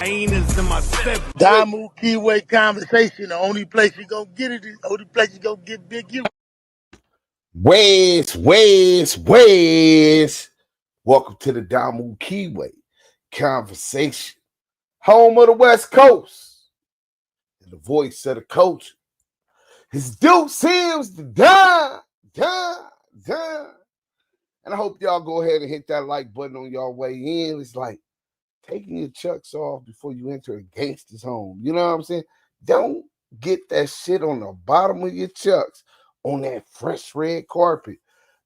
Hyenas in my step. Damu Kiwe Conversation. The only place you gonna get it is the only place you gonna get Big U. Wes. Welcome to the Damu Kiwe Conversation, home of the West Coast, and the voice of the culture. His DUSE M the done. And I hope y'all go ahead and hit that like button on y'all way in. It's like taking your chucks off before you enter a gangster's home. You know what I'm saying? Don't get that shit on the bottom of your chucks on that fresh red carpet.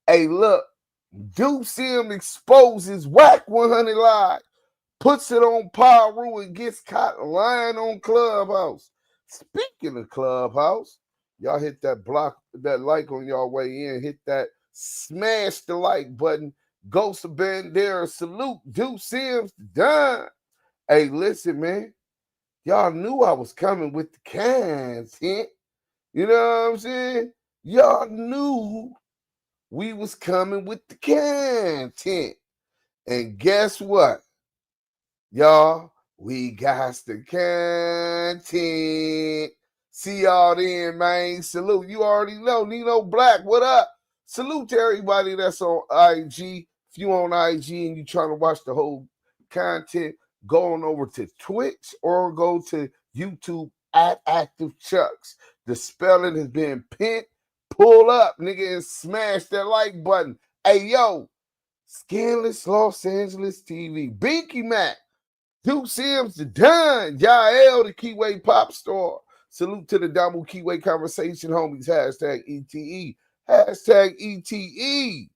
Hey, look, DUSE M exposes WACK100 live, puts it on Piru and gets caught lying on Clubhouse. Speaking of Clubhouse, y'all hit that like on y'all way in. Hit that, smash the like button. Ghost of Bandera, salute. DUSE M done. Hey, listen, man. Y'all knew I was coming with the content. You know what I'm saying? Y'all knew we was coming with the content. And guess what? Y'all, we got the content. See y'all then, man. Salute. You already know. Nino Black, what up? Salute to everybody that's on IG. If you on IG and you trying to watch the whole content, go on over to Twitch or go to YouTube at Active Chucks. The spelling has been pinned. Pull up, nigga, and smash that like button. Hey, yo, Scandalous Los Angeles TV. Binky Mac. DUSE M the done. Yael, the Kiwe pop star. Salute to the Damu Kiwe Conversation homies. Hashtag ETE. Hashtag ETE.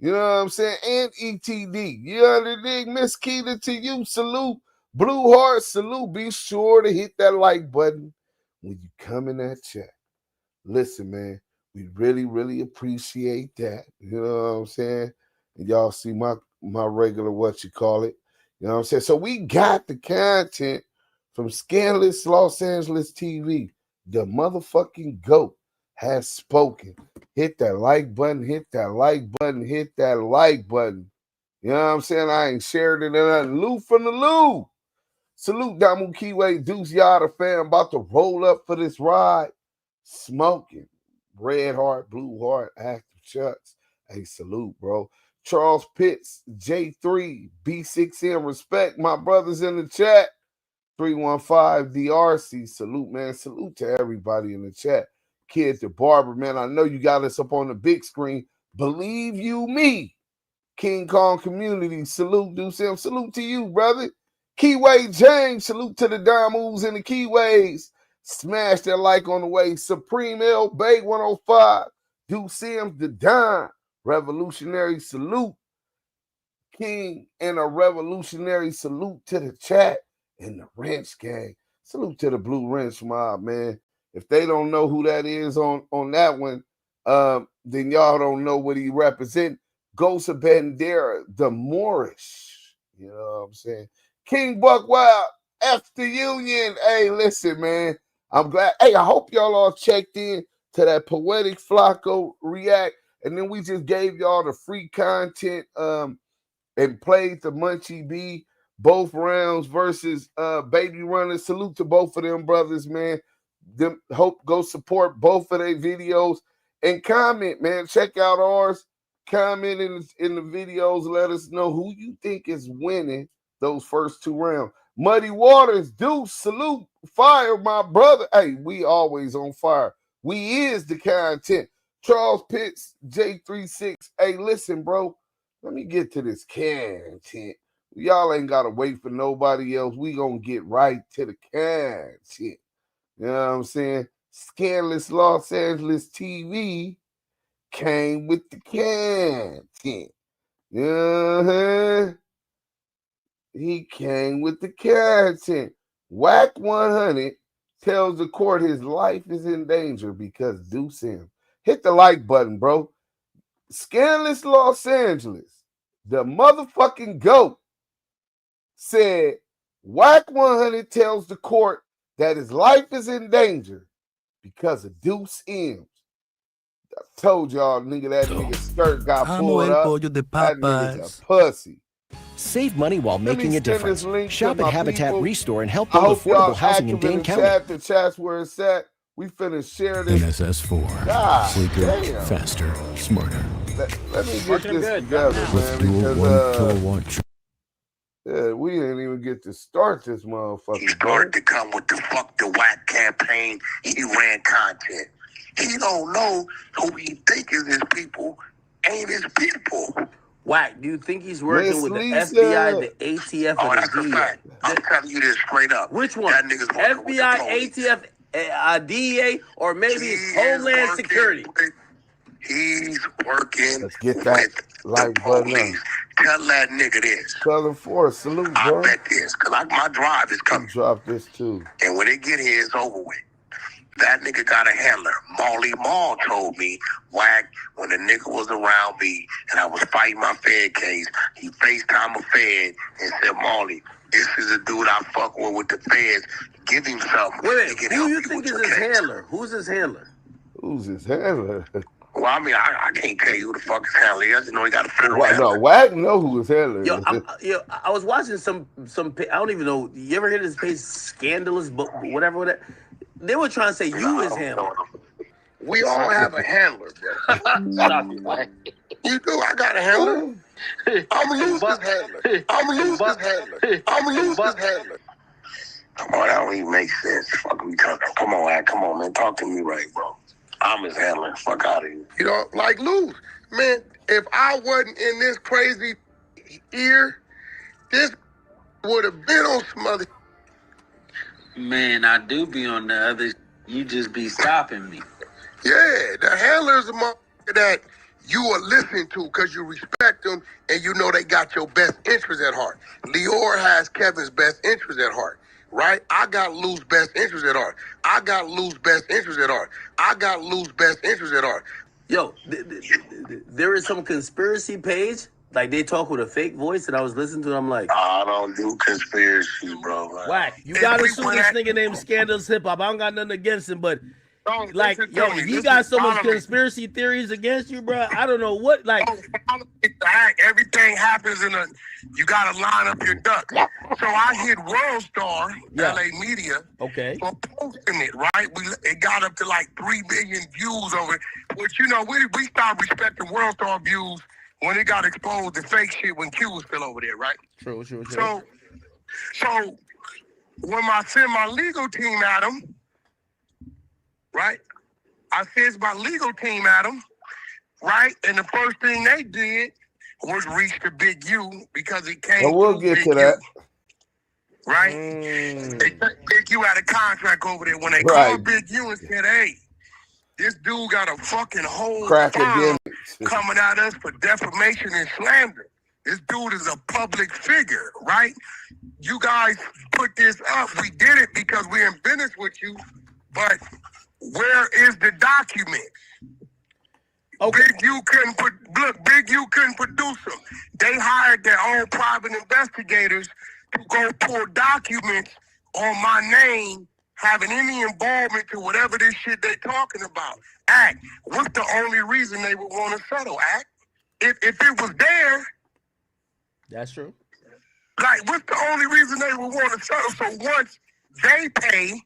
You know what I'm saying? And ETD. You understand? Miss Keita to you. Salute. Blue Heart, salute. Be sure to hit that like button when you come in that chat. Listen, man, we really appreciate that. You know what I'm saying? And y'all see my regular what you call it. You know what I'm saying? So we got the content from Scandalous Los Angeles TV. The motherfucking GOAT has spoken. Hit that like button, hit that like button, hit that like button. You know what I'm saying? I ain't shared it in nothing. Lou from the Lou. Salute Damu Kiwe, DUSE Yada fam, about to roll up for this ride. Smoking. Red heart, blue heart, Active Chucks. Hey, salute, bro. Charles Pitts, J3, B6M, respect my brothers in the chat. 315 DRC, salute, man. Salute to everybody in the chat. Kid the Barber, man, I know you got us up on the big screen. Believe you me. King Kong community, salute, DUSE M. Salute to you, brother. Kiwe James, salute to the Damus and the Kiways. Smash that like on the way. Supreme L Bay 105. DUSE M the Don. Revolutionary salute. King and a revolutionary salute to the chat and the Wrench gang. Salute to the Blue Wrench mob, man. If they don't know who that is on that one, then y'all don't know what he represent. Ghost of Bandera, the Moorish. You know what I'm saying? King Buck Wild, F the Union. Hey, listen, man. I'm glad. Hey, I hope y'all all checked in to that Poetic Flacco react. And then we just gave y'all the free content and played the Munchie B both rounds versus Baby Runner. Salute to both of them brothers, man. Them hope go support both of their videos and comment, man. Check out ours. Comment in the videos. Let us know who you think is winning those first two rounds. Muddy Waters, DUSE, salute, fire, my brother. Hey, we always on fire. We is the content. Charles Pitts, J36. Hey, listen, bro. Let me get to this content. Y'all ain't got to wait for nobody else. We going to get right to the content. You know what I'm saying? Scandalous Los Angeles TV came with the content. He came with the content. WACK100 tells the court his life is in danger because DUSE M. Hit the like button, bro. Scandalous Los Angeles, the motherfucking GOAT, said WACK100 tells the court that his life is in danger because of DUSE M. I told y'all, nigga, that nigga skirt got pulled up. That nigga's a pussy. Save money while making a difference. Shop at Habitat people. Restore and help I build hope affordable y'all housing in active in Dane the County. chat. The chat's where it's at. We finna share this. NSS4. God, Sleeker, damn. faster, smarter. Let me get this together, man. With dual Because, 1 kilowatt. yeah, we didn't even get to start this motherfucker. He started to come with the fuck the Wack campaign. He ran content. He don't know who he think is his people ain't his people. Wack, do you think he's working with the Lisa. FBI, the ATF, Oh, and that's the a DEA? fact. I'm telling you this straight up. Which one? That nigga's working with the FBI, police. ATF, DEA, or maybe it's Homeland Security? He's working Let's get that with like the button police. Tell that nigga this. Southern Force, salute, I bro. bet this, because my drive is coming. Drop this too. And when it get here, it's over with. That nigga got a handler. Molly Mall told me, Wack, when the nigga was around me and I was fighting my Fed case, he FaceTime a Fed and said, Molly, this is a dude I fuck with the Feds. Give him something. Wait, who you think is his handler? Who's his handler? Who's his handler? Well, I mean, I can't tell you who the fuck his handler is. I just know he got a federal handler. No, Wack know who his handler is. Yo, I was watching some. I don't even know. You ever hear this page, Scandalous, but whatever. They were trying to say you his handler. We all have a handler, bro. Stop it, Wack. You do. I got a handler. I'm Luce's handler. I'm Luce's handler. I'm Luce's handler. Come on, that don't even make sense. Fuck we talking. Come on, Wack. Come on, man. Talk to me right, bro. I'm his handler. Fuck out of here. You know, like Luce, man, if I wasn't in this crazy ear, this would have been on some other. Man, I do be on the other. You just be stopping me. Yeah, the handler's a motherfucker that you will listen to because you respect them and you know they got your best interest at heart. Lior has Kevin's best interest at heart, right? I got Lou's best interest at heart. I got Lou's best interest at heart. I got Lou's best interest at heart. Yo, there is some conspiracy page. Like, they talk with a fake voice, and I was listening to it, I'm like, I don't do conspiracies, bro. Wack, you gotta sue this nigga named Scandalous Hip Hop. I don't got nothing against him, but like, yo, you got so much conspiracy theories against you, bro. I don't know what, like. Everything happens you gotta line up your ducks. So I hit WorldStar, LA Media, for posting it, right? It got up to like 3 million views over it, which, you know, we stopped respecting WorldStar views when it got exposed to fake shit when Q was still over there, right? True. So when I send my legal team at him, right? I sent my legal team at him, right? And the first thing they did was reach the Big U because it came. We'll get to that. Right? Big U had a contract over there. When they called Big U and said, hey, this dude got a fucking whole firm coming at us for defamation and slander. This dude is a public figure, right? You guys put this up. We did it because we're in business with you, but where is the document? Big U couldn't Big U couldn't produce them. They hired their own private investigators to go pull documents on my name having any involvement to whatever this shit they talking about. Act, what's the only reason they would want to settle, Act? If it was there. That's true. Like, what's the only reason they would want to settle? So once they pay,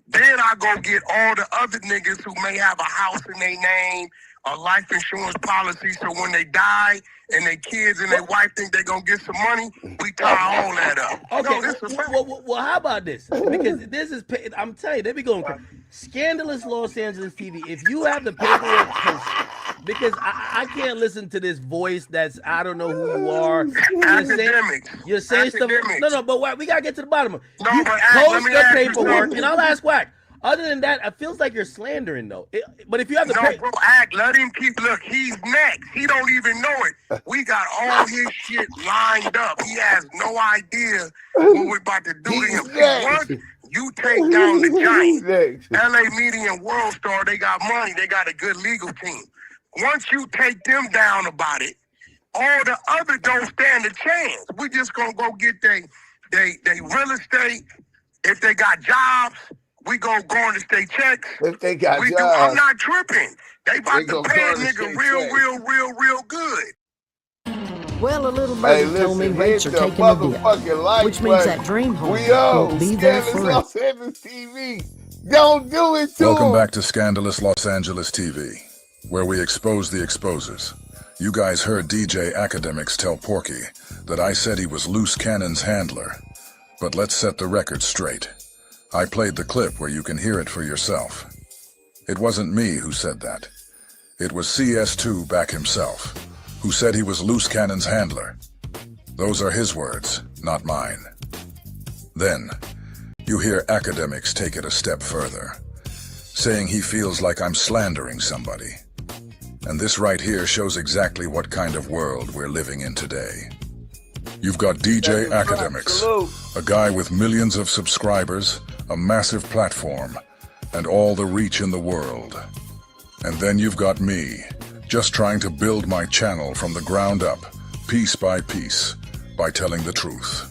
then I go get all the other niggas who may have a house in their name, a life insurance policy, so when they die and their kids and their wife think they're going to get some money, we tie all that up. Okay, No, well, how about this? Because this is, I'm telling you, they be going crazy. Scandalous Los Angeles TV, if you have the paperwork, because I can't listen to this voice that's, I don't know who you are. You're saying stuff. No, but Wack, we got to get to the bottom of it. You post the paperwork, and I'll ask Wack. Other than that, it feels like you're slandering, though. But if you have the bro, Act, let him keep. Look, he's next. He don't even know it. We got all his shit lined up. He has no idea what we're about to do to him. Once you take down the giant, LA Media and WorldStar, they got money. They got a good legal team. Once you take them down about it, all the other don't stand a chance. We just gonna go get they real estate. If they got jobs, we go on to state checks. If they got jobs, I'm not tripping. They about to pay a nigga real good. Well, a little birdie told me rates are taking a dip, which means that dream home won't be there forever. Los Angeles TV. Don't do it to Welcome him. back to Scandalous Los Angeles TV, where we expose the exposers. You guys heard DJ Academics tell Porky that I said he was Loose Cannon's handler. But let's set the record straight. I played the clip where you can hear it for yourself. It wasn't me who said that. It was CS2 back himself, who said he was Loose Cannon's handler. Those are his words, not mine. Then, you hear Academics take it a step further, saying he feels like I'm slandering somebody. And this right here shows exactly what kind of world we're living in today. You've got DJ Academics, a guy with millions of subscribers, a massive platform, and all the reach in the world. And then you've got me, just trying to build my channel from the ground up, piece by piece, by telling the truth.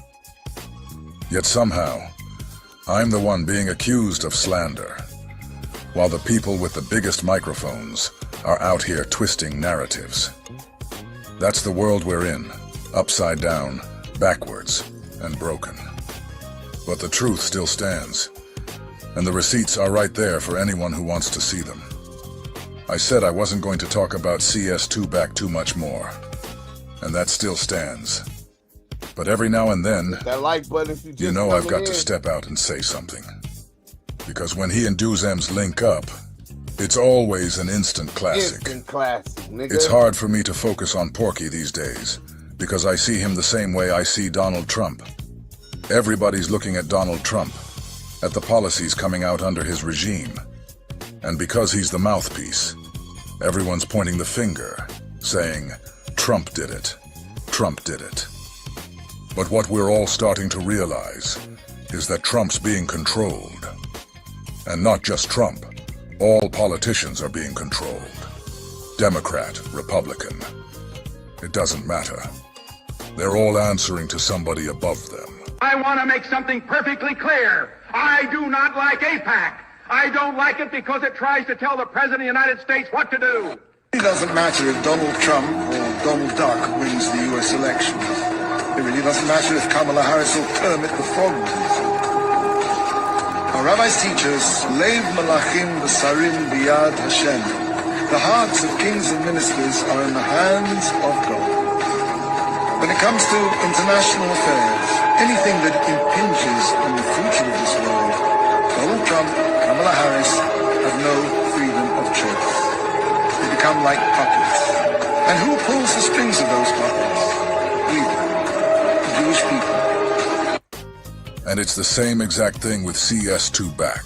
Yet somehow, I'm the one being accused of slander, while the people with the biggest microphones are out here twisting narratives. That's the world we're in, upside down, backwards, and broken. But the truth still stands, and the receipts are right there for anyone who wants to see them. I said I wasn't going to talk about CS2 back too much more, and that still stands. But every now and then, that like button if you just you know I've got to step out and say something. Because when he and DUSE M's link up, it's always an instant classic. Instant classic, nigga. It's hard for me to focus on Porky these days, because I see him the same way I see Donald Trump. Everybody's looking at Donald Trump, at the policies coming out under his regime. And because he's the mouthpiece, everyone's pointing the finger, saying, Trump did it, Trump did it. But what we're all starting to realize is that Trump's being controlled. And not just Trump, all politicians are being controlled. Democrat, Republican, it doesn't matter. They're all answering to somebody above them. I want to make something perfectly clear. I do not like AIPAC. I don't like it because it tries to tell the President of the United States what to do. It doesn't matter if Donald Trump or Donald Duck wins the U.S. elections. It really doesn't matter if Kamala Harris or Kermit the Frog wins. Our rabbis teach us, Leiv Malachim B'Sarim B'Yad Hashem. The hearts of kings and ministers are in the hands of God. When it comes to international affairs, anything that impinges on the future of this world, Donald Trump, Kamala Harris have no freedom of choice. They become like puppets. And who pulls the strings of those puppets? We do. The Jewish people. And it's the same exact thing with CS2 back.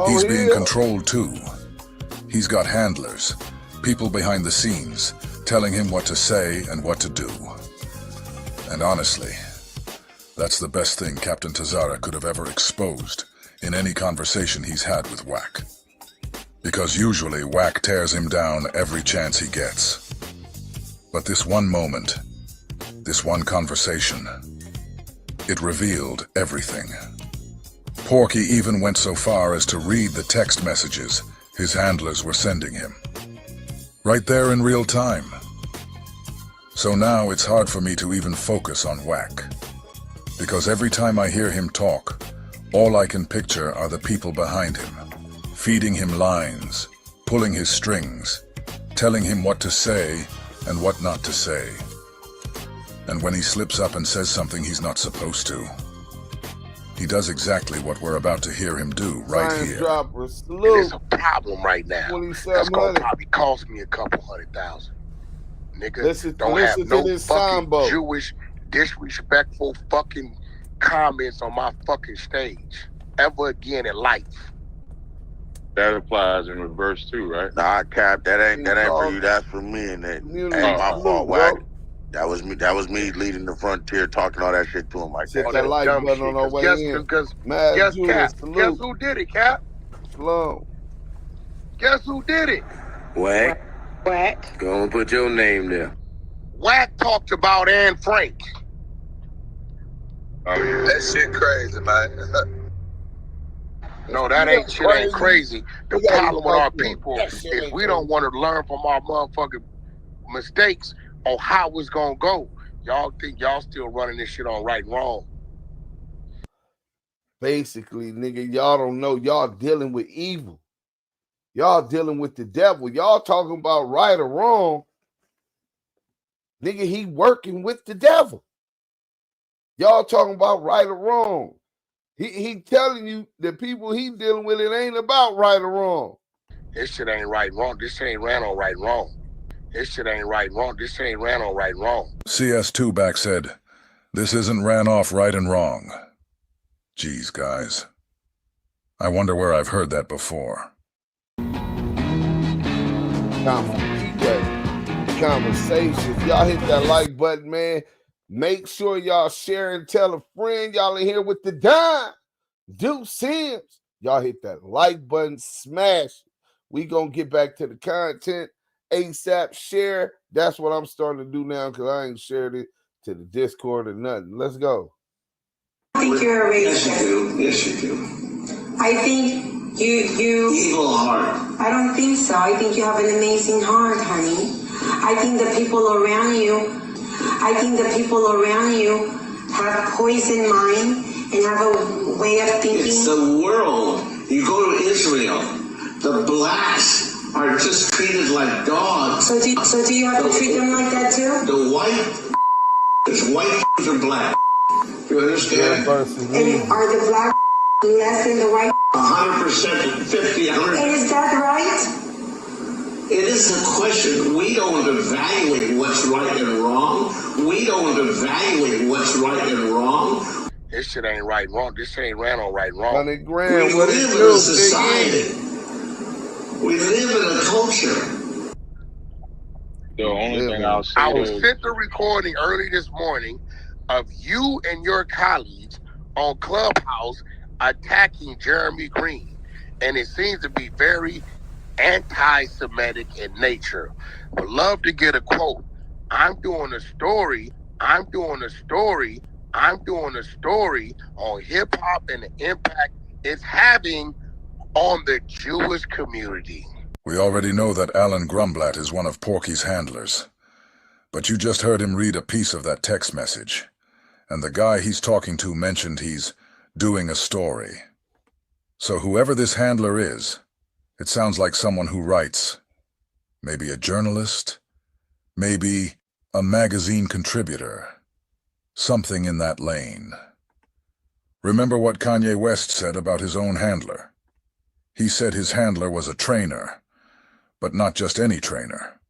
He's being controlled too. He's got handlers, people behind the scenes, telling him what to say and what to do. And honestly, that's the best thing Captain Tazara could have ever exposed in any conversation he's had with Wack. Because usually Wack tears him down every chance he gets. But this one moment, this one conversation, it revealed everything. Porky even went so far as to read the text messages his handlers were sending him. Right there in real time. So now it's hard for me to even focus on Wack. Because every time I hear him talk, all I can picture are the people behind him, feeding him lines, pulling his strings, telling him what to say and what not to say. And when he slips up and says something he's not supposed to, he does exactly what we're about to hear him do right here. And it's a problem right now. That's going to probably cost me a couple $100,000. Nigga, don't have no fucking Jewish, disrespectful fucking comments on my fucking stage ever again in life. That applies in reverse too, right? Nah, Cap, that ain't for you. That's for me, and that ain't my fault. Wack. That was me. That was me leading the frontier, talking all that shit to him like that. That like button on our way in. Guess who did it, Cap? Slow. Guess who did it? Wack. Wack. Go and put your name there. Wack talked about Anne Frank. Oh yeah. That shit crazy, man. No, that ain't shit ain't crazy. The problem with our people is we don't want to learn from our motherfucking mistakes. on how it's gonna go. Y'all think y'all still running this shit on right and wrong. Basically, nigga, y'all don't know y'all dealing with evil. Y'all dealing with the devil. Y'all talking about right or wrong. Nigga, he working with the devil. Y'all talking about right or wrong. He telling you the people he dealing with, it ain't about right or wrong. This shit ain't right and wrong. This ain't ran on right and wrong. This shit ain't right and wrong. This ain't ran on right and wrong. CS2 back said, this isn't ran off right and wrong. Geez, guys. I wonder where I've heard that before. Conversations. Y'all hit that like button, man. Make sure y'all share and tell a friend. Y'all in here with the DUSE M. Y'all hit that like button, smash it. We gonna get back to the content ASAP. Share. That's what I'm starting to do now because I ain't shared it to the Discord or nothing. Let's go. I think you're a racist. Yes, you do. Yes, you do. I think you evil heart. I don't think so. I think you have an amazing heart, honey. I think the people around you have poison mind and have a way of thinking. It's the world. You go to Israel, the blacks are just treated like dogs. So do you have to treat them like that too? The white, it's white or black. You understand? And are the black less than the white? 100%, 50, 100. And is that right? It is a question. We don't evaluate what's right and wrong. We don't evaluate what's right and wrong. This shit ain't right and wrong. This ain't ran on right and wrong. 100 grand. We live in a society. We live in a culture. The only thing I'll say I was is, sent the recording early this morning of you and your colleagues on Clubhouse attacking Jeremy Green. And it seems to be very anti-Semitic in nature. Would love to get a quote. I'm doing a story on hip hop and the impact it's having on the Jewish community. We already know that Alan Grumblatt is one of Porky's handlers. But you just heard him read a piece of that text message. And the guy he's talking to mentioned he's doing a story. So whoever this handler is, it sounds like someone who writes. Maybe a journalist, maybe a magazine contributor. Something in that lane. Remember what Kanye West said about his own handler? He said his handler was a trainer, but not just any trainer.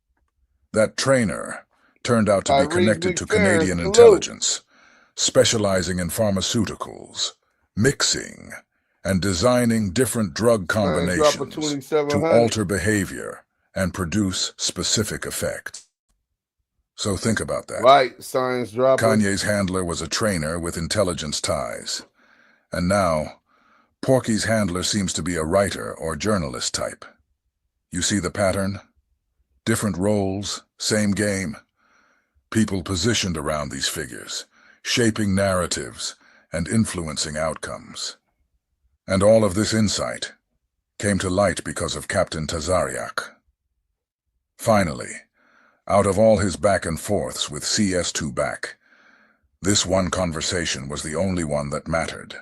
That trainer turned out to be connected to Canadian intelligence, specializing in pharmaceuticals, mixing, and designing different drug combinations to alter behavior and produce specific effects. So think about that. Right, science dropper. Kanye's handler was a trainer with intelligence ties. And now, Porky's handler seems to be a writer or journalist type. You see the pattern? Different roles, same game. People positioned around these figures, shaping narratives and influencing outcomes. And all of this insight came to light because of Captain Tazariak. Finally, out of all his back and forths with CS2 back, this one conversation was the only one that mattered.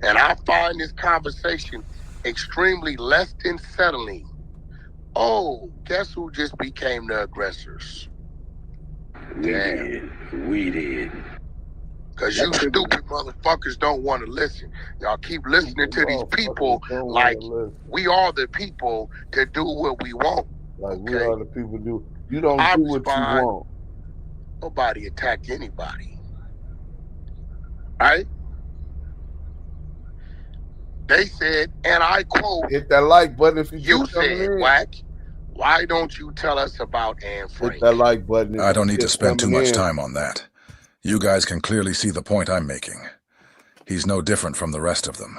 And I find this conversation extremely less than settling. Oh, guess who just became the aggressors? We did. Because you stupid motherfuckers don't want to listen. Y'all keep listening to these people like we are the people to do what we want. Like we are the people do. You don't do what you want. Nobody attack anybody. Right? They said, and I quote, hit that like button if you said, Wack, why don't you tell us about Anne Frank? Hit that like button. I don't need to spend too much time on that. You guys can clearly see the point I'm making. He's no different from the rest of them.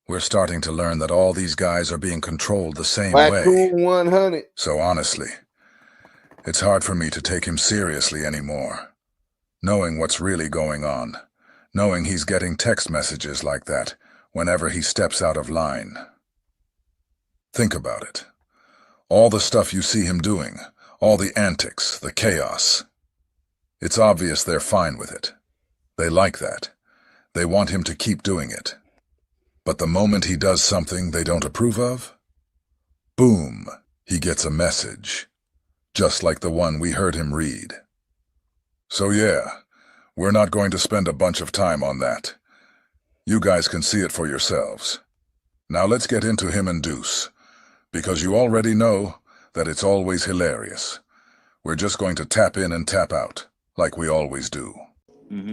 We're starting to learn that all these guys are being controlled the same way. WACK100. So honestly, it's hard for me to take him seriously anymore. Knowing what's really going on, knowing he's getting text messages like that whenever he steps out of line. Think about it. All the stuff you see him doing, All the antics, the chaos. It's obvious they're fine with it. They like that. They want him to keep doing it. But the moment he does something they don't approve of, boom, he gets a message. Just like the one we heard him read. So yeah, we're not going to spend a bunch of time on that. You guys can see it for yourselves. Now let's get into him and Deuce, because you already know that it's always hilarious. We're just going to tap in and tap out, like we always do.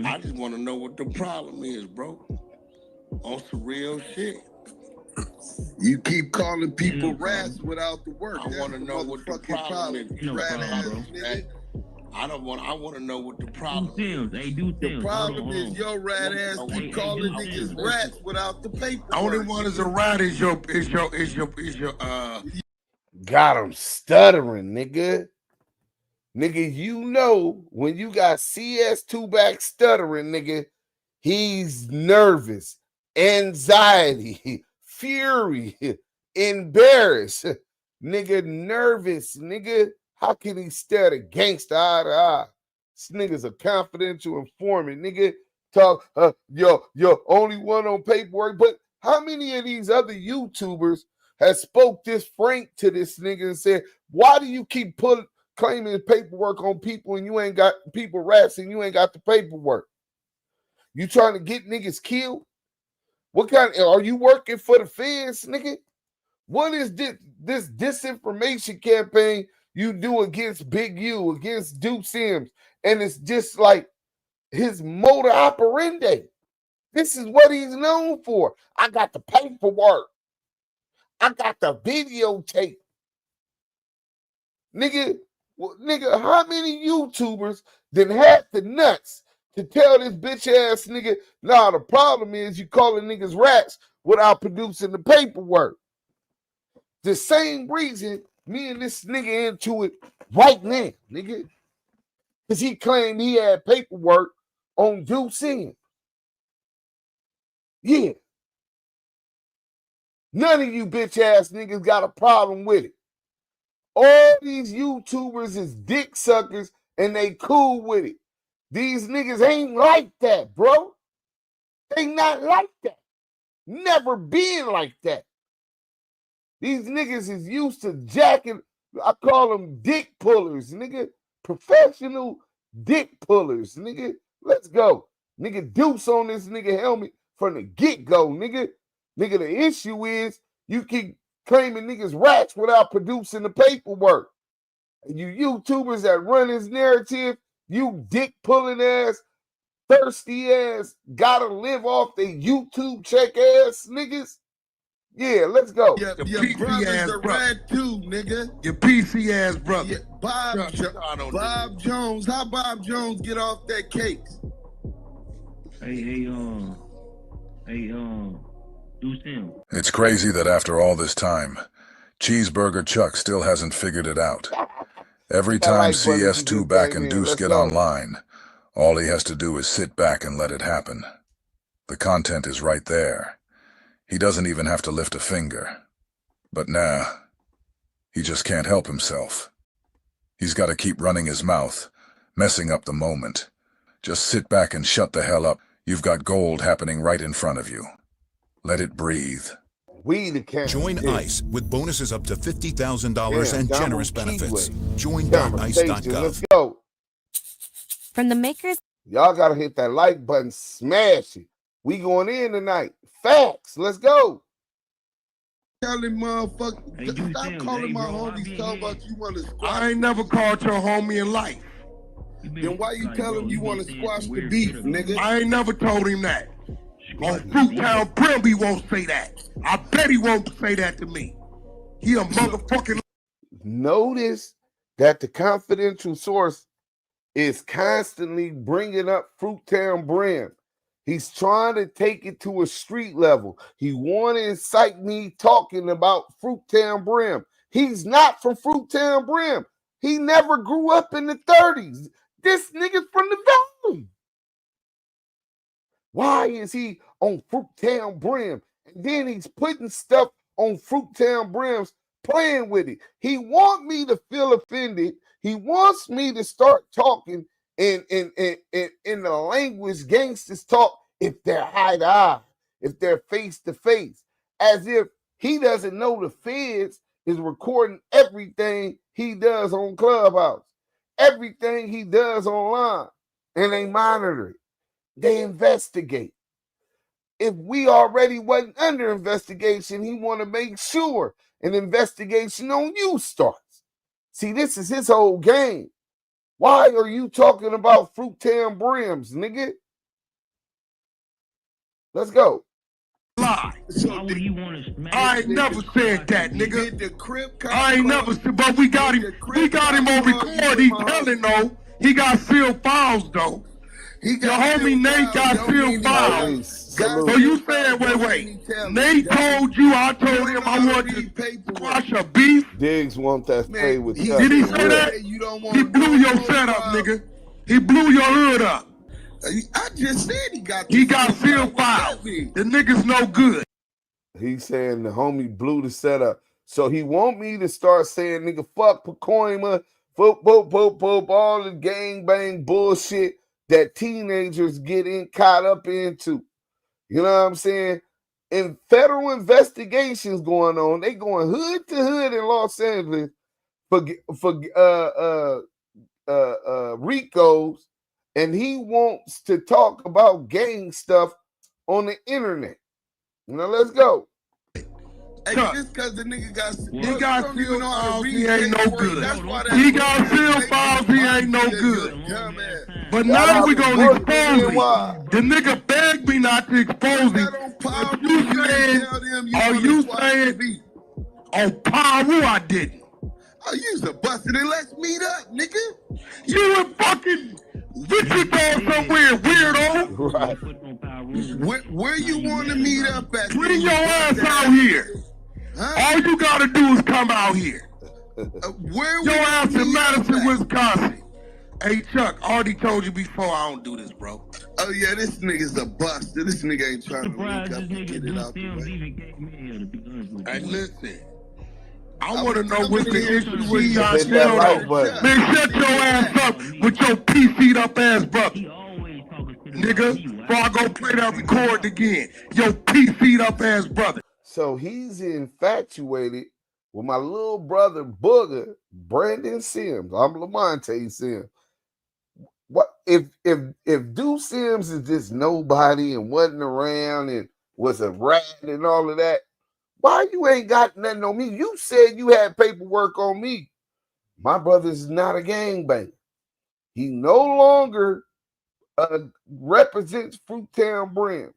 I just want to know what the problem is, bro. On some real shit. You keep calling people rats without the work. I want to know what the problem is. I want to know what the problem is. The problem is your rat ass keep calling niggas rats without the paper. Only one is a rat is your Got him stuttering, nigga. Nigga, you know when you got CS2 back stuttering, nigga, he's nervous, anxiety, fury, embarrassed. Nigga, nervous, nigga. How can he stare at a gangster eye to eye? This nigga's a confidential informant, nigga. Talk, yo, only one on paperwork. But how many of these other YouTubers has spoke this frank to this nigga and said, why do you keep claiming paperwork on people and you ain't got people rats and you ain't got the paperwork? You trying to get niggas killed? What kind are you working for the feds, nigga? What is this disinformation campaign you do against Big U, against DUSE M? And it's just like his modus operandi. This is what he's known for. I got the paperwork. I got the videotape. Nigga, how many YouTubers done had the nuts to tell this bitch ass nigga, nah, the problem is you calling niggas rats without producing the paperwork. The same reason me and this nigga into it right now, nigga. Because he claimed he had paperwork on DUSE M. Yeah. None of you bitch ass niggas got a problem with it. All these YouTubers is dick suckers and they cool with it. These niggas ain't like that, bro. They not like that. Never been like that. These niggas is used to jacking, I call them dick pullers, nigga. Professional dick pullers, nigga. Let's go. Nigga, Deuce on this nigga helmet from the get-go, nigga. Nigga, the issue is you keep claiming niggas rats without producing the paperwork. And you YouTubers that run this narrative, you dick-pulling ass, thirsty ass, gotta live off the YouTube check ass niggas. Yeah, let's go. Your brother's a rat too, nigga. Your PC ass brother. Yeah, Bob Jones. How Bob Jones get off that case? DUSE M. It's crazy that after all this time, Cheeseburger Chuck still hasn't figured it out. Every time CS2 Back and Deuce get online, all he has to do is sit back and let it happen. The content is right there. He doesn't even have to lift a finger. But nah, he just can't help himself. He's got to keep running his mouth, messing up the moment. Just sit back and shut the hell up. You've got gold happening right in front of you. Let it breathe. Join ICE with bonuses up to $50,000 and generous benefits. Join.ice.gov. Let's go. From the makers. Y'all got to hit that like button. Smash it. We going in tonight. Facts. Let's go. Tell him, motherfucker, stop calling my homies, talking about you want to squash. I ain't never called your homie in life. Then why you tell him you want to squash the beef, nigga? I ain't never told him that. On Fruittown Prim, he won't say that. I bet he won't say that to me. He a motherfucking... Notice that the confidential source is constantly bringing up Fruittown Brim. He's trying to take it to a street level. He want to incite me talking about Fruittown Brim. He's not from Fruittown Brim. He never grew up in the 30s. This nigga's from the valley. Why is he on Fruittown Brim? And then he's putting stuff on Fruittown Brim's playing with it. He wants me to feel offended. He wants me to start talking in the language gangsters talk if they're eye to eye, if they're face to face, as if he doesn't know the feds is recording everything he does on Clubhouse, everything he does online, and they monitor it. They investigate. If we already wasn't under investigation, he want to make sure an investigation on you starts. See, this is his whole game. Why are you talking about Fruittown brims, nigga? Let's go. Lie. I ain't never said that, nigga. I ain't never said, but we got him. We got him on record. He telling though. He got sealed files though. Your homie Nate got sealed files. So you said, wait. Nate told you, I told him I want to squash a beef. Diggs wants that stay with you. Did he say that? He blew your setup, nigga. He blew your hood up. I just said he got sealed files. The nigga's no good. He's saying the homie blew the setup. So he want me to start saying, nigga, fuck Pacoima, all the gangbang bullshit that teenagers get caught up into. You know what I'm saying? And federal investigations going on. They going hood to hood in Los Angeles for Ricos, and he wants to talk about gang stuff on the internet. Now let's go. Hey, just because the nigga got sealed files, he ain't no good. He got sealed files, he ain't no good. But now we gonna expose him. The nigga begged me not to expose him. Are you saying on Piru I didn't? Oh, you's a busted and let's meet up, nigga. You in fucking Wichita somewhere, weirdo. Right. Where you want to meet up at? Bring your ass out here. Huh? All you gotta do is come out here. Your ass in Madison, Wisconsin. Hey Chuck, I already told you before I don't do this, bro. Oh yeah, this nigga's a bust. This nigga ain't trying to link up and get it out the way. Hey, listen. I want to know what's the issue with John Shell. Man, shut your ass up with your PC'd up ass brother. Nigga, before I go play that record again. Your PC'd up ass brother. So he's infatuated with my little brother Booger, Brandon Sims. I'm Lamonte Sims. What if DUSE Sims is just nobody and wasn't around and was a rat and all of that? Why you ain't got nothing on me? You said you had paperwork on me. My brother's not a gangbanger. He no longer represents Fruittown Brim.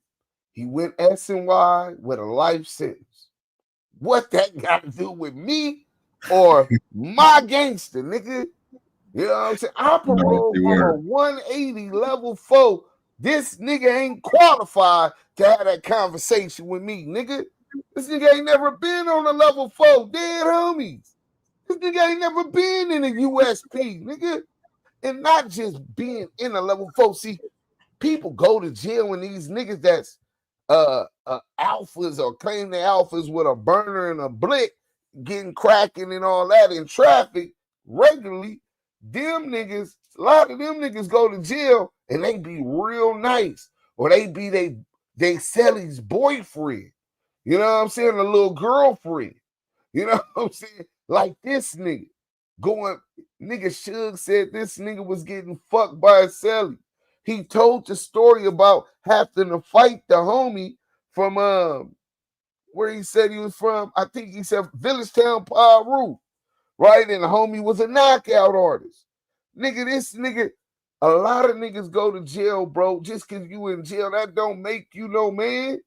He went S&Y with a life sentence. What that got to do with me or my gangster, nigga? You know what I'm saying? I paroled from a 180 level 4. This nigga ain't qualified to have that conversation with me, nigga. This nigga ain't never been on a level 4. Dead homies. This nigga ain't never been in a USP, nigga. And not just being in a level 4. See, people go to jail when these niggas that's alphas or claim they're alphas with a burner and a blick getting cracking and all that in traffic regularly. Them niggas, a lot of them niggas go to jail and they be real nice, or they be they Sally's boyfriend. You know what I'm saying? A little girlfriend. You know what I'm saying? Like this nigga going, nigga Suge said this nigga was getting fucked by a Sally. He told the story about having to fight the homie from where he said he was from. I think he said Villagetown, Piru, right? And the homie was a knockout artist. Nigga, this nigga, a lot of niggas go to jail, bro. Just because you in jail, that don't make you no man.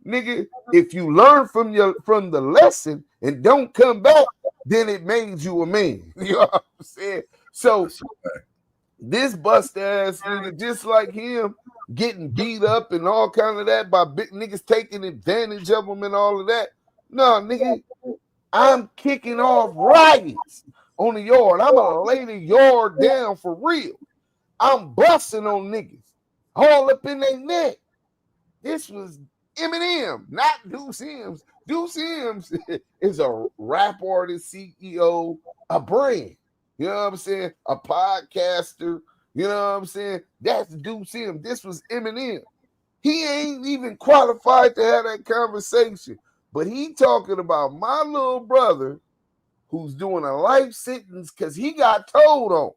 Nigga, if you learn from the lesson and don't come back, then it made you a man. You know what I'm saying? So this bust ass nigga, just like him, getting beat up and all kind of that by big niggas taking advantage of him and all of that. No, nigga, I'm kicking off riots on the yard. I'm gonna lay the yard down for real. I'm busting on niggas all up in their neck. This was Eminem, not DUSE M. DUSE M is a rap artist, CEO, a brand. You know what I'm saying? A podcaster. You know what I'm saying? That's DUSE M. This was Eminem. He ain't even qualified to have that conversation. But he talking about my little brother who's doing a life sentence because he got told on.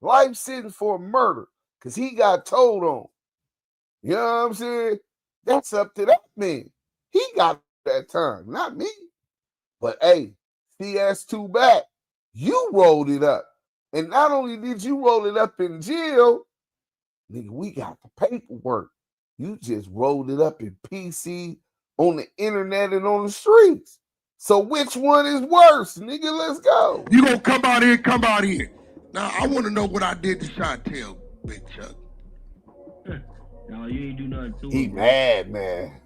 Life sentence for murder because he got told on. You know what I'm saying? That's up to that man. He got that time, not me. But hey, CS2 back, you rolled it up. And not only did you roll it up in jail, nigga, we got the paperwork. You just rolled it up in PC, on the internet, and on the streets. So which one is worse, nigga? Let's go. You gonna come out here. Now, I want to know what I did to Chantel, Big Chuck. No, you ain't do nothing to it. He mad, man.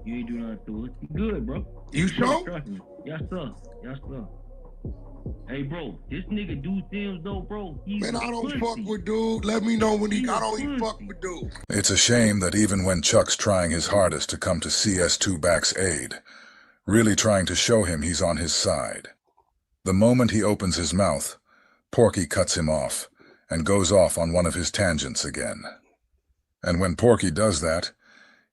You ain't do nothing to it. You good, bro. You sure? Trust me. Yes, sir. Yes, sir. Hey, bro, this nigga DUSE M though, bro. Man, I don't fuck with dude. Let me know when I don't even fuck with dude. It's a shame that even when Chuck's trying his hardest to come to CS2 Back's aid, really trying to show him he's on his side, the moment he opens his mouth, Porky cuts him off and goes off on one of his tangents again. And when Porky does that,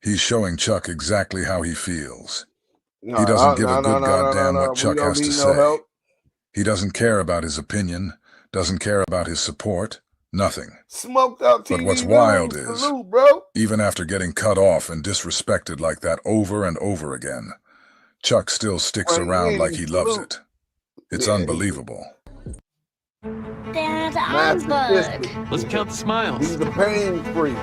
he's showing Chuck exactly how he feels. He doesn't give a good goddamn what Chuck has to say. He doesn't care about his opinion, doesn't care about his support, nothing. Smoked out TV. But what's wild is, salute, bro. Even after getting cut off and disrespected like that over and over again, Chuck still sticks around like he loves it. It's unbelievable. Dad, I'm bug. Let's count the smiles. He's the pain freak.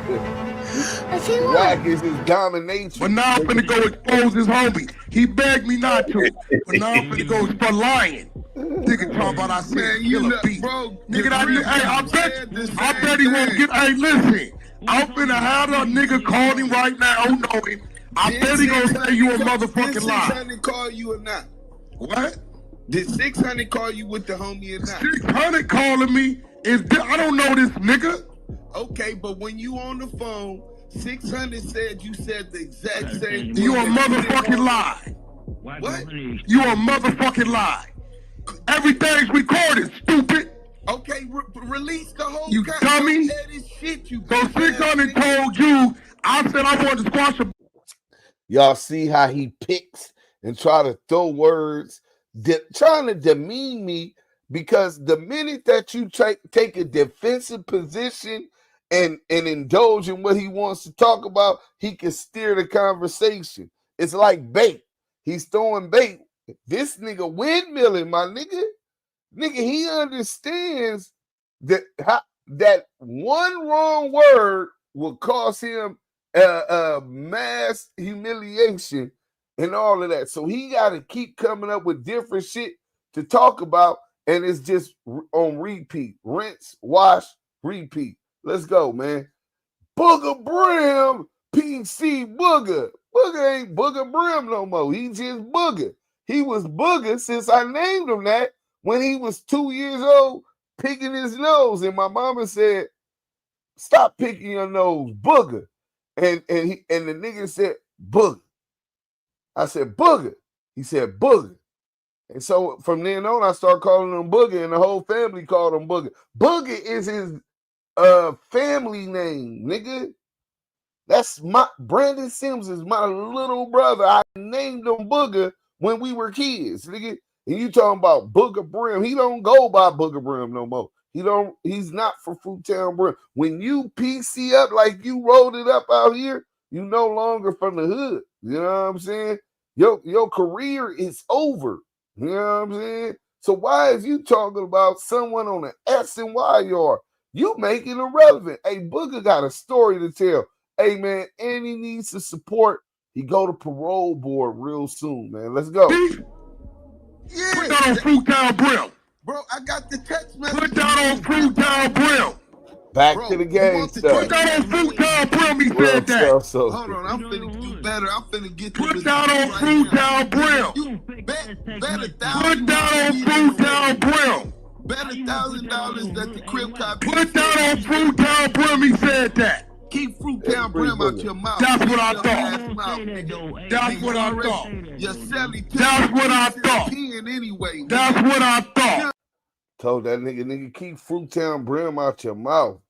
Wack is his domination. But now I'm finna go expose his homie. He begged me not to. But now I'm finna go for lying. Nigga talking about I said killer beat. Bro, nigga, I bet he won't get. Hey, listen. I'm finna have a nigga call him right now. Know him. I bet he gonna say you a motherfucking lie. Did 600 call you or not? What? Did 600 call you with the homie or not? 600 calling me is I don't know this nigga. Okay, but when you on the phone, 600 said you said the exact same thing. You a motherfucking lie. What? You a motherfucking lie. Everything's recorded, stupid. Okay, release the whole you dummy. Shit, you so 600 told you, I said I wanted to squash a... Y'all see how he picks and try to throw words, trying to demean me, because the minute that you take a defensive position and indulge in what he wants to talk about, he can steer the conversation. It's like bait. He's throwing bait. This nigga windmilling, my nigga. Nigga, he understands that that one wrong word will cause him a mass humiliation and all of that. So he got to keep coming up with different shit to talk about, and it's just on repeat. Rinse, wash, repeat. Let's go, man. Booger Brim, PC Booger. Booger ain't Booger Brim no more. He just Booger. He was Booger since I named him that when he was 2 years old, picking his nose. And my mama said, stop picking your nose, Booger. And the nigga said, Booger. I said, Booger. He said, Booger. And so from then on, I started calling him Booger, and the whole family called him Booger. Booger is his family name, nigga. That's Brandon Sims is my little brother. I named him Booger when we were kids, nigga. And you talking about Booger Brim. He don't go by Booger Brim no more. He's not for Fruittown Brim. When you PC up like you rolled it up out here, you no longer from the hood. You know what I'm saying? Your career is over. You know what I'm saying? So why is you talking about someone on an S and Y yard? You make it irrelevant. Hey, Booger got a story to tell. Hey, man, and he needs the support. He go to parole board real soon, man. Let's go. Yeah. Put that on Fruittown Brim. Bro, I got the text message. Put that on Fruittown Brim. Back to the game stuff. Put that on Fruittown Brim, he said that. Hold on, I'm finna do better. I'm finna get to Put that on Fruittown Brim. You bet $1,000. Put that on Fruittown Brim. Bet $1,000 that the crib cop. Put that on Fruittown Brim, he said that. Keep Fruittown Brim out your mouth. That's what I thought. That's what I thought. Your celly. That's what I thought. Anyway. That's what I thought. Told that nigga, keep Fruittown Brim out your mouth.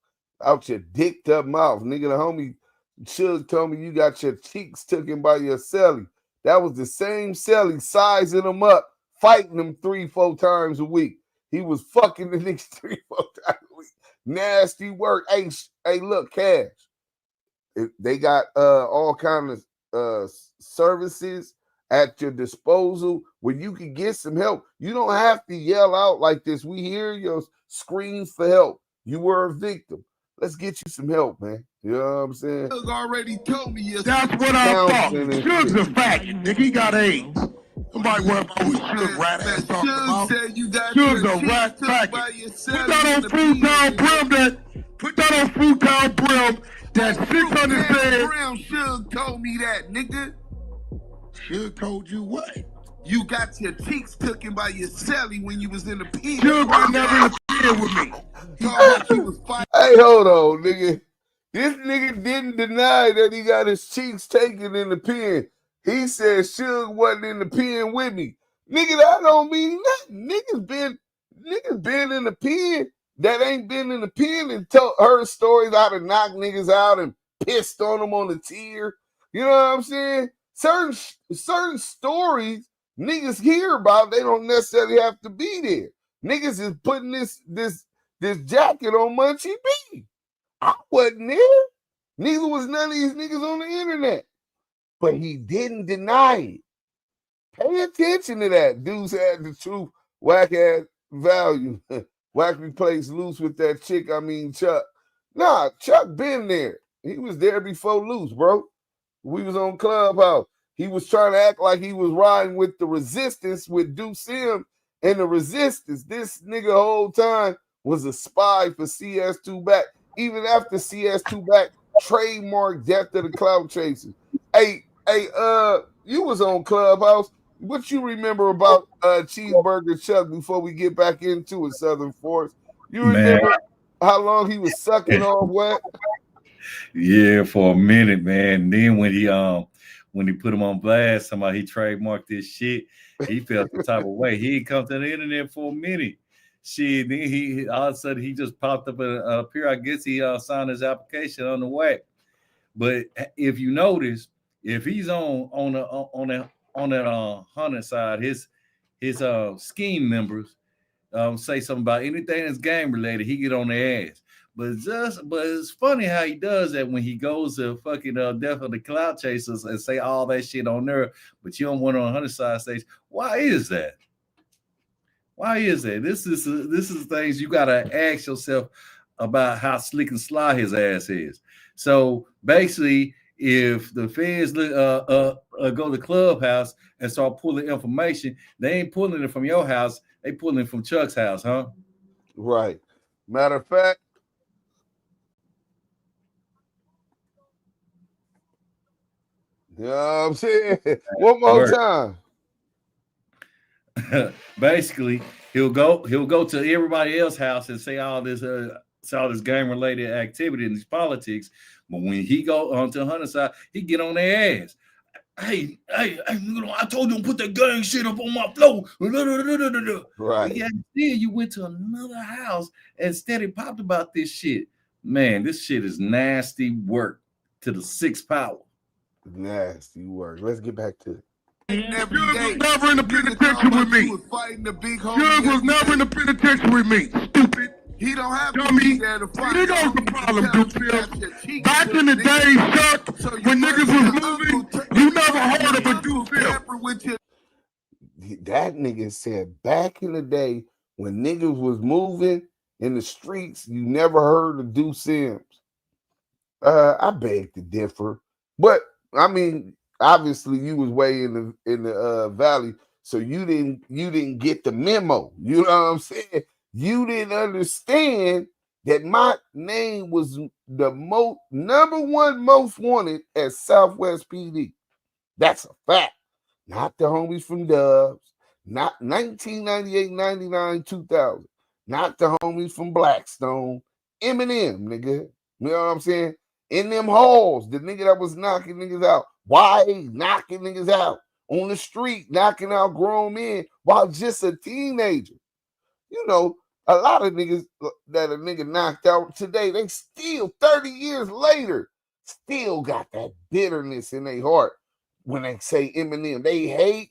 Out your dicked up mouth. Nigga, the homie Suge told me you got your cheeks taken by your celly. That was the same celly sizing them up, fighting them 3-4 times a week. He was fucking the niggas 3-4 times a week. Nasty work. Hey, look, Cash. They got all kinds of services at your disposal where you can get some help. You don't have to yell out like this. We hear your screams for help. You were a victim. Let's get you some help, man. You know what I'm saying? Suge already told me that's what I thought. Suge's a faggot, nigga. He got AIDS. Somebody worry about what Suge rat ass talking about. Suge's a rat faggot. Put that on Fruittown Brim. Put that on Fruittown Brim. That 600 said. Suge told me that, nigga. Suge told you what? You got your cheeks taken by your celly when you was in the pen. Suge was never in the pen with me. Hey, hold on, nigga. This nigga didn't deny that he got his cheeks taken in the pen. He said Suge wasn't in the pen with me. Nigga, that don't mean nothing. Niggas been in the pen that ain't been in the pen and heard stories how to knock niggas out and pissed on them on the tier. You know what I'm saying? Certain stories niggas hear about, they don't necessarily have to be there. Niggas is putting this jacket on Munchie B. I wasn't there. Neither was none of these niggas on the internet. But he didn't deny it. Pay attention to that. Dudes had the truth. Wack had value. Wack replaced Loose with that chick, Chuck. Nah, Chuck been there. He was there before Loose, bro. We was on Clubhouse. He was trying to act like he was riding with the resistance with DUSE M and the resistance. This nigga the whole time was a spy for CS2 Back. Even after CS2 Back trademarked Death of the Clout Chasers. Hey, you was on Clubhouse. What you remember about Cheeseburger Chuck before we get back into it, Southern Force? You remember how long he was sucking off Wack? Yeah, for a minute, man. And then when he put him on blast, somebody he trademarked this shit, he felt the type of way. He didn't come to the internet for a minute. Shit, then he all of a sudden he just popped up up here. I guess he signed his application on the Wack. But if you notice, if he's on that 100 side, his scheme members say something about anything that's game related, he get on their ass. But it's funny how he does that when he goes to fucking Death of the Clout Chasers and say all that shit on there, but you don't want on 100 side stage. Why is that? Why is that? This is things you gotta ask yourself about how slick and sly his ass is. So basically, if the feds go to Clubhouse and start pulling information, they ain't pulling it from your house, they pulling it from Chuck's house, huh? Right. Matter of fact, you know what I'm saying? One more time. Basically, he'll go to everybody else's house and say all this game related activity and these politics. But when he go onto the 100 side, he get on their ass. Hey, I told you to put that gang shit up on my floor. Right. Yeah, you went to another house and steady popped about this shit. Man, this shit is nasty work to the 6th power. Nasty work. Let's get back to it. Suge was never in the penitentiary with me. Suge was never in the penitentiary with me. Stupid. He don't have dummy. There goes the problem, dude. Back in the day, Chuck, when niggas was moving, you never heard of a dude. That nigga said back in the day when niggas was moving in the streets, you never heard of DUSE M. I beg to differ, but I mean, obviously you was way in the valley, so you didn't get the memo. You know what I'm saying? You didn't understand that my name was the number one most wanted at Southwest PD. That's a fact. Not the homies from Dubs, not 1998, 99, 2000, not the homies from Blackstone, Eminem, nigga. You know what I'm saying? in them halls, the nigga that was knocking niggas out, why knocking niggas out on the street, knocking out grown men while just a teenager. You know, a lot of niggas that a nigga knocked out today, they still 30 years later, still got that bitterness in their heart when they say Eminem. They hate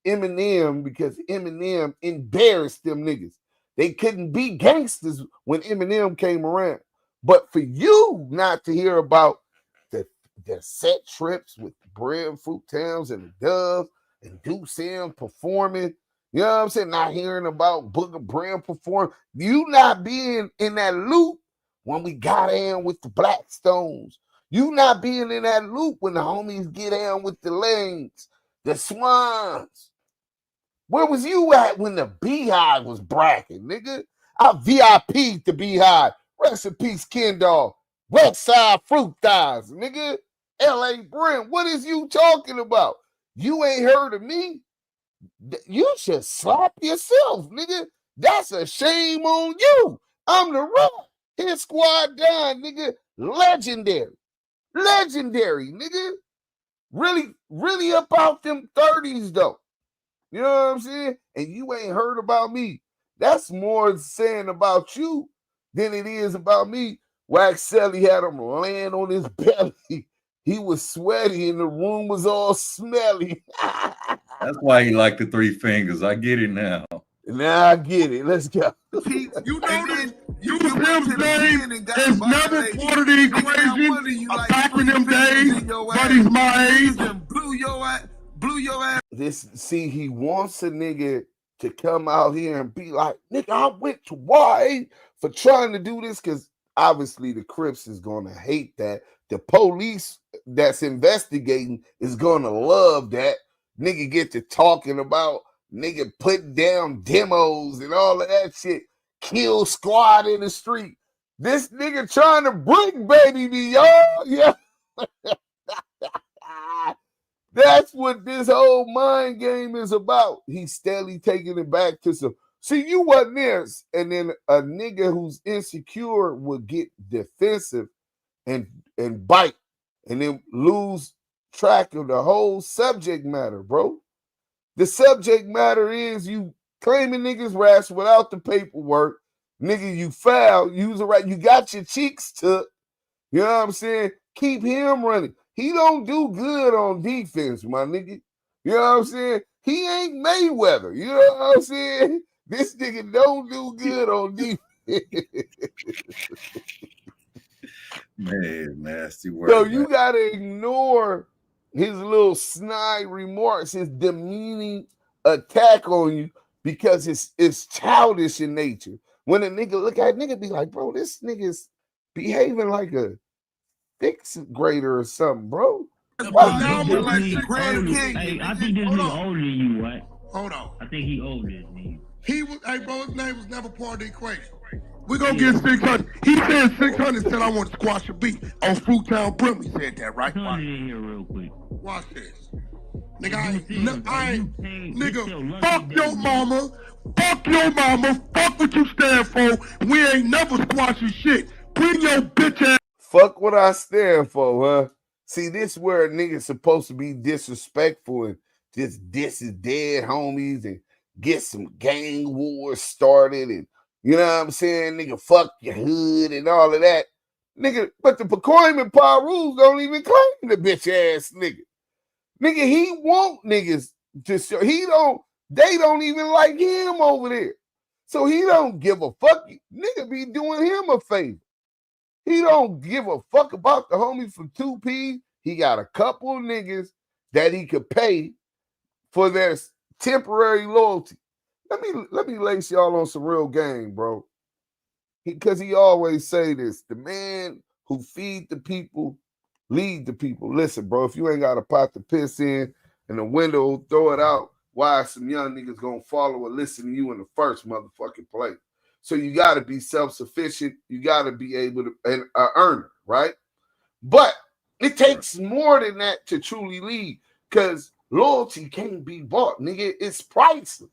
Eminem because Eminem embarrassed them niggas. They couldn't be gangsters when Eminem came around. But for you not to hear about the set trips with Breadfruit Towns and the Doves and DUSE M performing, you know what I'm saying? Not hearing about Booger Brand perform, you not being in that loop when we got in with the Blackstones. You not being in that loop when the homies get in with the Lanes, the Swans. Where was you at when the Beehive was bracking, nigga? I VIP'd the Beehive. Rest in peace, Kendall. Westside Fruit Thighs, nigga. L.A. Brent, what is you talking about? You ain't heard of me? You should slap yourself, nigga. That's a shame on you. I'm the Rock. His squad down, nigga. Legendary. Legendary, nigga. Really about them 30s, though. You know what I'm saying? And you ain't heard about me. That's more saying about you than it is about me. Wack Selly had him laying on his belly. He was sweaty and the room was all smelly. That's why he liked the 3 fingers. I get it now. Now I get it. Let's go. You know that DUSE M's name is never part of the equation of back in them days, but he's my age. Blew your ass. See, he wants a nigga to come out here and be like, nigga, I went to YA for trying to do this, because obviously the Crips is going to hate that. The police that's investigating is going to love that. Nigga get to talking about nigga putting down demos and all of that shit. Kill squad in the street. This nigga trying to bring baby me, y'all. Yeah. That's what this whole mind game is about. He's steadily taking it back to some. See, you wasn't there. And then a nigga who's insecure will get defensive and bite and then lose track of the whole subject matter, bro. The subject matter is you claiming niggas rash without the paperwork. Nigga, you foul. You was right. You got your cheeks took. You know what I'm saying? Keep him running. He don't do good on defense, my nigga. You know what I'm saying? He ain't Mayweather. You know what I'm saying? This nigga don't do good on defense. Man, nasty word. So you gotta ignore his little snide remarks, his demeaning attack on you, because it's childish in nature. When a nigga look at nigga, be like, bro, this nigga's behaving like a 6th grader or something, bro. Hey, I think this nigga older than you, right? Hold on. I think he older than you. He was, hey, bro, his name was never part of the equation. We're going to get 600. He said 600, said I want to squash a beat on Fruit Town Brim. He said that, right? Turn it in here real quick. Watch this. Nigga, nigga, fuck your mama. Fuck your mama. Fuck what you stand for. We ain't never squashing shit. Bring your bitch ass. Fuck what I stand for, huh? See, this where a nigga's supposed to be disrespectful and just diss his dead homies and get some gang wars started, and you know what I'm saying, nigga, fuck your hood and all of that. Nigga, but the Pacoima Piru don't even claim the bitch ass nigga. Nigga, he want niggas to show. They don't even like him over there. So he don't give a fuck. Nigga be doing him a favor. He don't give a fuck about the homies from 2P. He got a couple of niggas that he could pay for their temporary loyalty. Let me lace y'all on some real game, bro. Because he always say this: the man who feed the people, lead the people. Listen, bro, if you ain't got a pot to piss in and the window, throw it out, why some young niggas gonna follow or listen to you in the first motherfucking place? So you got to be self-sufficient. You got to be able to earn it, right? But it takes more than that to truly lead, because loyalty can't be bought, nigga. It's priceless.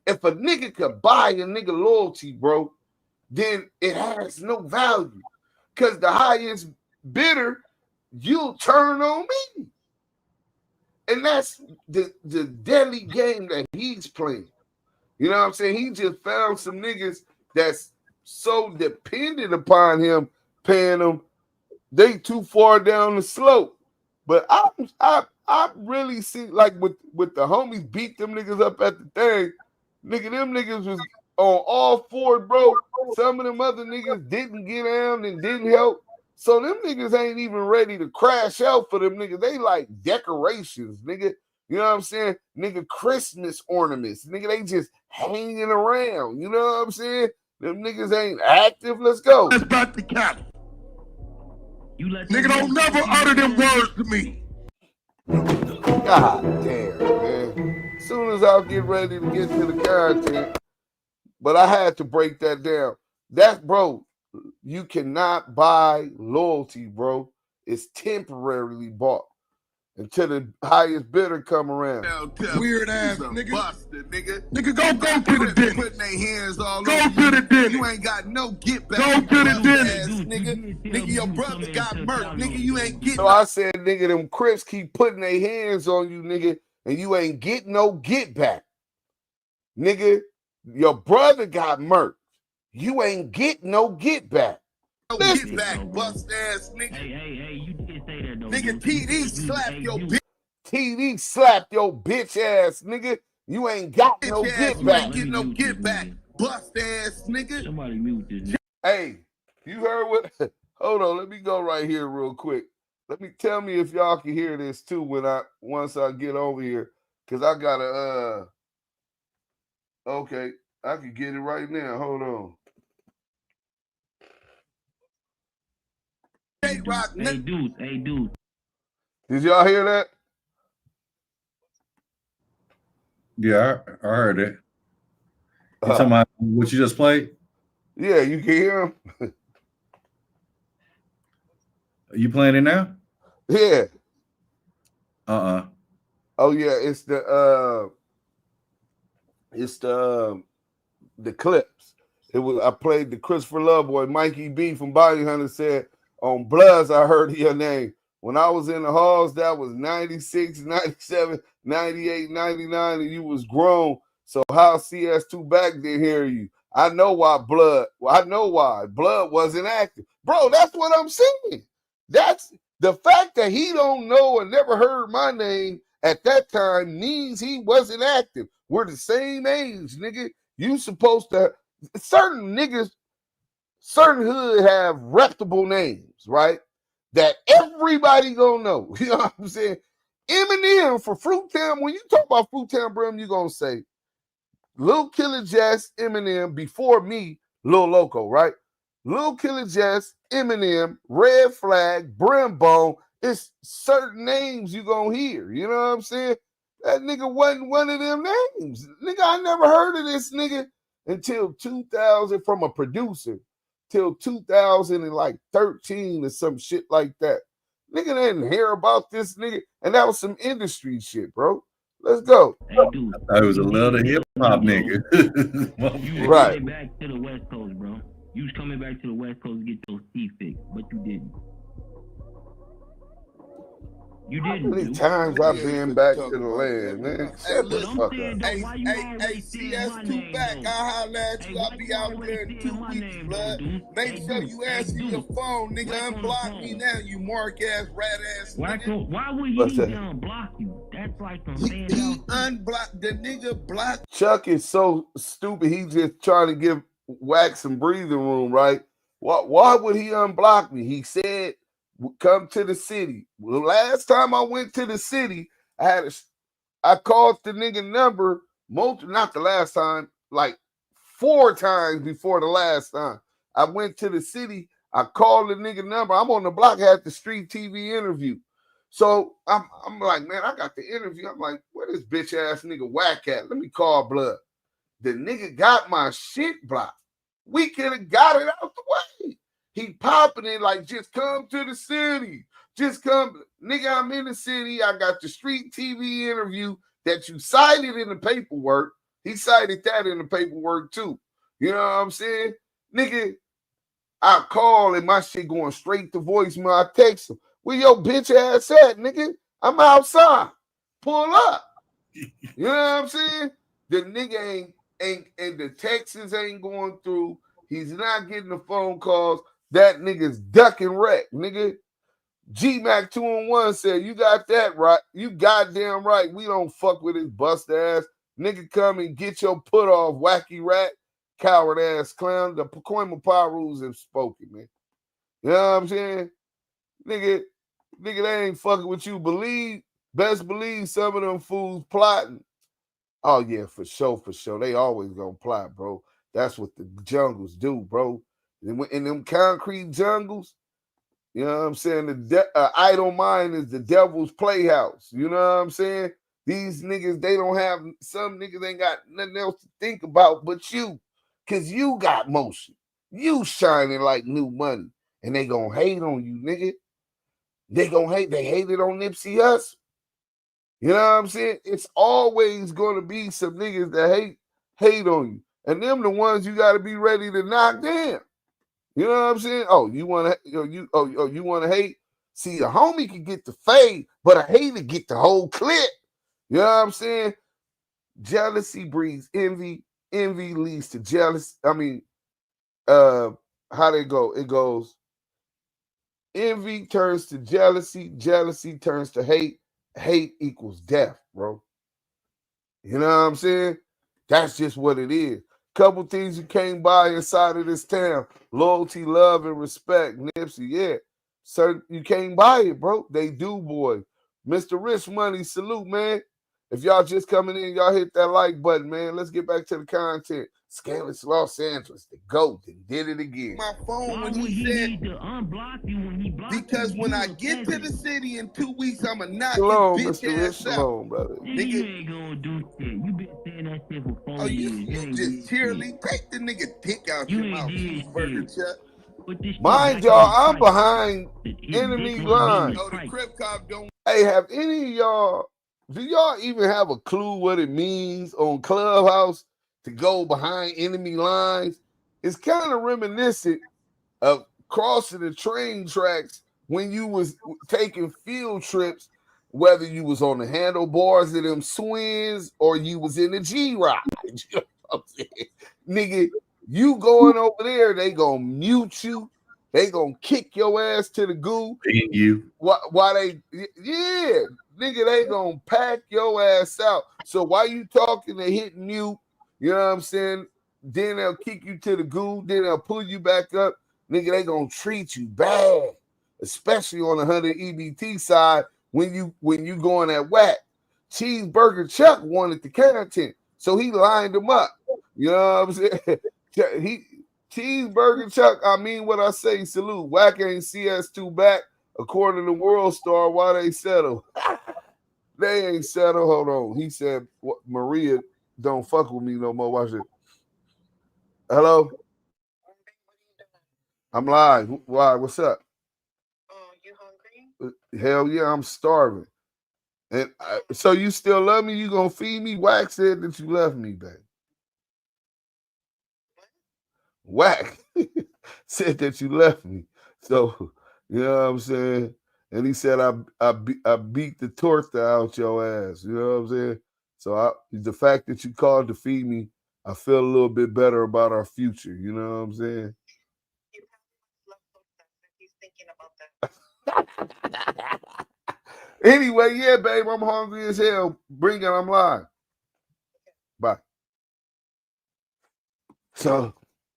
If a nigga could buy a nigga loyalty, bro, then it has no value. Because the highest bitter, you'll turn on me. And that's the deadly game that he's playing. You know what I'm saying? He just found some niggas that's so dependent upon him, paying them. They too far down the slope. But I really see, like, with the homies beat them niggas up at the thing, nigga, them niggas was on all four, bro. Some of them other niggas didn't get down and didn't help. So them niggas ain't even ready to crash out for them niggas. They like decorations, nigga. You know what I'm saying? Nigga, Christmas ornaments. Nigga, they just hanging around. You know what I'm saying? Them niggas ain't active. Let's go. That's about the cap. Nigga don't never utter them words to me. God damn, man. As soon as I'll get ready to get to the content, but I had to break that down. That's, bro, you cannot buy loyalty, bro. It's temporarily bought until the highest bidder come around. Weird ass nigga. Busted, nigga. Nigga, go to the dentist. Putting their hands all Go over to the dentist. You ain't got no get back. Go to the dentist. Nigga, your brother got murked. Nigga, you ain't getting. So I said, nigga, them Crips keep putting their hands on you, nigga, and you ain't getting no get back. Nigga, your brother got murked. You ain't getting no get back. No get back, bust ass nigga. Hey, you did say that though. Nigga, TD slapped your bitch. TD slapped your bitch ass, nigga. You ain't got no get You back. ain't getting no get back, bust ass nigga. Somebody mute this. Hey, you heard what? Hold on, let me go right here real quick. Let me tell me if y'all can hear this too once I get over here, cause I gotta okay, I can get it right now. Hold on. Hey, dude. Did y'all hear that? Yeah, I heard it. You talking about what you just played? Yeah, you can hear him. Are you playing it now? Yeah. Oh yeah, it's the clips. It was I played the Christopher Loveboy, Mikey B from Body Hunter said, on Bloods, I heard your name. When I was in the halls, that was 96, 97, 98, 99, and you was grown. So how CS2 back didn't hear you? I know why Blood. Well, I know why. Blood wasn't active. Bro, that's what I'm saying. That's the fact that he don't know and never heard my name at that time means he wasn't active. We're the same age, nigga. You supposed to, certain niggas, certain hood have reputable names, right? That everybody gonna know. You know what I'm saying? Eminem for Fruittown, when you talk about Fruittown Brim, you gonna say Lil Killer Jess, Eminem, before me, Lil Loco, right? Lil Killer Jess, Eminem, Red Flag, Brimbone. It's certain names you gonna hear. You know what I'm saying? That nigga wasn't one of them names. Nigga, I never heard of this nigga until 2000 from a producer. Till 2013 or some shit like that. Nigga didn't hear about this nigga. And that was some industry shit, bro. Let's go. Hey, dude. I was a little hip-hop nigga. You right. coming back to the West Coast, bro. You was coming back to the West Coast to get those teeth fixed, but you didn't. You didn't. How many times I've been back to the land, man? Shut the fuck up. Hey, CS2 back. I'll holler at you. I'll be out there in 2 weeks, blood. Make sure you answer your phone, nigga. Unblock me now, you mark-ass, rat-ass nigga. Why would he unblock you? That's like some He unblocked the nigga block. Chuck is so stupid. He just trying to give Wack some breathing room, right? Why would he unblock me? He said, come to the city. Well, the last time I went to the city, I called the nigga number, not the last time, like 4 times before the last time. I went to the city, I called the nigga number. I'm on the block, I had the street TV interview. So I'm like, man, I got the interview. I'm like, where this bitch ass nigga Wack at? Let me call Blood. The nigga got my shit blocked. We could have got it out the way. He popping it like, just come to the city. Just come. Nigga, I'm in the city. I got the street TV interview that you cited in the paperwork. He cited that in the paperwork too. You know what I'm saying? Nigga, I call and my shit going straight to voicemail. I text him, where your bitch ass at, nigga? I'm outside. Pull up. You know what I'm saying? The nigga ain't and the texts ain't going through. He's not getting the phone calls. That nigga's ducking wreck, nigga. G-Mac 2-on-1 said, you got that right. You goddamn right. We don't fuck with his bust ass. Nigga, come and get your put off, wacky rat, coward ass clown. The Pacoima Pirus have spoken, man. You know what I'm saying? Nigga, they ain't fucking with you. Best believe some of them fools plotting. Oh, yeah, for sure. They always gonna plot, bro. That's what the jungles do, bro. In them concrete jungles, you know what I'm saying? The idle mind is the devil's playhouse. You know what I'm saying? These niggas, some niggas ain't got nothing else to think about but you. Because you got motion. You shining like new money. And they gonna hate on you, nigga. They hated on Nipsey Hussle. You know what I'm saying? It's always gonna be some niggas that hate on you. And them the ones you gotta be ready to knock down. You know what I'm saying? Oh, you want to hate? See, a homie can get the fade, but a hater get the whole clip. You know what I'm saying? Jealousy breeds envy. Envy leads to jealousy. I mean, how they go? It goes, envy turns to jealousy. Jealousy turns to hate. Hate equals death, bro. You know what I'm saying? That's just what it is. Couple things you came by inside of this town. Loyalty, love, and respect. Nipsey, yeah. Sir, you came by it, bro. They do, boy. Mr. Rich Money, salute, man. If y'all just coming in, y'all hit that like button, man. Let's get back to the content. Scandalous Los Angeles, the GOAT, and did it again. My phone when he said, because when I get to the city in 2 weeks, I'ma knock Shalom, his bitch Mr. Rich. ass out. Shalom, brother. Nigga, you ain't gonna do shit. You been saying that shit for 4 years. You just cheerlead. Take the nigga dick out your mouth, cheeseburger Chuck. Mind y'all, I'm behind enemy line. Oh, the Crip Cop don't. Hey, have any of y'all, do y'all even have a clue what it means on Clubhouse to go behind enemy lines? It's kind of reminiscent of crossing the train tracks when you was taking field trips, whether you was on the handlebars of them swings or you was in the G-Ride. You know what I'm saying? Nigga, you going over there, they gonna mute you. They gonna kick your ass to the goo. Why they, yeah, nigga, they gonna pack your ass out. So while you talking, they hit mute, you know what I'm saying? Then they'll kick you to the goo. Then they'll pull you back up. Nigga, they gonna treat you bad, especially on the 100 EBT side when you going at Wack. Cheeseburger Chuck wanted the content, so he lined them up. You know what I'm saying? Cheeseburger Chuck, I mean what I say, salute. Wack ain't CS2 back. According to WorldStar, why they settle? They ain't settle. Hold on. He said, Maria don't fuck with me no more. Watch it. Hello? I'm live. Why? What's up? You hungry? Hell yeah, I'm starving. And so you still love me? You gonna feed me? Wack said that you left me, babe. Wack said that you left me. So, you know what I'm saying? And he said, I beat the torta out your ass. You know what I'm saying? So the fact that you called to feed me, I feel a little bit better about our future. You know what I'm saying? Anyway, yeah, babe, I'm hungry as hell. Bring it, I'm live. Bye. So,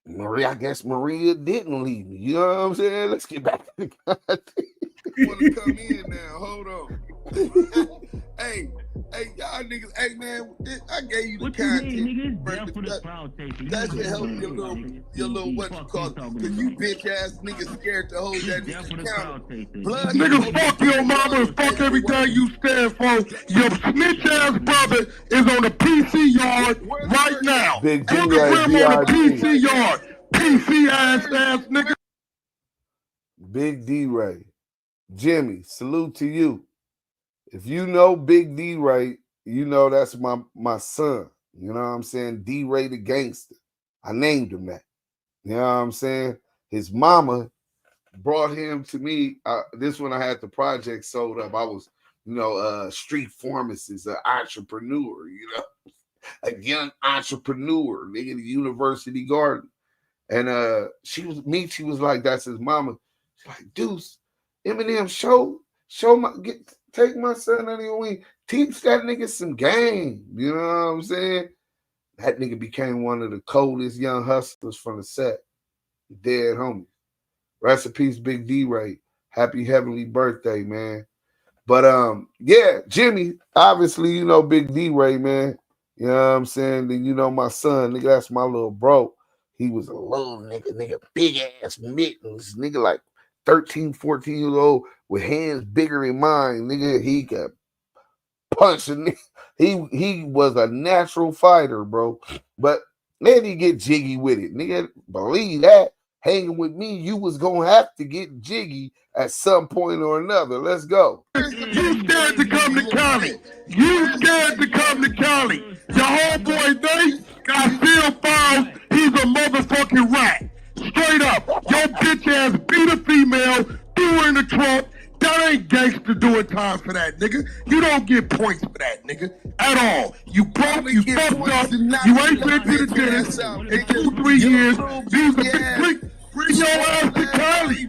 I guess Maria didn't leave me. You know what I'm saying? Let's get back to the content. You want to come in now? Hold on. Hey, y'all niggas. Hey, man, I gave you the content. That should help your little what you call it. Because you bitch ass niggas scared to hold that nigga accountable. Nigga, fuck your mama and fuck everything you stand for. Your snitch ass brother is on the PC yard right now. Big Put the rim on the PC yard. PC ass nigga. Big D-Ray. Jimmy, salute to you. If you know Big D-Ray, you know that's my son. You know what I'm saying? D-Ray the gangster. I named him that. You know what I'm saying? his mama brought him to me. This when I had the project sold up. I was, street pharmacist, an entrepreneur, a young entrepreneur, nigga, the university garden. And she was like, that's his mama. She's like, Deuce, Eminem, take my son under your wing. Teach that nigga some game. You know what I'm saying? That nigga became one of the coldest young hustlers from the set. Dead homie. Rest in peace, Big D-Ray. Happy heavenly birthday, man. But yeah, Jimmy, obviously, Big D-Ray, man. You know what I'm saying? Then my son, nigga, that's my little bro. He was a little nigga, big ass mittens, nigga, like 13, 14 years old with hands bigger than mine, nigga. He could punch a nigga. He was a natural fighter, bro. But then he get jiggy with it, nigga. Believe that. Hanging with me, you was gonna have to get jiggy at some point or another. Let's go. You scared to come to Cali. You scared to come to Cali. Your homeboy Nate got still files. He's a motherfucking rat. Straight up. Your bitch ass beat a female, threw her in the trunk. That ain't gangster doing time for that, nigga. You don't get points for that, nigga. At all. You broke, you fucked up, you ain't been to the dentist in 2-3 years. Bring your ass to Cali.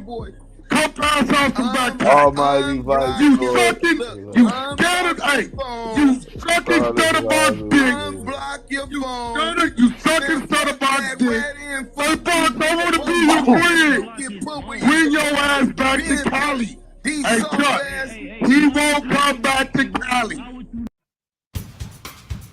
Come pass out some back. Almighty Vice. You sucking, you scared of, hey, you sucking son of a dick. You sucking son of a dick. Hey, boss, I want to be your friend. Bring your ass back to Cali. Hey, Chuck, he won't come back to Cali.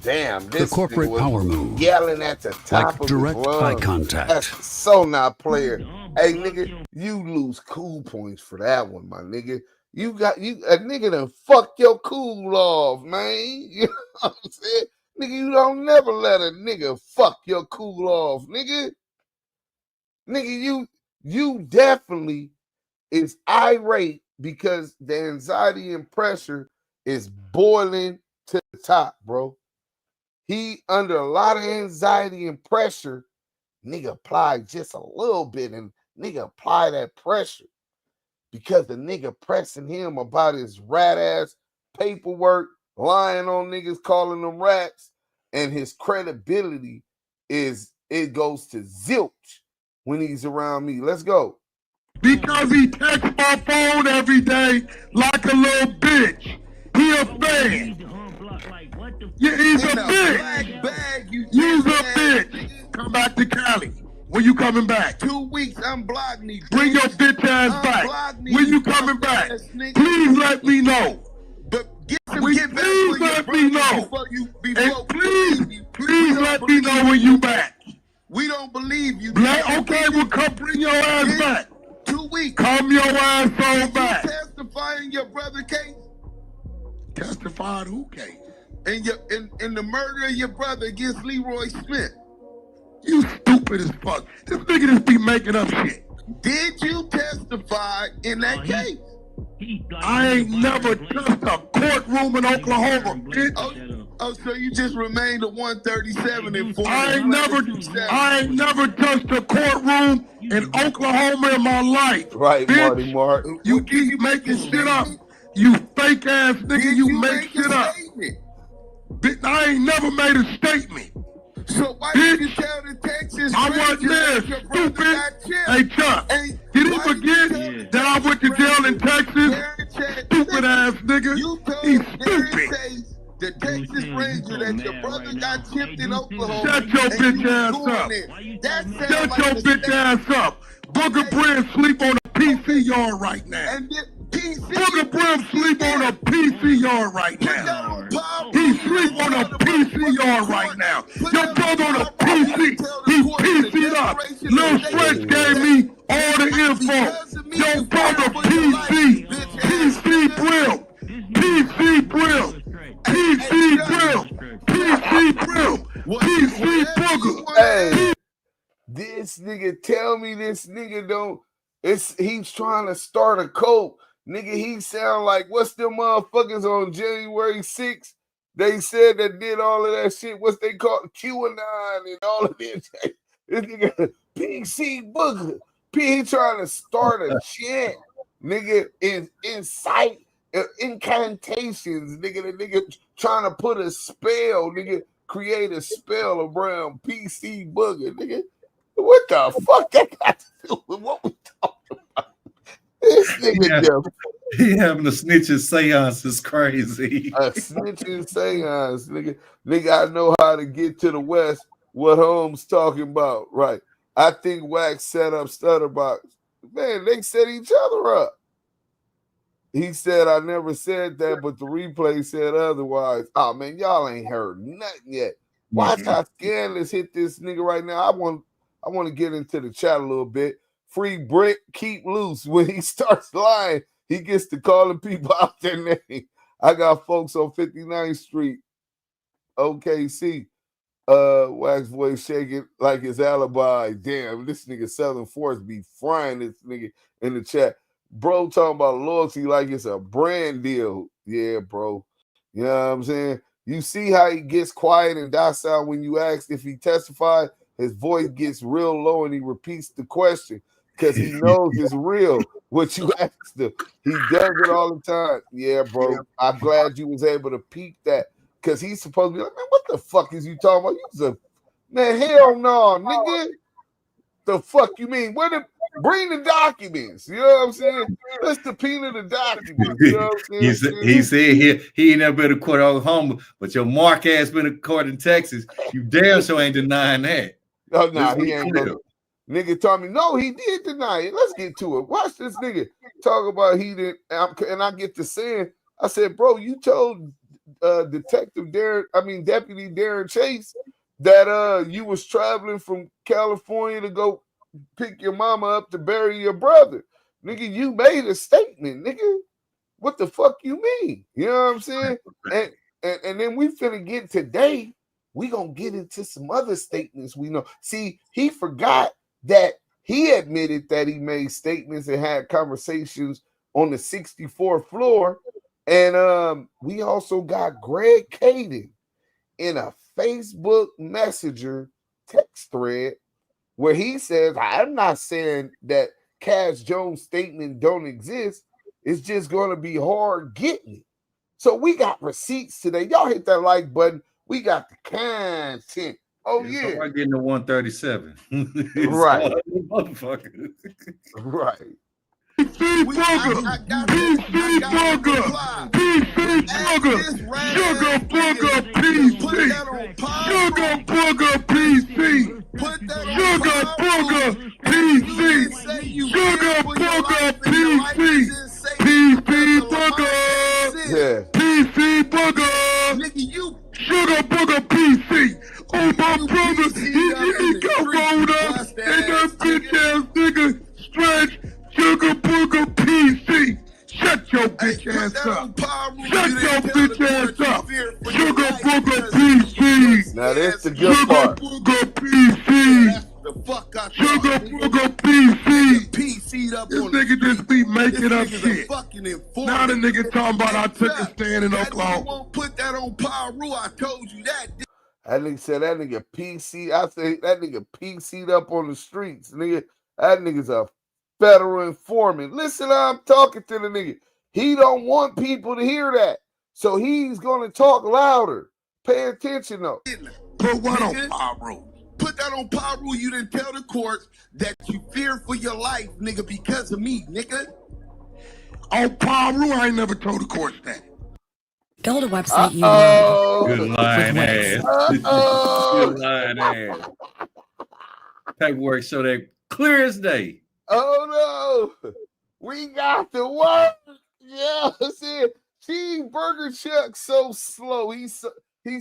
Damn, The corporate power move. Yelling at the top Like of direct his lungs. eye contact. That's so not player. Hey, nigga, you lose cool points for that one, my nigga. A nigga done fuck your cool off, man. You know what I'm saying? Nigga, you don't never let a nigga fuck your cool off, nigga. Nigga, you definitely is irate because the anxiety and pressure is boiling to the top, bro. He under a lot of anxiety and pressure, nigga apply just a little bit and nigga apply that pressure because the nigga pressing him about his rat ass paperwork, lying on niggas, calling them rats, and his credibility goes to zilch when he's around me. Let's go. Because he texts my phone every day like a little bitch. He a fan. Yeah, he's a bitch. You's a bitch. Come back to Cali. When you coming back? 2 weeks, I'm blocking you. Bring your bitch ass back. When you coming back? Please let me know. Please let me know. And please let me know when you back. We don't believe you. Okay, well come bring your ass back. 2 weeks. Come your ass on back. You testify in your brother case? Testify in who case? In the murder of your brother against Leroy Smith. You stupid as fuck. This nigga just be making up shit. Did you testify in that case? I ain't never touched a courtroom in Oklahoma, bitch. Oh, so you just remained at 137 and 40. I ain't never touched a courtroom in Oklahoma in my life. Right, bitch. Marty Mark. You keep making shit up. You fake ass nigga, you make shit up. Bitch, I ain't never made a statement. So why did you tell the Texas? I wasn't there, stupid. Hey, Chuck, did he forget that I went to jail in Texas? Stupid ass nigga. He's stupid. The Texas Ranger that your brother got chipped in Oklahoma. Shut your bitch ass up. Shut your bitch ass up. Booger Brim sleep on a PC yard right now. Booger Brim sleep on a PC yard right now. He sleep on a PC yard right now. Your brother on a PC. He PC'd up. Lil Stretch gave me all the info. Your brother PC. PC Brim. PC Brim. PC Brim. PC Brim. PC Booger. Hey, this nigga tell me this nigga don't. He's trying to start a cult. Nigga, he sound like, what's them motherfuckers on January 6th? They said that did all of that shit. What's they called? QAnon and all of this. This nigga, PC Booger. He trying to start a chant, nigga, incite incantations, nigga. The nigga trying to put a spell, nigga, create a spell around PC Booger, nigga. What the fuck that got to do with what we talking about? This nigga he having a snitching seance is crazy. A snitching seance, nigga. Nigga, I know how to get to the West. What Holmes talking about, right? I think Wack set up Stutterbox. Man, they set each other up. He said, I never said that, but the replay said otherwise. Oh, man, y'all ain't heard nothing yet. Watch how scandalous hit this nigga right now. I want to get into the chat a little bit. Free Brick, keep loose. When he starts lying, he gets to calling people out their name. I got folks on 59th Street, OKC. Wack's voice shaking like his alibi. Damn, this nigga Southern Force be frying this nigga in the chat. Bro talking about loyalty like it's a brand deal. Yeah, bro. You know what I'm saying? You see how he gets quiet and docile when you ask if he testified? His voice gets real low and he repeats the question because he knows it's real. What you asked him. He does it all the time. Yeah, bro. I'm glad you was able to peep that. Because he's supposed to be like, man, what the fuck is you talking about? You man, hell no, nigga. The fuck you mean? Bring the documents. You know what I'm saying? Let's subpoena the documents. You know what I'm saying? he said he ain't never been to court of Oklahoma, but your mark ass been to court in Texas. You damn sure ain't denying that. Oh, no, he ain't gonna. Nigga told me, no, he did deny it. Let's get to it. Watch this nigga talk about he didn't, and I get to saying, I said, bro, you told Deputy Darren Chase that you was traveling from California to go pick your mama up to bury your brother. Nigga, you made a statement, nigga. What the fuck you mean? You know what I'm saying? And then we finna get today, we gonna get into some other statements we know. See, he forgot that he admitted that he made statements and had conversations on the 64th floor. And we also got Greg Caden in a Facebook Messenger text thread where he says, I'm not saying that Cash Jones' statement don't exist. It's just going to be hard getting it. So we got receipts today. Y'all hit that like button. We got the content. Oh, yeah. I'm getting the 137. Right. Motherfucker. Right. PC Booger, PC Booger, PC Booger, Sugar Booger PC, Sugar Booger PC, Sugar Booger PC, Sugar Booger PC, PC Booger, PC Booger, Sugar Booger PC. Oh, my brother, he got rolled up, and that bitch ass nigga Stretch. Sugar Booger PC. Shut your bitch ass up. Shut your bitch ass up. Sugar Booger PC. Now that's the good part. Sugar Booger PC. Sugar Booger PC. This nigga just be making up shit. Now the nigga talking about I took a stand in Oklahoma. You won't put that on Piru. I told you that. That nigga said that nigga PC. I say that nigga PC'd up on the streets. Nigga, that nigga's a federal informant. Listen, I'm talking to the nigga. He don't want people to hear that. So he's going to talk louder. Pay attention, though. Put what on Piru? Put that on Piru. You didn't tell the courts that you fear for your life, nigga, because of me, nigga. On Piru, I ain't never told the courts that. Go to website you love. Good lying ass. Good lying ass. Paperwork show that clear as day. Oh no, we got the work. Yeah, see, Cheeseburger Chuck so slow. He's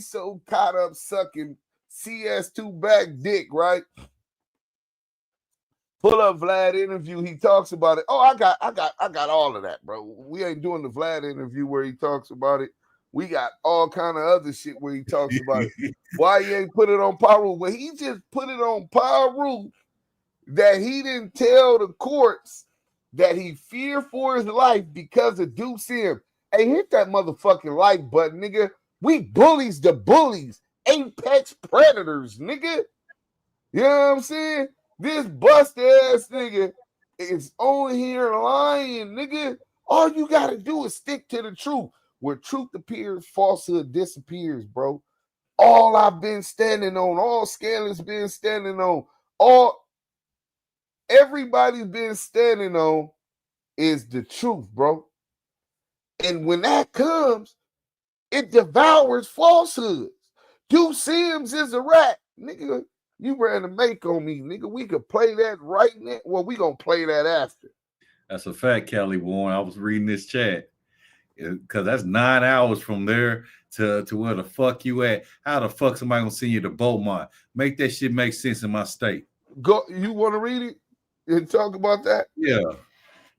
so caught up sucking CS2 back dick, right? Pull up Vlad interview. He talks about it. Oh, I got all of that, bro. We ain't doing the Vlad interview where he talks about it. We got all kind of other shit where he talks about it. Why he ain't put it on Piru? Well, he just put it on Piru that he didn't tell the courts that he feared for his life because of DUSE M. Hey, hit that motherfucking like button, nigga. We bullies the bullies, apex predators, nigga. You know what I'm saying? This bust ass nigga is on here lying, nigga. All you gotta do is stick to the truth. Where truth appears, falsehood disappears, bro. All I've been standing on, all Scanlon's been standing on, everybody's been standing on is the truth, bro. And when that comes, it devours falsehoods. DUSE M is a rat. Nigga, you ran a make on me, nigga. We could play that right now. Well, we gonna play that after. That's a fact, Kelly Warren. I was reading this chat. Because that's 9 hours from there to where the fuck you at. How the fuck somebody gonna send you to Beaumont? Make that shit make sense in my state. Go. You want to read it and talk about that? Yeah.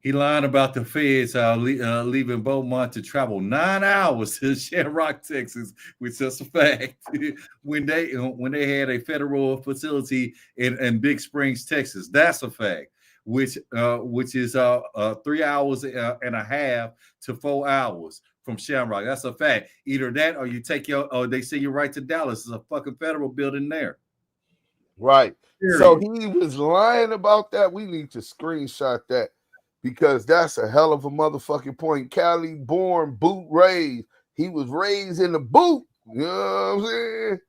He lying about the feds leaving Beaumont to travel 9 hours to Shamrock, Texas, which is a fact. when they had a federal facility in Big Springs, Texas, that's a fact. Which is 3 hours and a half to 4 hours from Shamrock. That's a fact. Either that or you take or they send you right to Dallas. There's a fucking federal building there. Right. Period. So he was lying about that. We need to screenshot that because that's a hell of a motherfucking point. Cali born, boot raised. He was raised in the boot. You know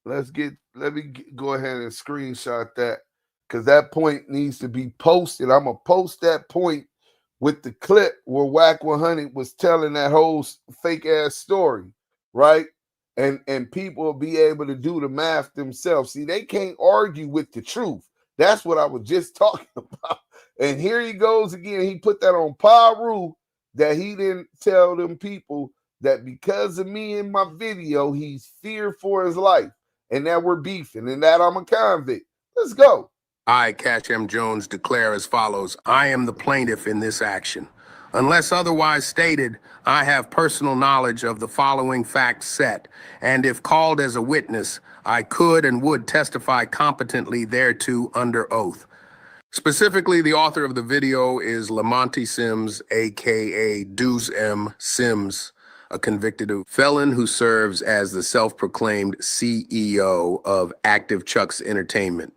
what I'm saying? Let me go ahead and screenshot that. Because that point needs to be posted. I'm going to post that point with the clip where WACK100 was telling that whole fake-ass story, right? And people will be able to do the math themselves. See, they can't argue with the truth. That's what I was just talking about. And here he goes again. He put that on Piru that he didn't tell them people that because of me in my video, he's feared for his life and that we're beefing and that I'm a convict. Let's go. I, Cash M. Jones, declare as follows. I am the plaintiff in this action. Unless otherwise stated, I have personal knowledge of the following facts set, and if called as a witness, I could and would testify competently thereto under oath. Specifically, the author of the video is Lamonte Sims, a.k.a. DUSE M. Sims, a convicted felon who serves as the self-proclaimed CEO of Active Chucks Entertainment.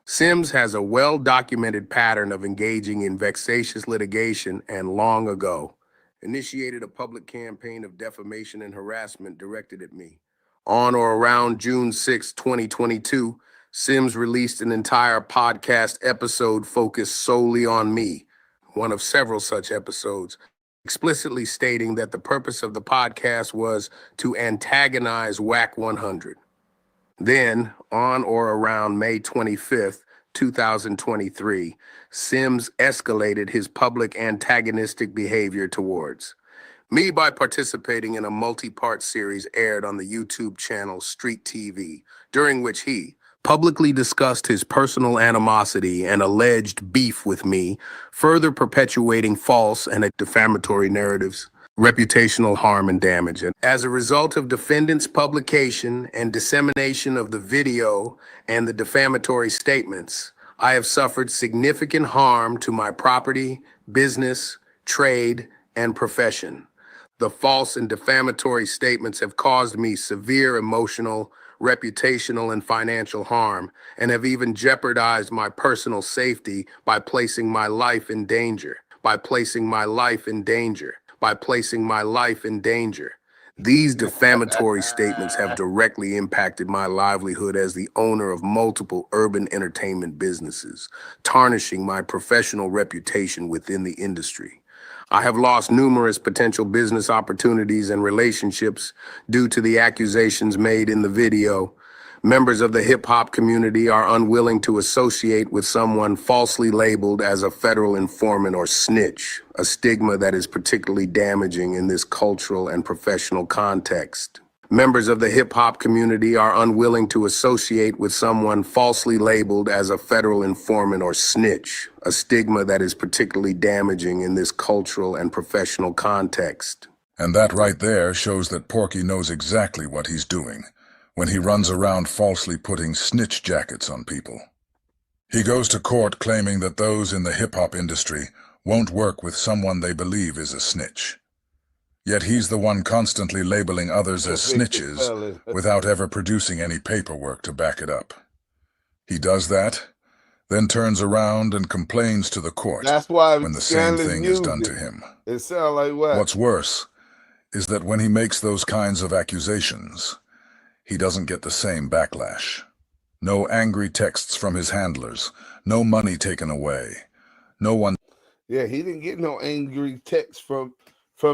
Sims has a well-documented pattern of engaging in vexatious litigation and long ago initiated a public campaign of defamation and harassment directed at me. On or around June 6, 2022, Sims released an entire podcast episode focused solely on me, one of several such episodes, explicitly stating that the purpose of the podcast was to antagonize WACK100. Then, on or around May 25th, 2023, Sims escalated his public antagonistic behavior towards me by participating in a multi-part series aired on the YouTube channel Street TV, during which he publicly discussed his personal animosity and alleged beef with me, further perpetuating false and defamatory narratives, reputational harm and damage. And as a result of defendant's publication and dissemination of the video and the defamatory statements, I have suffered significant harm to my property, business, trade, and profession. The false and defamatory statements have caused me severe emotional, reputational, and financial harm, and have even jeopardized my personal safety by placing my life in danger, These defamatory statements have directly impacted my livelihood as the owner of multiple urban entertainment businesses, tarnishing my professional reputation within the industry. I have lost numerous potential business opportunities and relationships due to the accusations made in the video. Members of the hip-hop community are unwilling to associate with someone falsely labeled as a federal informant or snitch, a stigma that is particularly damaging in this cultural and professional context. Members of the hip-hop community are unwilling to associate with someone falsely labeled as a federal informant or snitch, a stigma that is particularly damaging in this cultural and professional context. And that right there shows that Porky knows exactly what he's doing when he runs around falsely putting snitch jackets on people. He goes to court claiming that those in the hip-hop industry won't work with someone they believe is a snitch. Yet he's the one constantly labeling others as snitches without ever producing any paperwork to back it up. He does that then turns around and complains to the court when the same thing is done to him. It sounds like what? What's worse is that when he makes those kinds of accusations, he doesn't get the same backlash. No angry texts from his handlers, no money taken away, no one... Yeah, he didn't get no angry text from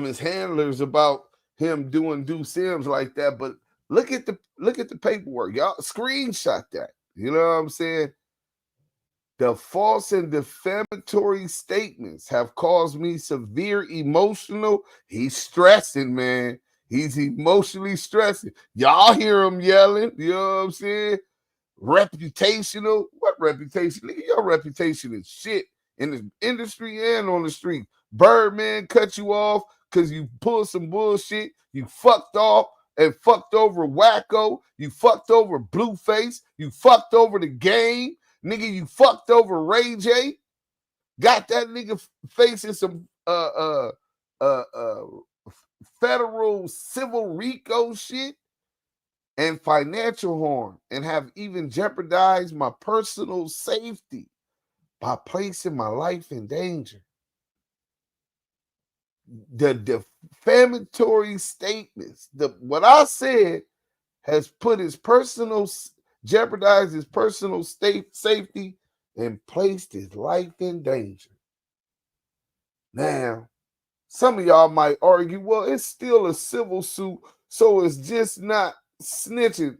his handlers about him doing DUSE M's like that, but look at the paperwork. Y'all screenshot that. You know what I'm saying? The false and defamatory statements have caused me severe emotional. He's stressing, man. He's emotionally stressing. Y'all hear him yelling. You know what I'm saying? Reputational. What reputation? Nigga, your reputation is shit in the industry and on the street. Birdman cut you off because you pulled some bullshit. You fucked off and fucked over Wacko. You fucked over Blueface. You fucked over the game. Nigga, you fucked over Ray J. Got that nigga facing some federal civil RICO shit and financial harm, and have even jeopardized my personal safety by placing my life in danger. The defamatory statements, what I said has put jeopardized his personal safety and placed his life in danger. Now, some of y'all might argue, well, it's still a civil suit, so it's just not snitching.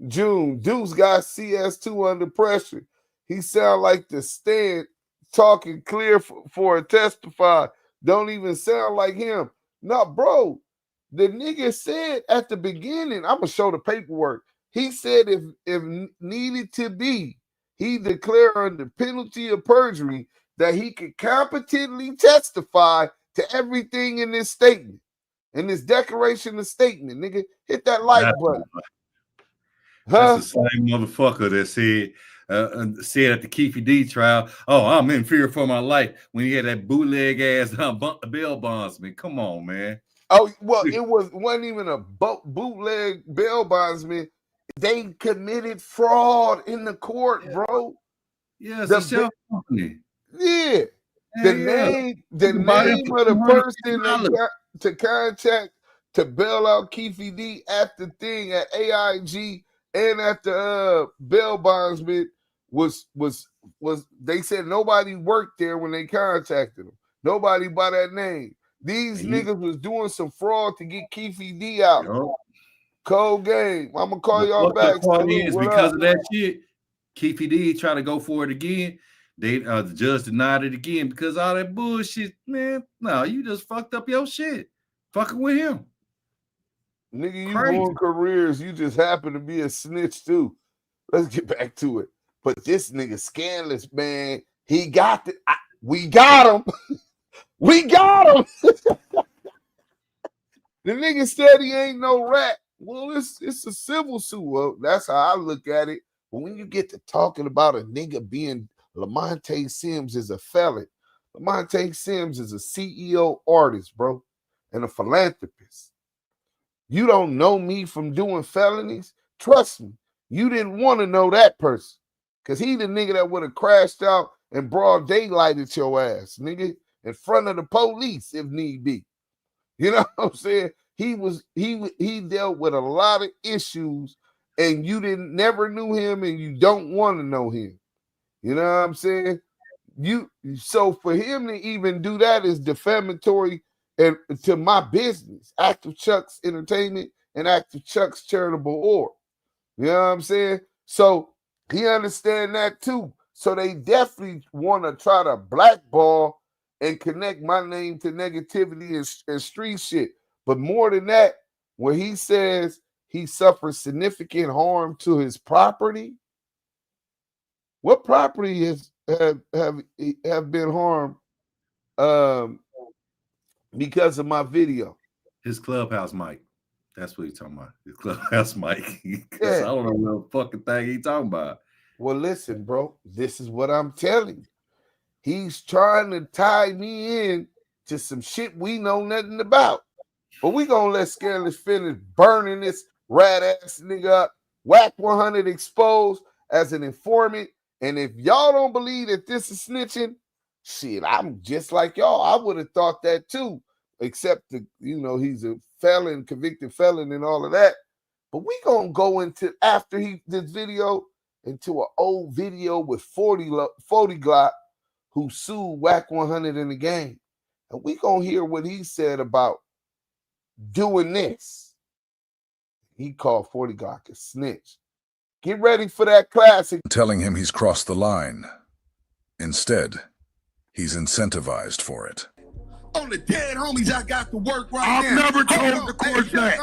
June, Deuce got CS2 under pressure. He sound like the stand talking clear for a testify. Don't even sound like him. No, bro. The nigga said at the beginning, I'm gonna show the paperwork. He said if needed to be, he declared under penalty of perjury that he could competently testify to everything in this statement, in this declaration of statement. Nigga, hit that like button. That's the same motherfucker that said at the Keefe D trial, "Oh, I'm in fear for my life," when he had that bootleg ass bail bondsman. Come on, man. Oh, well, it wasn't even a bootleg bail bondsman. They committed fraud in the court, bro. Yeah, it's a shell company. Yeah. The name of the person to contact to bail out Keefe D at the thing at AIG and at the bail bondsman was they said nobody worked there when they contacted them. Nobody by that name. These niggas was doing some fraud to get Keefe D out. Yo. Cold game. I'm gonna call y'all back. Because of that shit, Keefe D tried to go for it again. The judge denied it again because all that bullshit, man. No, you just fucked up your shit. Fucking with him. Nigga, you ruined careers. You just happen to be a snitch too. Let's get back to it. But this nigga scandalous, man. He got we got him. We got him. The nigga said he ain't no rat. Well, it's a civil suit. Well, that's how I look at it. But when you get to talking about a nigga being Lamonte Sims is a felon. Lamonte Sims is a CEO artist, bro, and a philanthropist. You don't know me from doing felonies? Trust me, you didn't want to know that person. Because he the nigga that would have crashed out and broad daylighted your ass, nigga, in front of the police if need be. You know what I'm saying? He dealt with a lot of issues, and you never knew him, and you don't want to know him. You know what I'm saying? So for him to even do that is defamatory and to my business, Active Chuck's Entertainment and Active Chuck's Charitable Org. You know what I'm saying? So he understand that too. So they definitely want to try to blackball and connect my name to negativity and street shit. But more than that, when he says he suffered significant harm to his property, what property have been harmed because of my video? His Clubhouse mic. That's what he's talking about. His Clubhouse mic. Yeah. I don't know what fucking thing he's talking about. Well, listen, bro. This is what I'm telling you. He's trying to tie me in to some shit we know nothing about. But we gonna let Scandalous finish burning this rat ass nigga up. WACK100 exposed as an informant And if y'all don't believe that this is snitching, shit, I'm just like y'all. I would have thought that too, except he's a felon, convicted felon, and all of that. But we gonna go into after this video into an old video with 40 Glock who sued WACK100 in the game, and we gonna hear what he said about doing this. He called 40 Glock a snitch. Get ready for that classic. Telling him he's crossed the line. Instead, he's incentivized for it. On the dead homies, I got to work right now. I've never told the court that.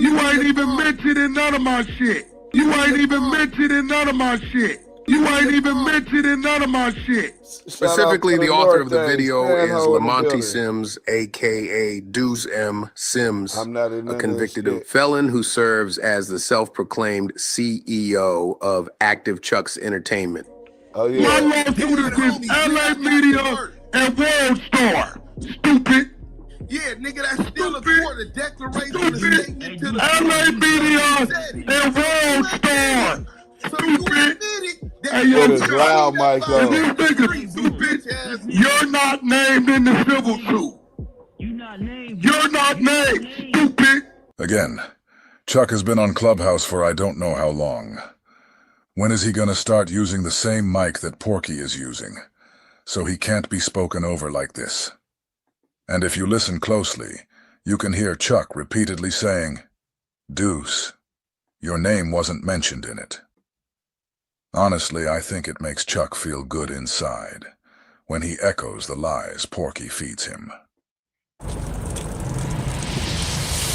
You ain't even mentioned in none of my shit. You ain't even mentioned in none of my shit. You ain't even mentioned in none of my shit. Specifically, the author of the video is Lamonte Sims, a.k.a. DUSE M Sims, a convicted felon who serves as the self-proclaimed CEO of Active Chucks Entertainment. Oh, yeah. My lawsuit is with LA Media and WorldStar. Stupid. Yeah, nigga, that's still a court, a declaration, a statement to the LA Media and WorldStar. Stupid. Hey, yo, loud, Michael. You're not named in the civil suit. You're not named, stupid. Again, Chuck has been on Clubhouse for I don't know how long. When is he gonna start using the same mic that Porky is using? So he can't be spoken over like this. And if you listen closely, you can hear Chuck repeatedly saying, "Deuce, your name wasn't mentioned in it." Honestly, I think it makes Chuck feel good inside when he echoes the lies Porky feeds him.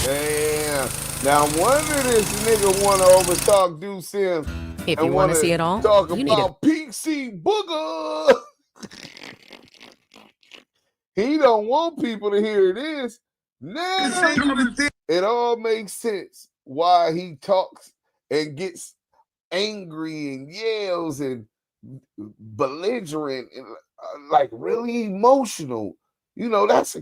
Damn. Now, wonder this nigga want to overtalk DUSE M. If you want to see it all, talk you about PC Booger. He don't want people to hear this. Now, it all makes sense why he talks and gets angry and yells and belligerent and like really emotional. That's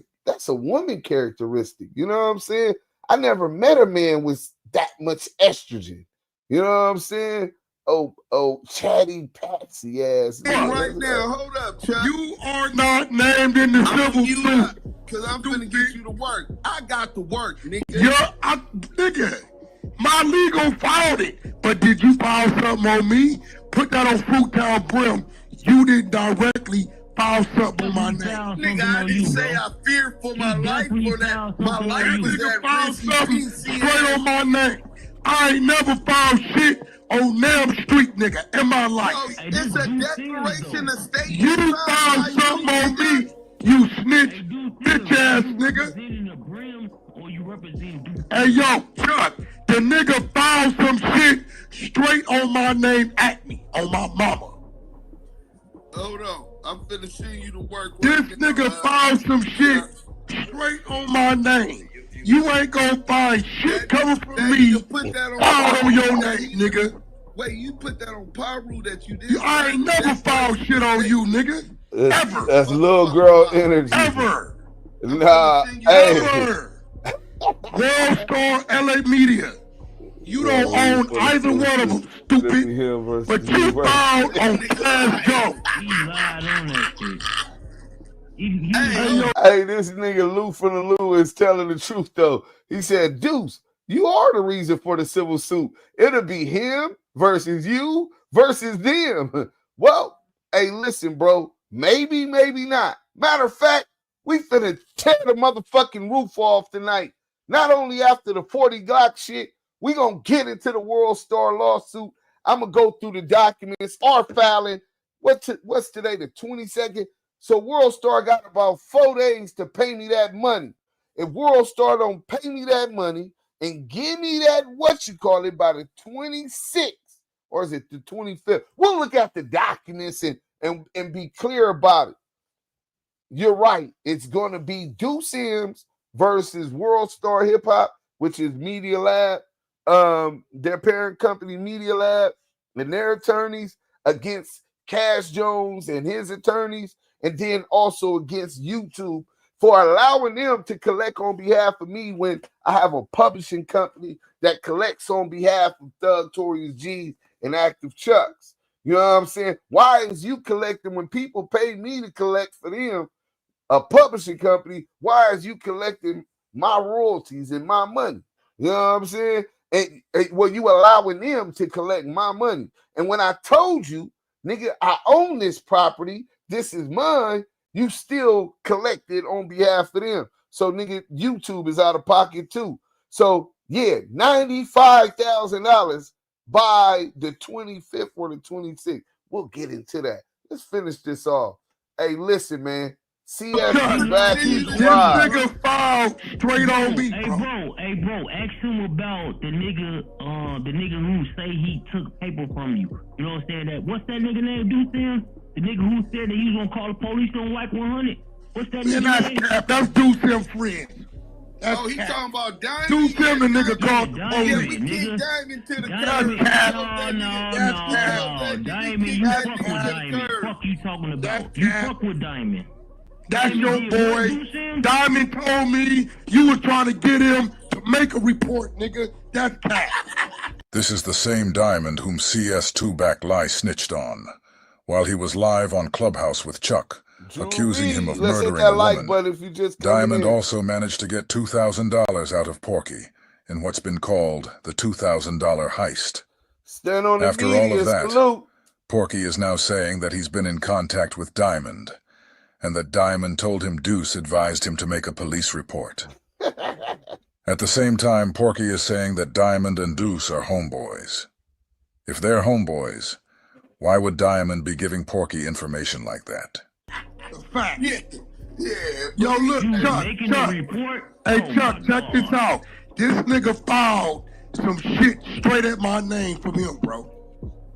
a woman characteristic. You know what I'm saying? I never met a man with that much estrogen. You know what I'm saying? Oh, chatty patsy ass. Right now, hold up, Chuck. You are not named in the civil suit. Because I'm finna get you to work. I got to work, nigga. Nigga, my legal filed it. But did you file something on me? Put that on Fruittown Brim. You didn't directly file something on my name. Nigga, I didn't say I fear for my life or that my life was at filed risk. something straight on my name. I ain't never filed shit on damn street, nigga, in my life. No, it's a declaration of state. You filed something on me, you snitch, bitch ass nigga. Hey, yo, Chuck, the nigga filed some shit straight on my name at me, on my mama. Hold on, I'm finna send you to work. This nigga filed some shit straight on my name. You ain't gonna find shit coming from me filed on your name, nigga. Wait, you put that on Piru that you did? I ain't never filed shit on you, nigga. Ever. That's little girl energy. Ever. Nah, Ever. WorldStar LA Media. You don't own either one of them, stupid. But you filed on Cash Go. Hey, this nigga Lou from the Lou is telling the truth, though. He said, Deuce, you are the reason for the civil suit. It'll be him versus you versus them. Well, hey, listen, bro. Maybe, maybe not. Matter of fact, we finna tear the motherfucking roof off tonight. Not only after the 40 Glock shit, we gonna get into the WorldStar lawsuit. I'm gonna go through the documents, our filing. What's today, the 22nd? So WorldStar got about 4 days to pay me that money. If WorldStar don't pay me that money and give me that, by the 26th, or is it the 25th? We'll look at the documents and be clear about it. You're right. It's going to be DUSE M versus WorldStarHipHop, which is MediaLab, their parent company MediaLab, and their attorneys against Cash Jones and his attorneys, and then also against YouTube for allowing them to collect on behalf of me when I have a publishing company that collects on behalf of Thug Torius G's and Active Chucks. You know what I'm saying? Why is you collecting when people pay me to collect for them, a publishing company? Why is you collecting my royalties and my money? You know what I'm saying? And well, you allowing them to collect my money. And when I told you, nigga, I own this property, this is mine, you still collected on behalf of them. So, nigga, YouTube is out of pocket too. So, yeah, $95,000 by the 25th or the 26th. We'll get into that. Let's finish this off. Hey, listen, man. CS is back. This nigga filed straight on me, Hey, bro, ask him about the nigga who say he took paper from you. You know what I'm saying? That what's that nigga name? DUSE M? The nigga who said that he was gonna call the police on WACK100. What's that nigga name? That's DUSE M friends. That's he talking about Diamond. DUSE M, the nigga called the police. Yeah, we kicked Diamond to the curb. No, Diamond, you fuck with Diamond. Fuck you talking about? You fuck with Diamond. That's your boy. Diamond told me you was trying to get him to make a report, nigga. That's cat. This is the same Diamond whom CS2 Back Lie snitched on, while he was live on Clubhouse with Chuck, accusing him of murdering a woman. Diamond also managed to get $2,000 out of Porky in what's been called the $2,000 heist. After all of that, Porky is now saying that he's been in contact with Diamond, and that Diamond told him DUSE advised him to make a police report. At the same time, Porky is saying that Diamond and DUSE are homeboys. If they're homeboys, why would Diamond be giving Porky information like that? Fact. Yeah. Yo, look, Chuck. Hey, Chuck, check this out. This nigga filed some shit straight at my name from him, bro.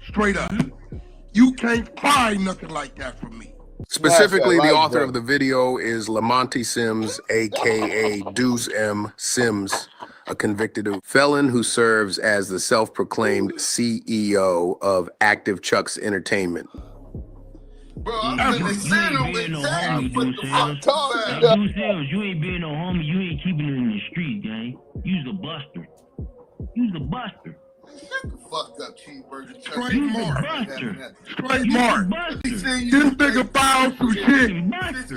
Straight up. You can't find nothing like that from me. Specifically, the author of the video is Lamonte Sims, a.k.a. DUSE M. Sims, a convicted felon who serves as the self-proclaimed CEO of Active Chucks Entertainment. Bro, I'm finna send him with that. What the fuck talking about? You ain't being no homie. You ain't keeping it in the street, gang. You's a buster. You's a buster. Shut the fuck up, cheeseburger. Straight Mark. Straight Mark. This nigga filed some shit.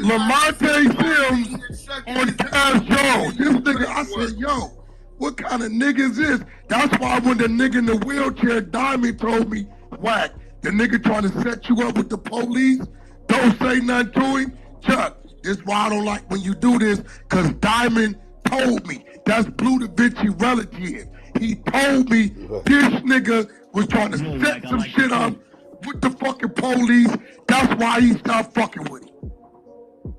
Lamonte Sims on Cash Jones. This nigga, I said, yo, what kind of nigga is this? That's why when the nigga in the wheelchair, Diamond, told me, Wack, the nigga trying to set you up with the police, don't say nothing to him. Chuck, this is why I don't like when you do this, because Diamond told me. That's Blue Da Vinci relative. He told me this nigga was trying to set some shit up with the fucking police. That's why he stopped fucking with him.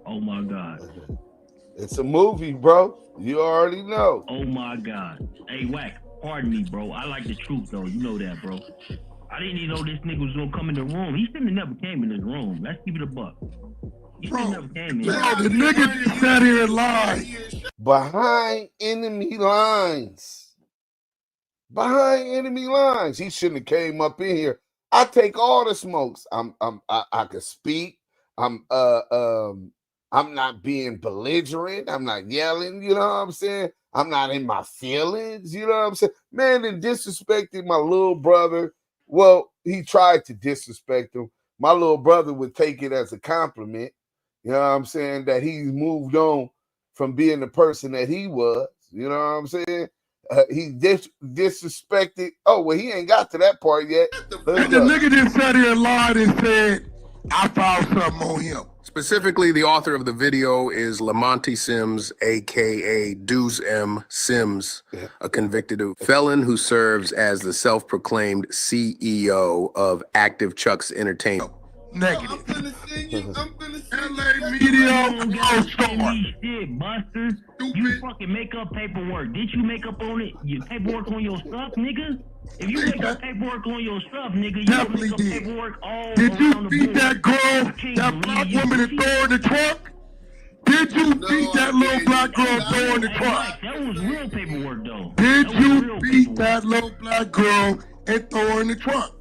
Oh my God. It's a movie, bro. You already know. Oh my God. Hey, Wack, pardon me, bro. I like the truth, though. You know that, bro. I didn't even know this nigga was gonna come in the room. He shouldn't have never came in this room. Let's keep it a buck. He shouldn't have never came in. Bro, the nigga just sat here and lied. Behind enemy lines. Behind enemy lines. He shouldn't have came up in here. I take all the smokes. I can speak. I'm not being belligerent. I'm not yelling, you know what I'm saying? I'm not in my feelings, you know what I'm saying? Man, and disrespecting my little brother. Well, he tried to disrespect him. My little brother would take it as a compliment, you know what I'm saying, that he's moved on from being the person that he was, you know what I'm saying? He disrespected. Oh, well, he ain't got to that part yet. And the nigga just sat here and lied and said, I found something on him. Specifically, the author of the video is Lamonte Sims, a.k.a. DUSE M. Sims, a convicted felon who serves as the self-proclaimed CEO of Active Chucks Entertainment. Negative. I'm finna send you. LA Media shit, Buster. You fucking make up paperwork. Did you make up on it? Your paperwork on your stuff, nigga? If you make up paperwork on your stuff, nigga, you definitely make up did. Paperwork all did you around beat the that girl, that black woman, and throw her in the trunk? Did you beat that little black girl and throw her in the trunk? That was real paperwork, though. Did you beat that little black girl and throw her in the trunk?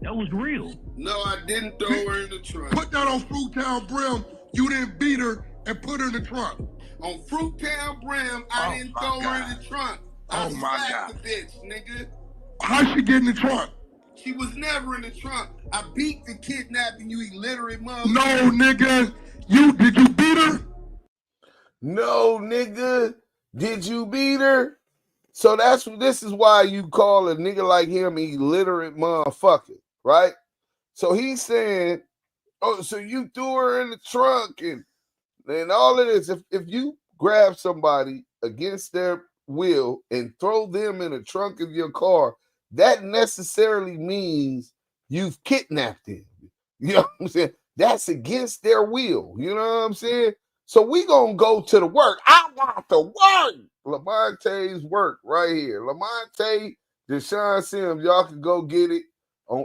That was real. No, I didn't throw her in the trunk. Put that on Fruittown Brim. You didn't beat her and put her in the trunk. On Fruittown Brim, I didn't throw her in the trunk. I Oh my God. the bitch, nigga. How'd she get in the trunk? She was never in the trunk. I beat the kidnapping, you illiterate motherfucker. No, nigga. Did you beat her? No, nigga. Did you beat her? So this is why you call a nigga like him illiterate motherfucker, right? So he's saying, oh, so you threw her in the trunk and all of this. If you grab somebody against their will and throw them in the trunk of your car, that necessarily means you've kidnapped them. You know what I'm saying? That's against their will. You know what I'm saying? So we gonna go to the work. I got the work. Lamonte's work right here. Lamonte, Deshaun Sims, y'all can go get it.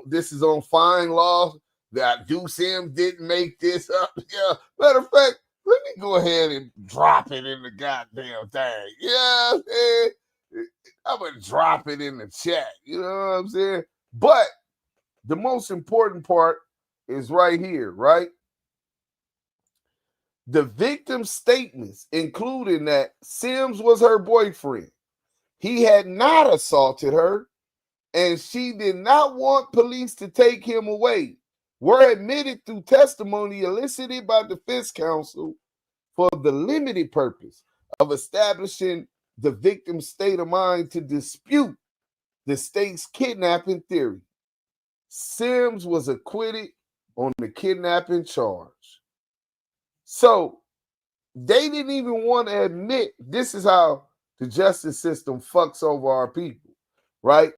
This is on Fine Law. That DUSE M didn't make this up. Yeah. Matter of fact, let me go ahead and drop it in the goddamn thing. Yeah, I'm gonna drop it in the chat. You know what I'm saying? But the most important part is right here, right? The victim's statements, including that Sims was her boyfriend. He had not assaulted her, and she did not want police to take him away, were admitted through testimony elicited by defense counsel for the limited purpose of establishing the victim's state of mind to dispute the state's kidnapping theory. Sims was acquitted on the kidnapping charge. So they didn't even want to admit, this is how the justice system fucks over our people, right?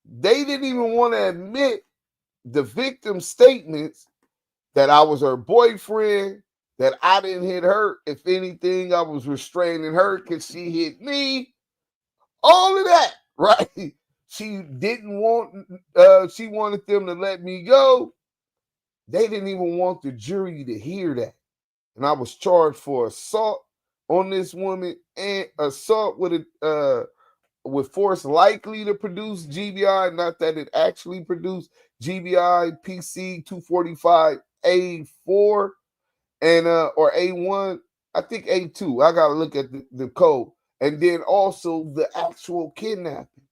They didn't even want to admit the victim's statements that I was her boyfriend, that I didn't hit her. If anything, I was restraining her because she hit me. All of that, right? She didn't want, she wanted them to let me go. They didn't even want the jury to hear that. And I was charged for assault on this woman and assault with force likely to produce GBI, not that it actually produced GBI PC 245A4 and or A1, I think A2. I gotta look at the code. And then also the actual kidnapping.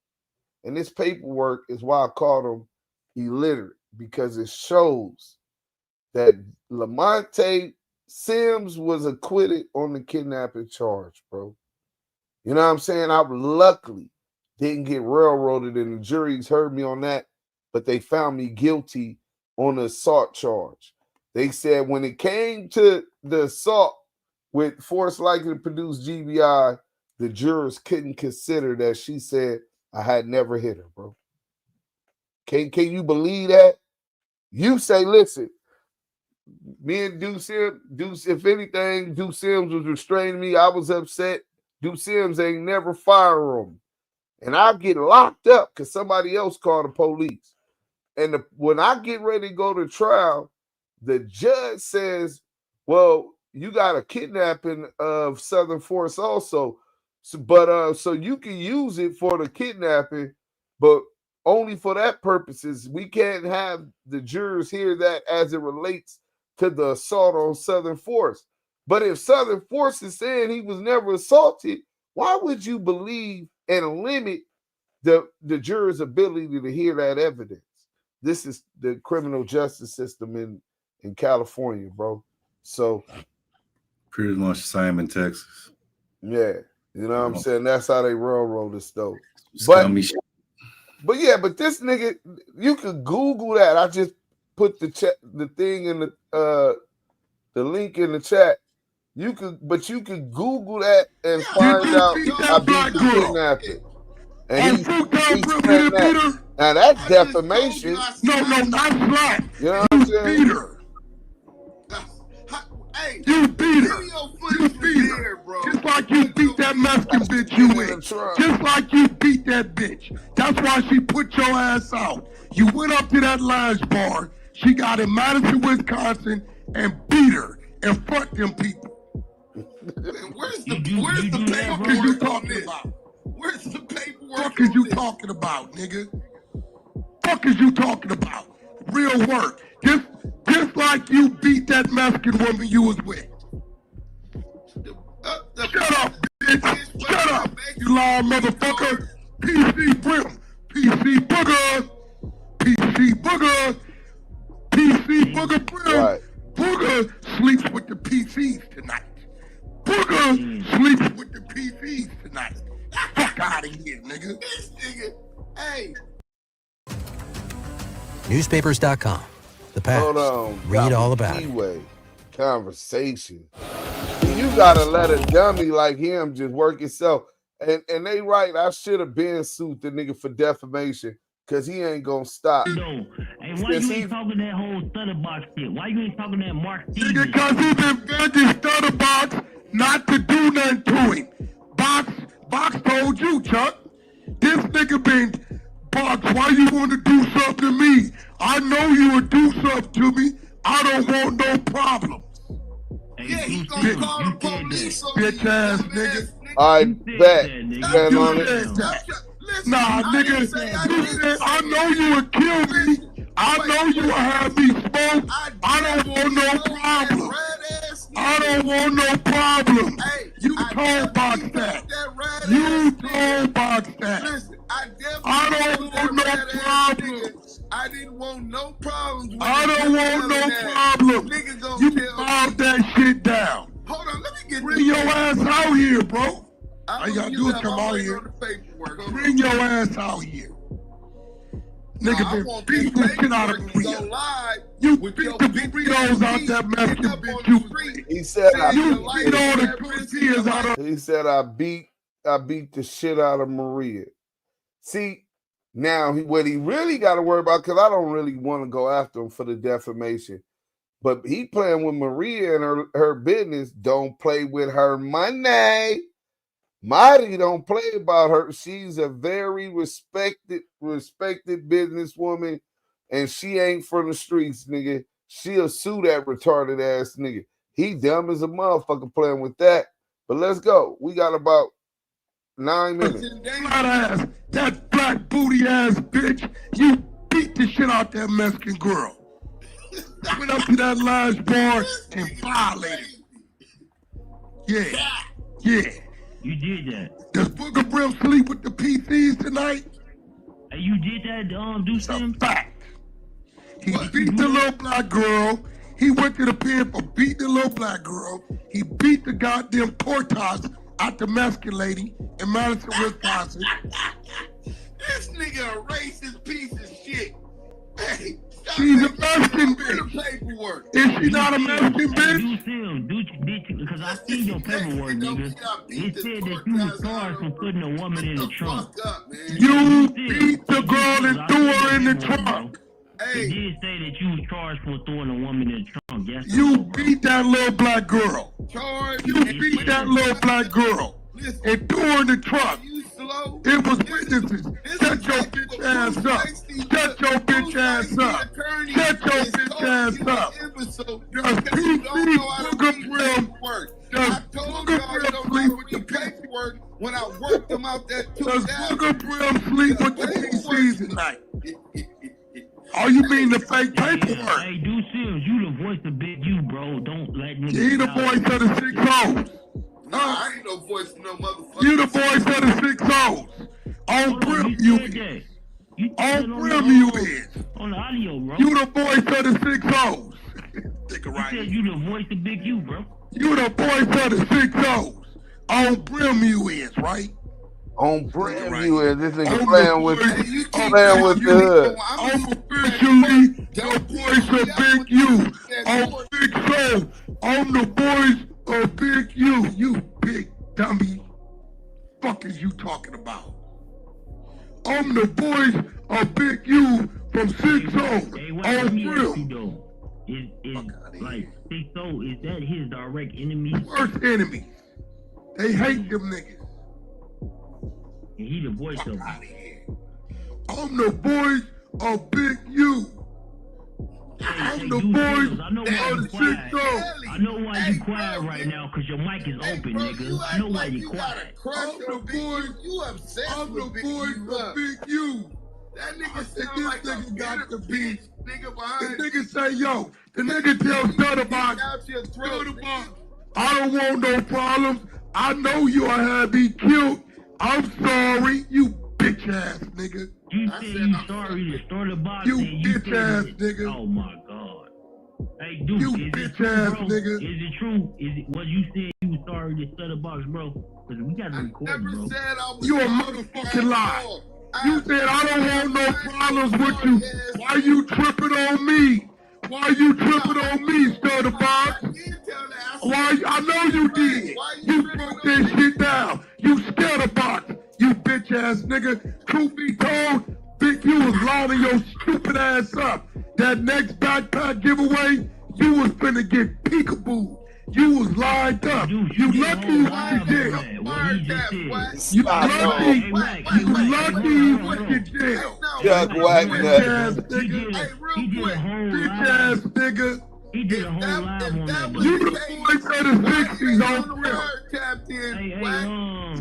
And this paperwork is why I call them illiterate, because it shows that Lamonte Sims was acquitted on the kidnapping charge, bro. You know what I'm saying? I luckily didn't get railroaded, and the juries heard me on that, but they found me guilty on the assault charge. They said when it came to the assault with force likely to produce GBI, the jurors couldn't consider that she said I had never hit her, bro. Can you believe that? You say, listen, me and DUSE, if anything, DUSE Sims was restraining me. I was upset. DUSE Sims ain't never fire on me. And I get locked up because somebody else called the police. And when I get ready to go to trial, the judge says, well, you got a kidnapping of Southern Force also. So you can use it for the kidnapping, but only for that purposes. We can't have the jurors hear that as it relates to the assault on Southern Force. But if Southern Force is saying he was never assaulted, why would you believe and limit the jurors' ability to hear that evidence? This is the criminal justice system in California, bro. So pretty much the same in Texas. Yeah, you know what I'm saying? That's how they railroad us, though. But this nigga, you could Google that. I just put the thing in the link in the chat. You could Google that and find out I beat the kidnapping. And he's saying that. Now that's defamation. No, not black. You know what I'm saying? Hey, you beat her. You beat her, bro. Just like you beat that Mexican bitch you in. Just like you beat that bitch. That's why she put your ass out. You went up to that lounge bar. She got in Madison, Wisconsin, and beat her in front of them people. Where's the paperwork you talking about? Where's the paperwork? Fuck is you talking about, nigga? Fuck is you talking about? Real work. Just like you beat that Mexican woman you was with. Shut up, bitch. Shut up, you lying motherfucker. PC Brim. PC Booger. PC Booger. PC Booger Brim. Right. Booger sleeps with the PCs tonight. Booger sleeps with the PCs tonight. Fuck out of here, nigga. This nigga, hey. Newspapers.com. The past. Hold on. Read all about it. Kiwe Conversation. You gotta let a dummy like him just work himself. And they right, I should have been sued the nigga for defamation because he ain't gonna stop. No. Hey, why you ain't talking that whole Stutterbox shit? Why you ain't talking that Mark Stevens? Nigga, because he's invented Stutterbox not to do nothing to him. Box told you, Chuck. This nigga been, Box, why you want to do something to me? I know you would do something to me. I don't want no problem. Yeah, he gonna call the police on bitch ass nigga. I bet. Stand on it. Nah, nigga, I know you would kill me. I know you would have me smoked. I don't want no problem. I don't want no problem. You told Box that. You told Box that. I don't want no problem. I didn't want no problems. I don't want no problem. You filed that shit down. Hold on, let me get Bring your ass out here, bro. All you gotta do is come out here. Bring your ass out here. Nigga been beating the shit out of Maria. You beat the burritos out that Mexican bitch. He said you beat all the tortillas out of. He said I beat the shit out of Maria. See, now what he really got to worry about, because I don't really want to go after him for the defamation, but he playing with Maria and her business. Don't play with her money. Marty don't play about her. She's a very respected businesswoman, and she ain't from the streets, nigga. She'll sue that retarded ass nigga. He dumb as a motherfucker playing with that. But let's go. We got about 9 minutes. That black booty ass bitch, you beat the shit out that Mexican girl. Went up to that lounge bar and violated. Yeah. You did that. Does Booger Brim sleep with the PCs tonight? Hey, you did that, DUSE M? Fact. He beat the little black girl. He went to the pen for beating the little black girl. He beat the goddamn Portas out the Mexican lady in Madison, Wisconsin. This nigga a racist piece of shit. Hey, she's a Mexican bitch. Paperwork. Is she not a Mexican bitch? Because I seen your paperwork, nigga. It said that you was charged for putting a woman in the trunk. You beat the girl and threw her in the trunk. It did say that you was charged for throwing a woman in the trunk. Yes, you beat that little black girl. You beat that little black girl and threw her in the trunk. It was witnesses. Shut your bitch ass up. Shut your bitch ass up. Shut your bitch ass up. Does PC Booger Brim sleep with the paperwork when I worked them out that too? Does Booger Brim sleep with the PCs tonight? Oh, you mean the fake paperwork? Hey, DUSE M, you the voice of Big U, bro. Don't let niggas. He the voice of the 6 O's. Nah, I ain't no voice for no motherfucker. You the voice of the 6 O's. On Brim, you is. On Brim, you is. On the audio, bro. You the voice of the 6 O's. You said you the voice of Big U, bro. You the voice of the 6 O's. On Brim, you is, right? On Brim, you is. This nigga playing with the hood. I'm officially the voice of Big U. On Big Show. I'm the voice of Big U. You big dummy. Fuck is you talking about? I'm the voice of Big U from 6-0 on Brim. Is like 6-0, is that his direct enemy? Worst enemy. They hate them niggas. And he the voice of I'm the voice of Big U. I'm the voice of 6-0. I know why you quiet right now, because your mic is open, nigga. I know why you quiet. I'm the voice. You obsessed I'm the with voice of Big U. That nigga sound this like nigga got the beat. Nigga behind. The nigga say, yo, the nigga tell Stutterbox, I don't want no problems. I know you'll have me killed. I'm sorry, you bitch ass nigga. You you sorry to start a box. You bitch ass nigga. Oh my god. Hey, dude, you is bitch it true, ass bro? nigga. Is it true? Is it what you said? You was sorry to start a box, bro? Because we got to record, bro. You a motherfucking lie. You said I don't want no problems with you. Why you tripping on me? Why you tripping on me, Stutter Box? Why? I know you did. You broke that shit down. You scared box. You bitch ass nigga. Truth be told, bitch, you was lining your stupid ass up. That next backpack giveaway, you was finna get peekaboo. You was lined up. You lucky you went to jail. You lucky you went to jail. Chuck Wack ass nigga. Bitch ass nigga. He did a whole live on that. You the voice of the 60s on film.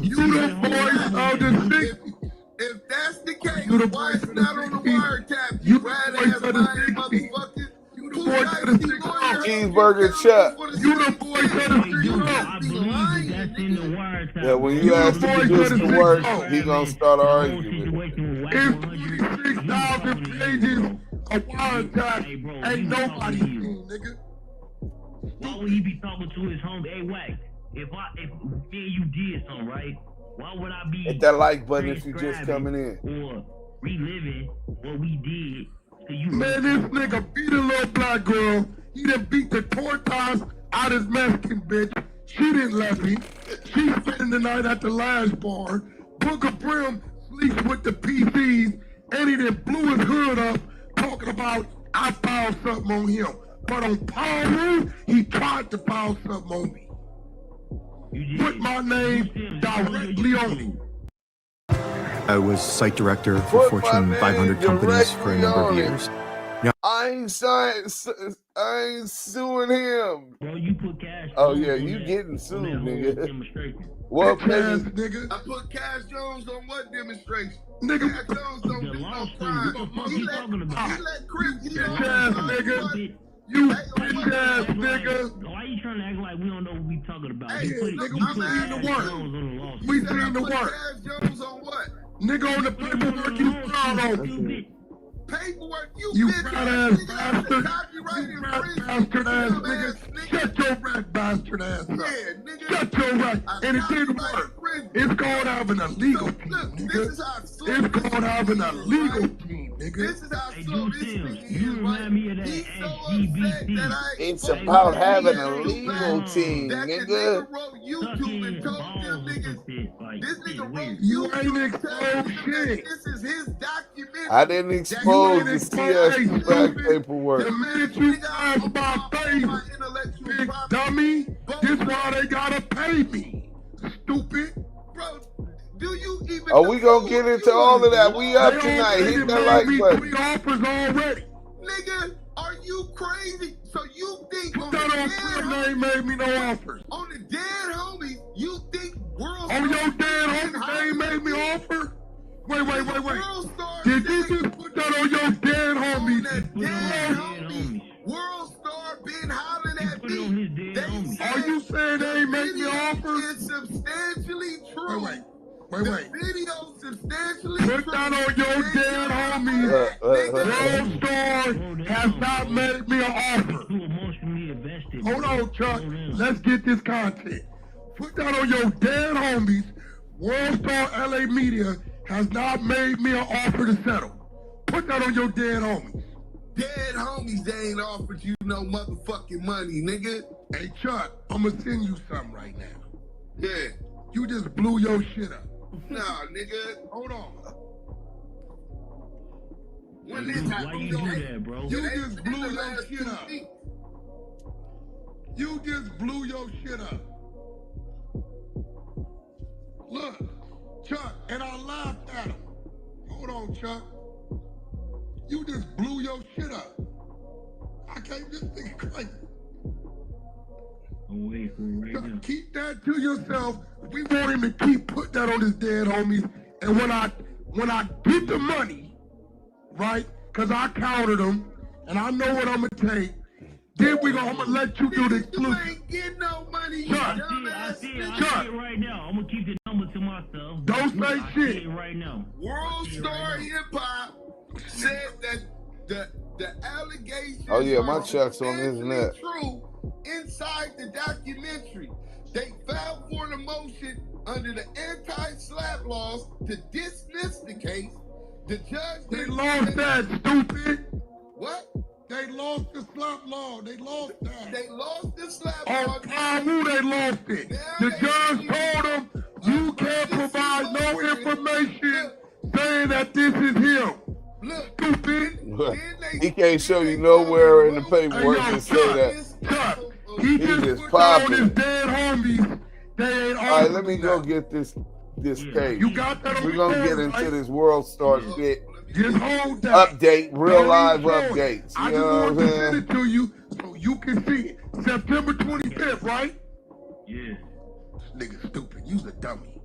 You the voice of the 60s. If that's the case, why is not on the wiretap? You the voice of the 60s. You the voice of the 60s. Cheeseburger Chuck. You the voice of the 60s. I believe that's in the wiretap. Yeah, when you ask the producer to work, he gonna start arguing. It's 26,000 pages of wiretap. Ain't nobody seen, nigga. Why would he be talking to his homie? Hey, Wack, if me and you did something, right? Why would I be hit that like button if you just coming in? Or reliving what we did to you? Man, this nigga beat a little black girl. He done beat the tortas out his Mexican bitch. She didn't let me. She spending the night at the last bar. Booker Brim sleeps with the PCs, and he done blew his hood up talking about I found something on him. But on Paul, he tried to find something on me. Put my name directly on it. I was site director for Fortune 500 companies for a number of years. I ain't suing him. Bro, you put cash. Oh yeah, you getting sued, nigga. What nigga? I put Cash Jones on what demonstration? Nigga, Cash Jones don't do no crime. What the fuck you talking about? He let Chris. Bitch ass nigga. You bitch ass nigga. Why you trying to act like we don't know what we talking about? Hey, nigga, we seen the work. We seen the work. Cash Jones on what? Nigga, on the paperwork you filed on. Paperwork, you rat ass bastard. You rat bastard ass nigga. Shut your rat bastard ass up. Shut your rat. And it didn't work. It's called having a legal team, nigga. It's called having a legal team, nigga. This is how slow this nigga you remind me of that LGBT. It's about having a legal team, nigga. This nigga wrote you ain't exposed shit. This is his documentary. I didn't expose the CS back paperwork. The minute you ask about pay, big dummy, this why they gotta pay me. Stupid. Bro, do you even Are we gonna get into all of that? We up tonight. Hit that like button. 3 offers already. Nigga, are you crazy? So you think Put that on film, they made me no offers. On the dead homies, you think WorldStar on your dead homies, they ain't made me offer? Wait. Did you just put that on your dead homies? WorldStar been hollering at me. Are you saying they ain't make me offers? It's substantially true. Wait. The video substantially put true. That on your dead homies. WorldStar has not made me an offer. Hold on, Chuck. Let's get this content. Put that on your dead homies. WorldStar LA Media has not made me an offer to settle. Put that on your dead homies. Dead homies, they ain't offered you no motherfucking money, nigga. Hey, Chuck, I'm gonna send you something right now. Yeah. You just blew your shit up. Nah, nigga. Hold on. When this happened, why you do that, bro? You just blew your shit up. You just blew your shit up. Look, Chuck, and I laughed at him. Hold on, Chuck. You just blew your shit up. I can't just think crazy. Wait for right Chuck, now. keep that to yourself. We want him to keep put that on his dead homies. And when I get the money, right? Because I counted them, and I know what I'm gonna take. Then I'm gonna let you do the exclusive. You ain't getting no money. Chuck, I see it right now. I'm gonna keep the number to myself. Don't say shit right now. WorldStarHipHop said that the allegations my check's on the internet. True inside the documentary. They filed for an motion under the anti-SLAPP laws to dismiss the case. The judge They lost that, stupid. What? They lost the SLAPP law. They lost that. They lost the SLAPP law. On Paru, they lost it. The judge told them you can't provide no information saying that this is him. Stupid. He can't show you nowhere in the paperwork to say that. He just popping his dead homies. They ain't all right, let me go get this page. You got that on We're gonna get into right? this WorldStar shit. Just hold that. Update, real live updates. I You just know want what I'm to send saying? it to you so you can see it. September 25th, right? Yeah. This nigga stupid. You's a dummy.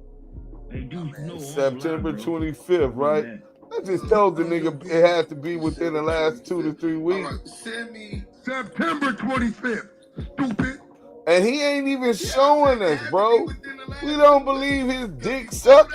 Hey, dude, no, September 25th, right? I just told the nigga it had to be within the last 2 to 3 weeks. Send me September 25th. Stupid. And he ain't even showing us, bro. We don't believe his dick sucked.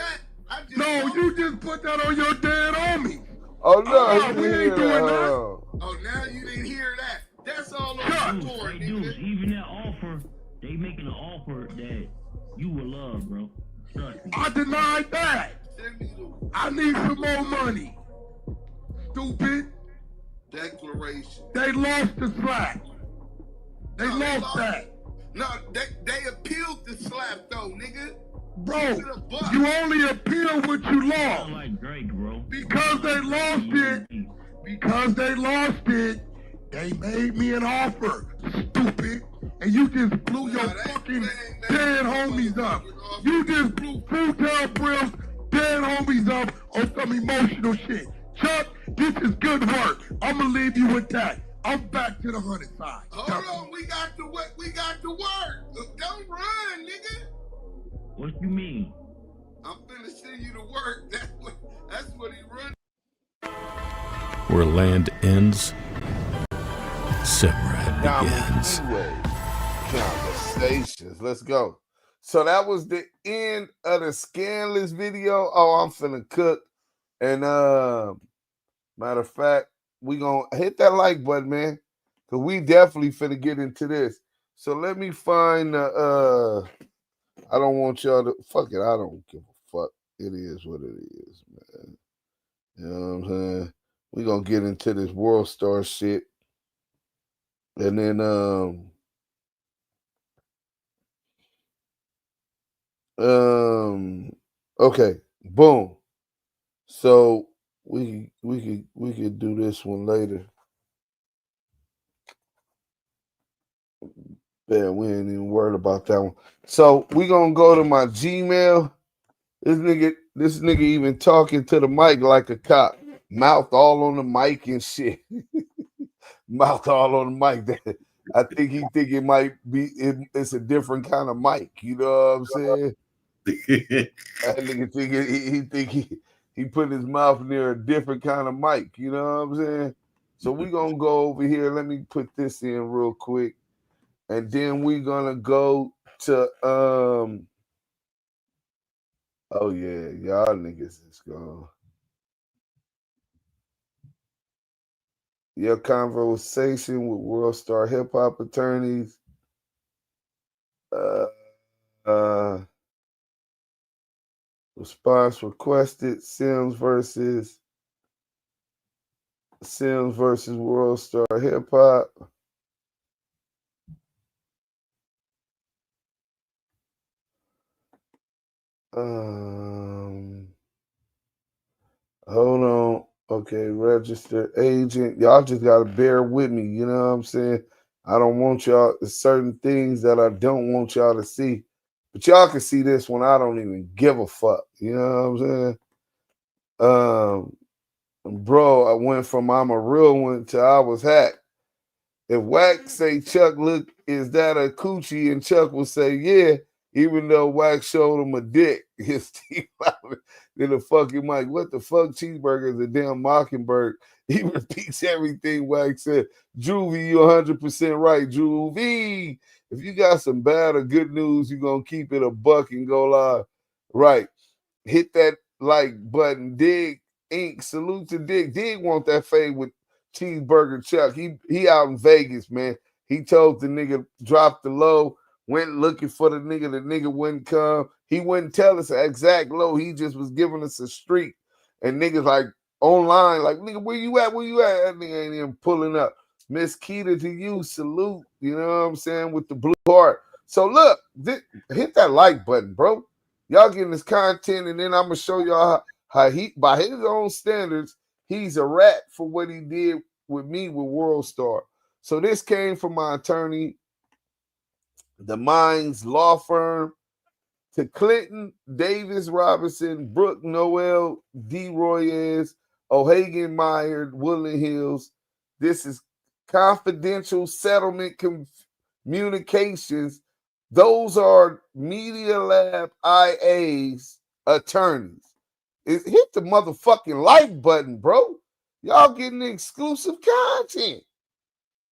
No, you just put that on your dead homie. Oh no, he we didn't ain't hear doing that. that. Hold on. Oh, now you didn't hear that. That's all on the board, Hey, dudes, even that offer, they making an offer that you will love, bro. Trust me. I denied that. I need some more money. Stupid. Declaration. They lost the SLAPP. They lost that. No, they appealed the SLAPP though, nigga. Bro, you only appeal what you lost. Like Drake, bro. Because they lost it, they made me an offer. Stupid. And you just blew your fucking dead homies up. You just blew Futel Brim's dead homies up on some emotional shit. Chuck, this is good work. I'm gonna leave you with that. I'm back to the 100 side. Hold on, we got the work. Don't run, nigga. What you mean? I'm finna send you to work. That's what he run. Where land ends, Simrad begins. Damu Kiwe Conversations. Let's go. So that was the end of the scandalous video. Oh, I'm finna cook. And matter of fact, we gonna hit that like button, man. Cause we definitely finna get into this. So let me find I don't want y'all to fuck it. I don't give a fuck. It is what it is, man. You know what I'm saying? We gonna get into this WorldStar shit. And then okay, boom. So we could do this one later. Yeah, we ain't even worried about that one. So we gonna go to my Gmail. This nigga even talking to the mic like a cop. Mouth all on the mic and shit. Mouth all on the mic. I think he think it might be it's a different kind of mic. You know what I'm saying? That nigga think he put his mouth near a different kind of mic. You know what I'm saying? So we gonna go over here. Let me put this in real quick. And then we're gonna go to oh yeah, y'all niggas is gone. Your conversation with WorldStarHipHop attorneys. Response requested. Sims versus WorldStarHipHop. Hold on. Okay, registered agent. Y'all just gotta bear with me. You know what I'm saying? I don't want y'all. There's certain things that I don't want y'all to see, but y'all can see this one. I don't even give a fuck. You know what I'm saying? Bro, I went from I'm a real one to I was hacked. If Wack say Chuck, look, is that a coochie? And Chuck will say, yeah, even though Wack showed him a dick. His teeth louder than a fucking mic. What the fuck? Cheeseburger is a damn mockingbird. He repeats everything Wack said. Juvie, you 100% right, Juvie. If you got some bad or good news, you're going to keep it a buck and go live. Right. Hit that like button. Dig. Inc. Salute to Dick. Dig want that fade with Cheeseburger Chuck. He out in Vegas, man. He told the nigga drop the low, went looking for the nigga wouldn't come. He wouldn't tell us the exact low. He just was giving us a streak. And niggas like online, like, nigga, where you at? Where you at? That nigga ain't even pulling up. Miss Keita to you, salute. You know what I'm saying? With the blue heart. So look, hit that like button, bro. Y'all getting this content, and then I'm gonna show y'all how he, by his own standards, he's a rat for what he did with me with WorldStar. So this came from my attorney, the Mines Law Firm, to Clinton, Davis Robinson, Brooke Noel, D. Royez, O'Hagan Meyer, Woodland Hills. This is confidential settlement communications. Those are MediaLab IA's attorneys. Hit the motherfucking like button, bro. Y'all getting exclusive content.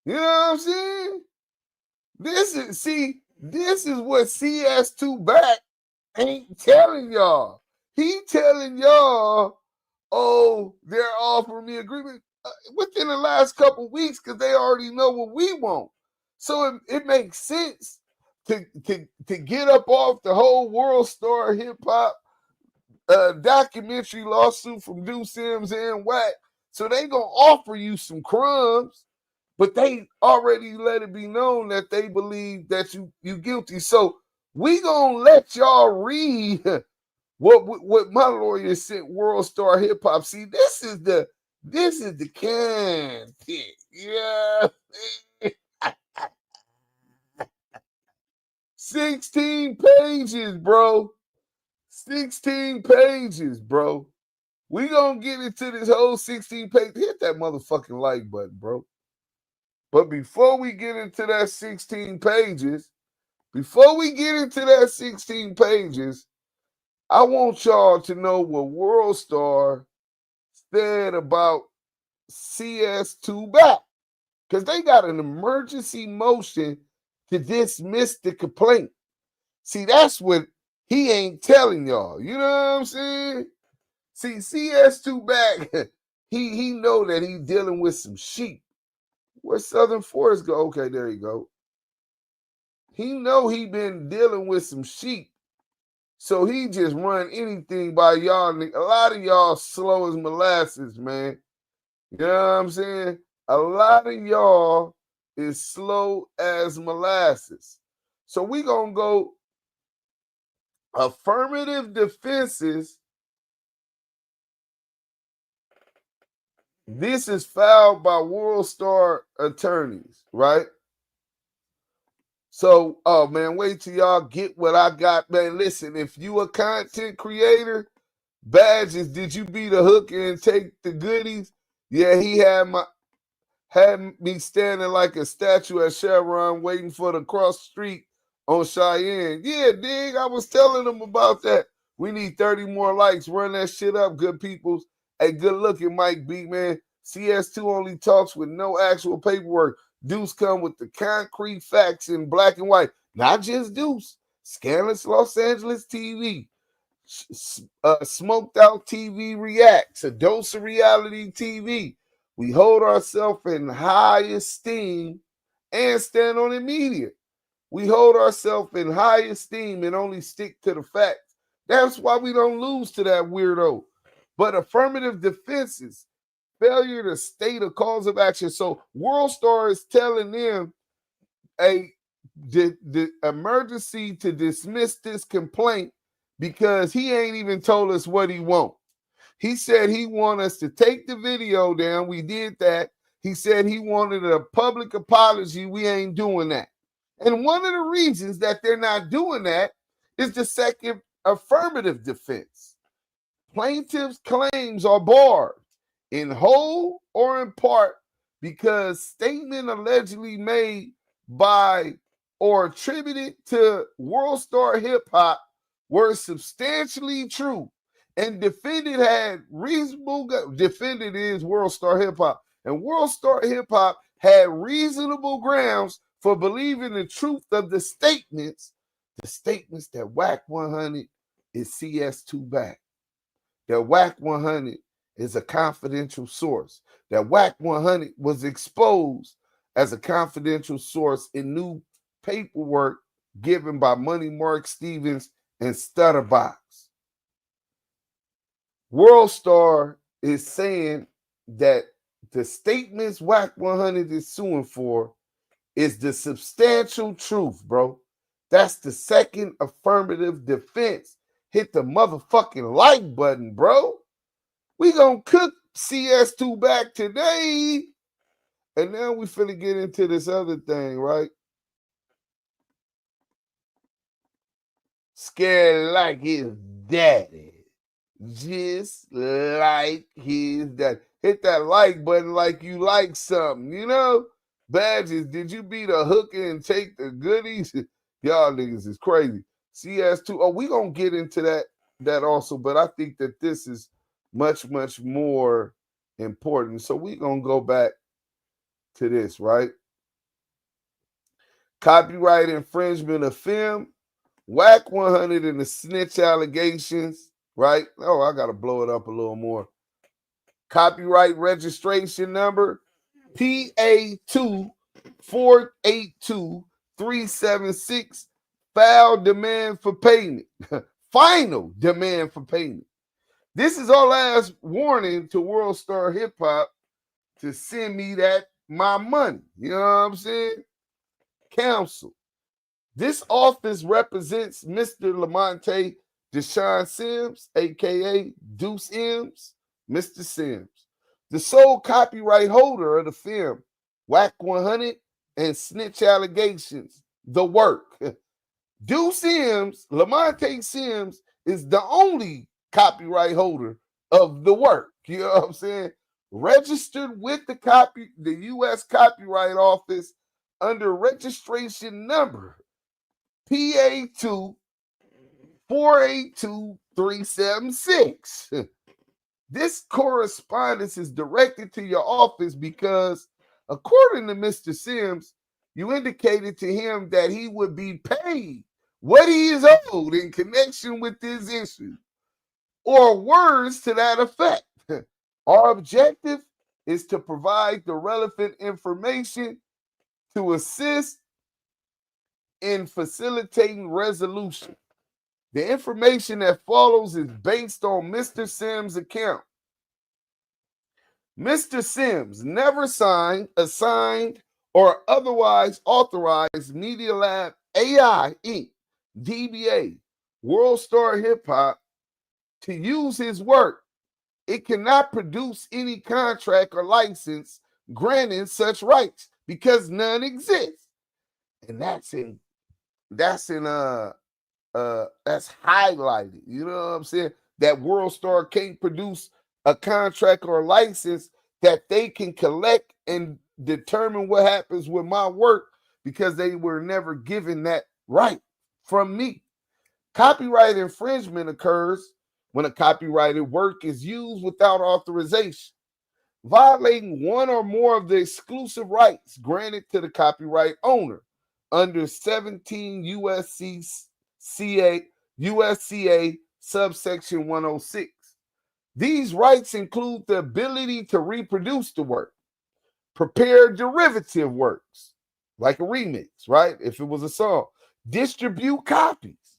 You know what I'm saying? This is what CS2 Back ain't telling y'all. He telling y'all, oh, they're offering me agreement within the last couple weeks because they already know what we want. So it makes sense to get up off the whole WorldStarHipHop documentary lawsuit from DUSE M and Wack. So they gonna offer you some crumbs, but they already let it be known that they believe that you guilty. So we gonna let y'all read what my lawyer sent WorldStarHipHop. See, this is the content. Yeah. 16 pages, bro. 16 pages, bro. We gonna get into this whole 16 page. Hit that motherfucking like button, bro. But before we get into that 16 pages, I want y'all to know what WorldStar said about CS2 Back. Because they got an emergency motion to dismiss the complaint. See, that's what he ain't telling y'all. You know what I'm saying? See, CS2 Back, he know that he dealing with some sheep. Where Southern Forest go? Okay, there you go. He know he been dealing with some sheep. So he just run anything by y'all. A lot of y'all slow as molasses, man. You know what I'm saying? A lot of y'all is slow as molasses. So we gonna go affirmative defenses. This is filed by WorldStar attorneys, right? So, oh man, wait till y'all get what I got, man. Listen, if you a content creator, badges, did you be the hooker and take the goodies? Yeah, he had me standing like a statue at Chevron waiting for the cross street on Cheyenne. Yeah, dig, I was telling them about that. We need 30 more likes. Run that shit up, good peoples. Hey, good looking, Mike B, man. CS2 only talks with no actual paperwork. Deuce come with the concrete facts in black and white. Not just Deuce. Scandalous Los Angeles TV. Smoked Out TV Reacts. A Dose of Reality TV. We hold ourselves in high esteem and stand on immediate. We hold ourselves in high esteem and only stick to the facts. That's why we don't lose to that weirdo. But affirmative defenses, failure to state a cause of action. So WorldStar is telling them the emergency to dismiss this complaint because he ain't even told us what he wants. He said he wanted us to take the video down. We did that. He said he wanted a public apology. We ain't doing that. And one of the reasons that they're not doing that is the second affirmative defense. Plaintiff's claims are barred in whole or in part because statement allegedly made by or attributed to WorldStarHipHop were substantially true. And defendant had reasonable, defendant is WorldStarHipHop, and WorldStarHipHop had reasonable grounds for believing the truth of the statements that WACK100 is CS2 Back. That WACK100 is a confidential source. That WACK100 was exposed as a confidential source in new paperwork given by Money Mark Stevens and Stutterbox. WorldStar is saying that the statements WACK100 is suing for is the substantial truth, bro. That's the second affirmative defense. Hit the motherfucking like button, bro. We gonna cook CS2 back today. And now we finna get into this other thing, right? Scared like his daddy. Just like his daddy. Hit that like button like you like something, you know? Badges, did you be the hooker and take the goodies? Y'all niggas is crazy. CS2, oh, we gonna get into that also, but I think that this is much, much more important. So we gonna go back to this, right? Copyright infringement of film, WACK100 and the snitch allegations, right? Oh, I gotta blow it up a little more. Copyright registration number, PA2482376, file demand for payment. Final demand for payment. This is our last warning to WorldStarHipHop to send me my money. You know what I'm saying? Counsel. This office represents Mr. Lamonte Deshaun Sims, aka DUSE M, Mr. Sims, the sole copyright holder of the film WACK100 and snitch allegations, the work. DUSE M, Lamonte Sims, is the only copyright holder of the work. You know what I'm saying? Registered with the U.S. Copyright Office under registration number PA2482376. This correspondence is directed to your office because, according to Mr. Sims, you indicated to him that he would be paid what he is owed in connection with this issue, or words to that effect. Our objective is to provide the relevant information to assist in facilitating resolution. The information that follows is based on Mr. Sims' account. Mr. Sims never signed, assigned, or otherwise authorized MediaLab AI Inc., DBA, WorldStarHipHop, to use his work. It cannot produce any contract or license granting such rights because none exist. And that's highlighted. You know what I'm saying? That WorldStar can't produce a contract or a license that they can collect and determine what happens with my work because they were never given that right from me. Copyright infringement occurs when a copyrighted work is used without authorization, violating one or more of the exclusive rights granted to the copyright owner under 17 USCA subsection 106. These rights include the ability to reproduce the work, prepare derivative works, like a remix, right? If it was a song, distribute copies,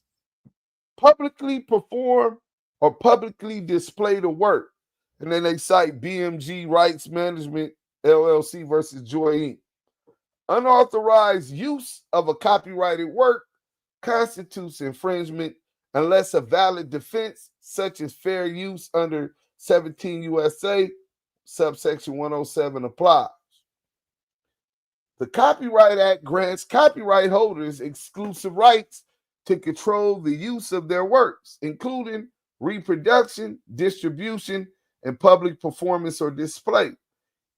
publicly perform or publicly display the work. And then they cite BMG Rights Management, LLC versus Joy Inc. Unauthorized use of a copyrighted work constitutes infringement unless a valid defense, such as fair use under 17 USA, subsection 107 applies. The Copyright Act grants copyright holders exclusive rights to control the use of their works, including reproduction, distribution, and public performance or display.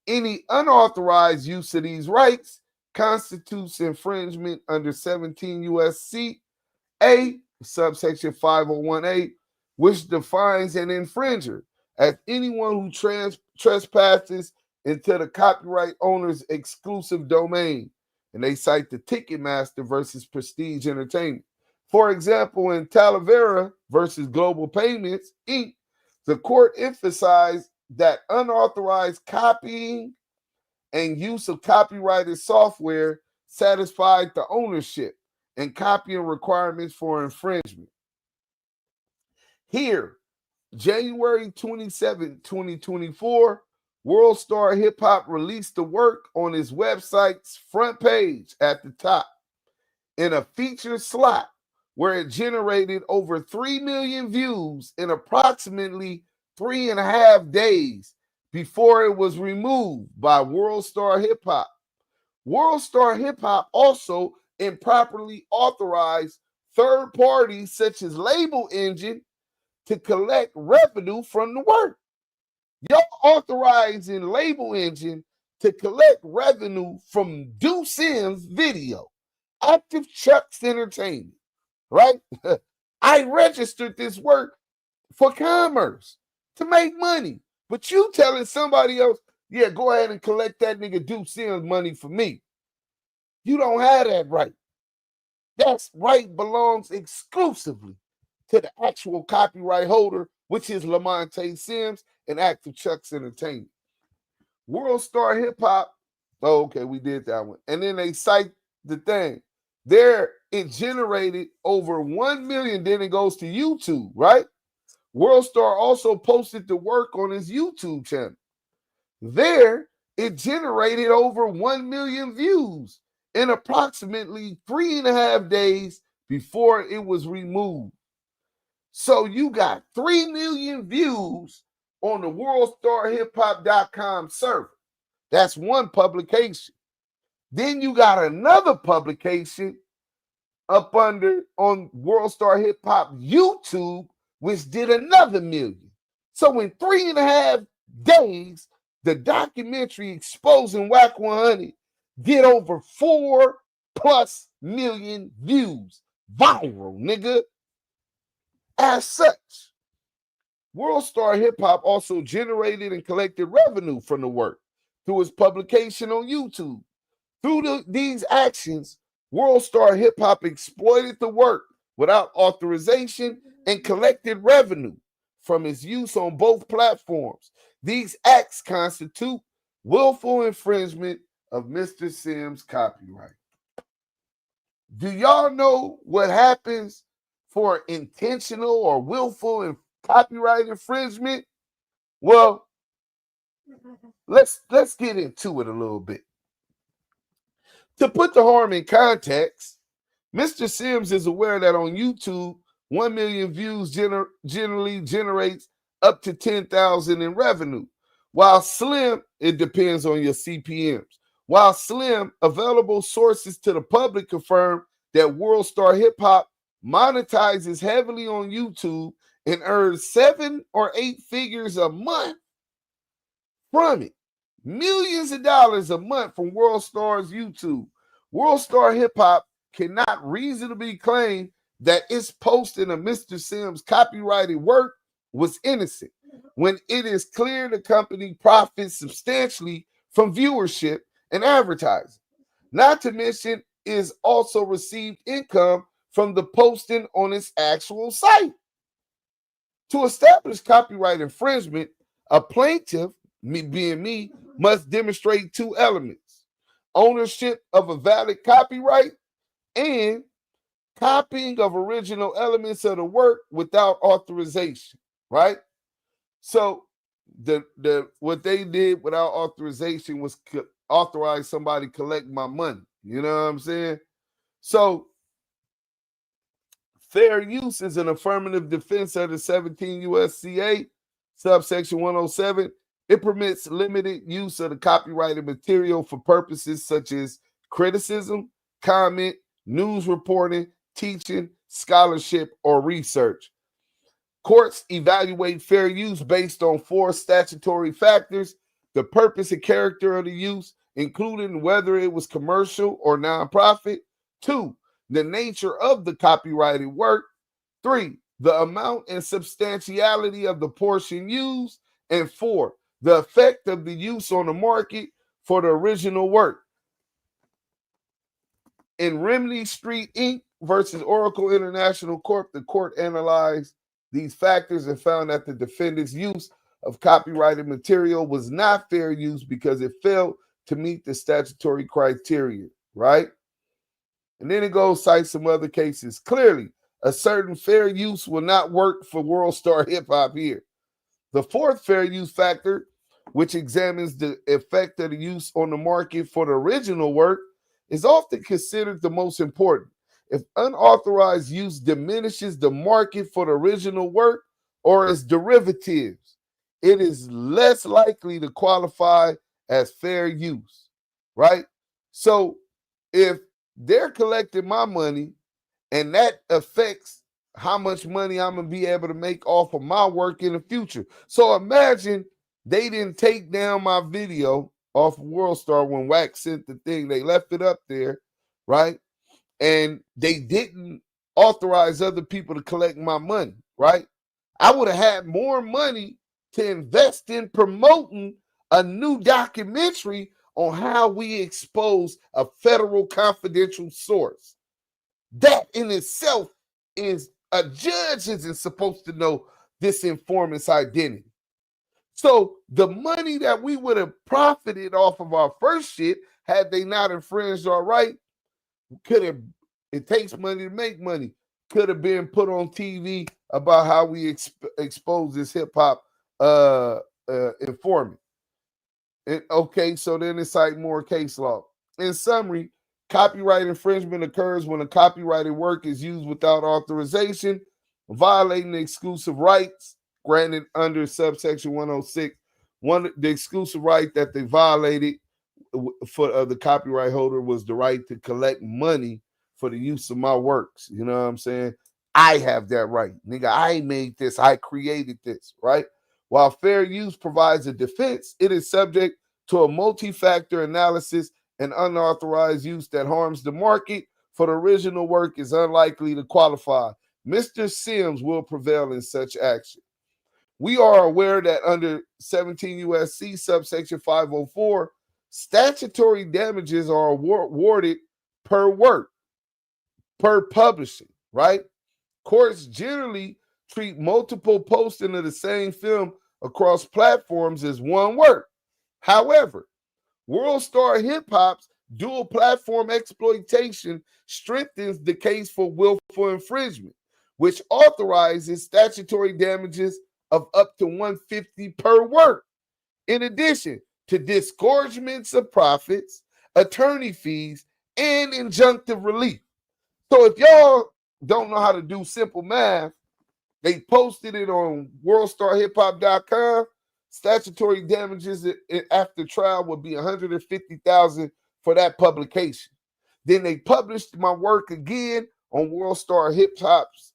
Any unauthorized use of these rights constitutes infringement under 17 USC A, subsection 501A, which defines an infringer as anyone who trespasses into the copyright owner's exclusive domain. And they cite the Ticketmaster versus Prestige Entertainment. For example, in Talavera versus Global Payments, Inc., the court emphasized that unauthorized copying and use of copyrighted software satisfied the ownership and copying requirements for infringement. Here, January 27, 2024, WorldStarHipHop released the work on his website's front page at the top in a featured slot where it generated over 3 million views in approximately 3.5 days before it was removed by WorldStarHipHop. WorldStarHipHop also improperly authorized third parties such as Label Engine to collect revenue from the work. Y'all authorizing Label Engine to collect revenue from DUSE M's video, Active Chucks Entertainment, right? I registered this work for commerce to make money, but you telling somebody else, yeah, go ahead and collect that nigga DUSE M's money for me. You don't have that right. That right belongs exclusively to the actual copyright holder, which is Lamonte Sims and Active Chucks Entertainment. WorldStarHipHop, oh, okay, we did that one. And then they cite the thing. There, it generated over 1 million, then it goes to YouTube, right? WorldStar also posted the work on his YouTube channel. There, it generated over 1 million views in approximately 3.5 days before it was removed. So you got 3 million views on the WorldStarHipHop.com server. That's one publication. Then you got another publication up under on WorldStarHipHop YouTube, which did another 1 million. So in 3.5 days, the documentary exposing WACK100 did over 4+ million views. Viral, nigga. As such, WorldStarHipHop also generated and collected revenue from the work through its publication on YouTube. Through these actions, WorldStarHipHop exploited the work without authorization and collected revenue from its use on both platforms. These acts constitute willful infringement of Mr. Sims' copyright. Do y'all know what happens for intentional or willful and copyright infringement? Well, let's get into it a little bit. To put the harm in context, Mr. Sims is aware that on YouTube, 1 million views generally generates up to 10,000 in revenue. While slim, it depends on your CPMs. While slim, available sources to the public confirm that WorldStarHipHop monetizes heavily on YouTube and earns 7 or 8 figures a month from it. Millions of dollars a month from WorldStar's YouTube. WorldStarHipHop cannot reasonably claim that its posting of Mr. Sims' copyrighted work was innocent, when it is clear the company profits substantially from viewership and advertising. Not to mention, is also received income from the posting on its actual site. To establish copyright infringement, a plaintiff, me being me, must demonstrate 2 elements: ownership of a valid copyright and copying of original elements of the work without authorization, right? So the what they did without authorization was authorize somebody collect my money. You know what I'm saying? So fair use is an affirmative defense under 17 U.S.C.A. subsection 107. It permits limited use of the copyrighted material for purposes such as criticism, comment, news reporting, teaching, scholarship, or research. Courts evaluate fair use based on 4 statutory factors: the purpose and character of the use, including whether it was commercial or nonprofit; 2, the nature of the copyrighted work; 3, the amount and substantiality of the portion used; and 4, the effect of the use on the market for the original work. In Remedy Street Inc. versus Oracle International Corp., the court analyzed these factors and found that the defendant's use of copyrighted material was not fair use because it failed to meet the statutory criteria, right? And then it goes cite some other cases. Clearly, a certain fair use will not work for WorldStarHipHop here. The fourth fair use factor, which examines the effect of the use on the market for the original work, is often considered the most important. If unauthorized use diminishes the market for the original work or its derivatives, it is less likely to qualify as fair use, right? So if they're collecting my money and that affects how much money I'm going to be able to make off of my work in the future. So imagine they didn't take down my video off of WorldStar when Wack sent the thing. They left it up there, right? And they didn't authorize other people to collect my money, right? I would have had more money to invest in promoting a new documentary on how we expose a federal confidential source. That in itself is a judge isn't supposed to know this informant's identity. So the money that we would have profited off of our first shit, had they not infringed our right, could have, it takes money to make money, could have been put on TV about how we expose this hip-hop informant. Okay, so then it's like more case law. In summary, copyright infringement occurs when a copyrighted work is used without authorization, violating the exclusive rights granted under subsection 106. The exclusive right that they violated for the copyright holder was the right to collect money for the use of my works. You know what I'm saying? I have that right. Nigga, I made this. I created this, right? While fair use provides a defense, it is subject to a multi-factor analysis, and unauthorized use that harms the market for the original work is unlikely to qualify. Mr. Sims will prevail in such action. We are aware that under 17 U.S.C. subsection 504, statutory damages are awarded per work, per publishing, right? Courts generally treat multiple posting of the same film across platforms as one work. However, WorldStarHipHop's dual platform exploitation strengthens the case for willful infringement, which authorizes statutory damages of up to $150 per work, in addition to disgorgements of profits, attorney fees, and injunctive relief. So if y'all don't know how to do simple math, they posted it on WorldStarHipHop.com. Statutory damages after trial would be $150,000 for that publication. Then they published my work again on WorldStarHipHop's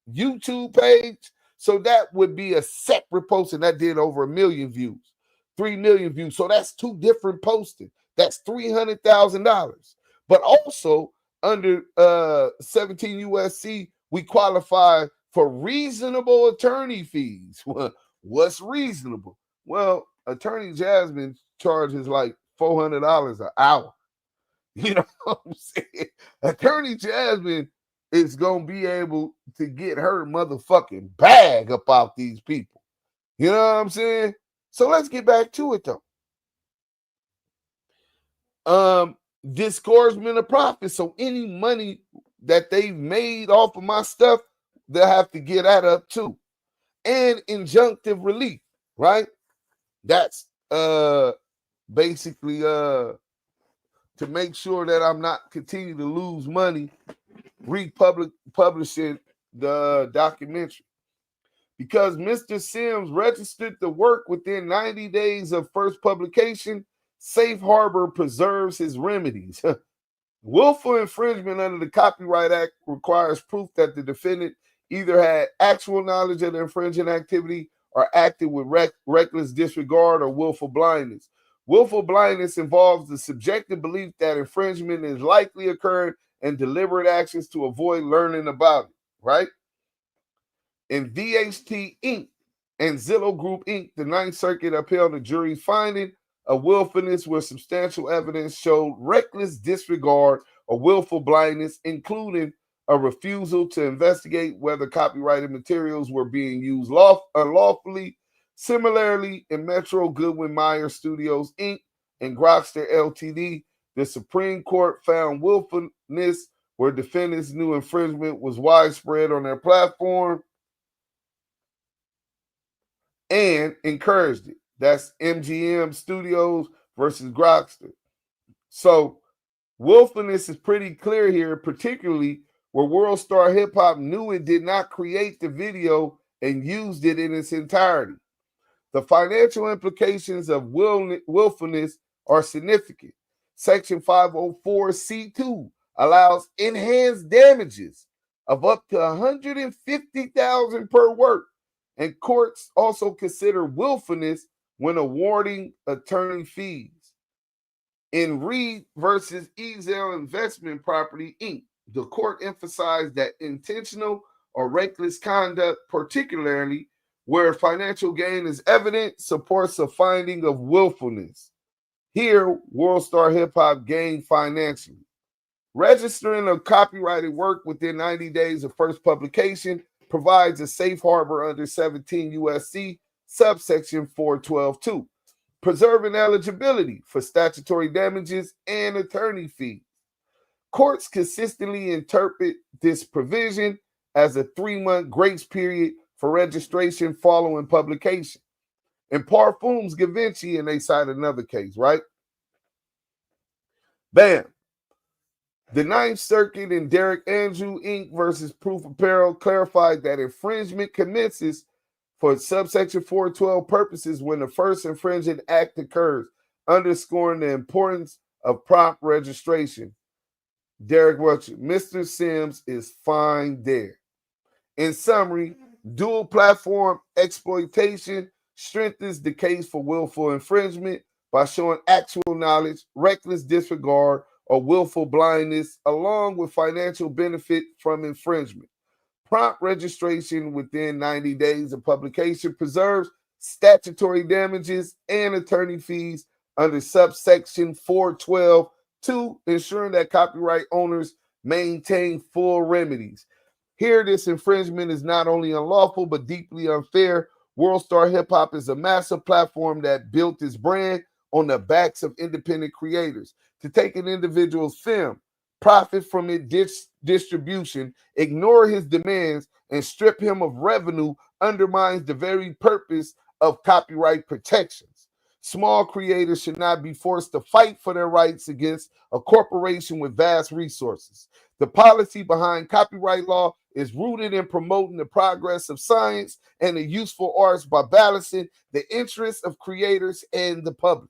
YouTube page. So that would be a separate post, and that did over 1 million views, 3 million views. So that's two different postings. That's $300,000. But also under 17 USC, we qualify for reasonable attorney fees. What's reasonable? Well, Attorney Jasmine charges like $400 an hour. You know what I'm saying? Attorney Jasmine is going to be able to get her motherfucking bag about these people. You know what I'm saying? So let's get back to it, though. Disgorgement of profits. So any money that they've made off of my stuff, they'll have to get that up too. And injunctive relief, right? That's basically to make sure that I'm not continue to lose money publishing the documentary. Because Mr. Sims registered the work within 90 days of first publication, Safe Harbor preserves his remedies. Willful infringement under the Copyright Act requires proof that the defendant either had actual knowledge of the infringing activity or acted with reckless disregard or willful blindness. Willful blindness involves the subjective belief that infringement is likely occurring and deliberate actions to avoid learning about it, right? In VHT Inc. and Zillow Group Inc., the Ninth Circuit upheld a jury's finding of willfulness where substantial evidence showed reckless disregard or willful blindness, including a refusal to investigate whether copyrighted materials were being used unlawfully. Similarly, in Metro Goodwin Mayer Studios, Inc. and Grokster Ltd., the Supreme Court found willfulness where defendants knew infringement was widespread on their platform and encouraged it. That's MGM Studios versus Grokster. So willfulness is pretty clear here, particularly where WorldStarHipHop knew it did not create the video and used it in its entirety. The financial implications of willfulness are significant. Section 504C2 allows enhanced damages of up to $150,000 per work, and courts also consider willfulness when awarding attorney fees. In Reed versus Ezel Investment Property, Inc., the court emphasized that intentional or reckless conduct, particularly where financial gain is evident, supports a finding of willfulness. Here, WorldStarHipHop gained financially. Registering a copyrighted work within 90 days of first publication provides a safe harbor under 17 U.S.C. subsection 412(2), preserving eligibility for statutory damages and attorney fees. Courts consistently interpret this provision as a 3-month grace period for registration following publication. In Parfums Givenchy, and they cite another case, right? Bam. The Ninth Circuit in Derek Andrew, Inc. versus Proof Apparel clarified that infringement commences for subsection 412 purposes when the first infringing act occurs, underscoring the importance of prompt registration. Derek Welch, Mr. Sims is fine there. In summary, dual platform exploitation strengthens the case for willful infringement by showing actual knowledge, reckless disregard, or willful blindness, along with financial benefit from infringement. Prompt registration within 90 days of publication preserves statutory damages and attorney fees under subsection 412, ensuring that copyright owners maintain full remedies. Here, this infringement is not only unlawful, but deeply unfair. WorldStarHipHop is a massive platform that built its brand on the backs of independent creators. To take an individual's film, profit from its distribution, ignore his demands, and strip him of revenue undermines the very purpose of copyright protections. Small creators should not be forced to fight for their rights against a corporation with vast resources. The policy behind copyright law is rooted in promoting the progress of science and the useful arts by balancing the interests of creators and the public.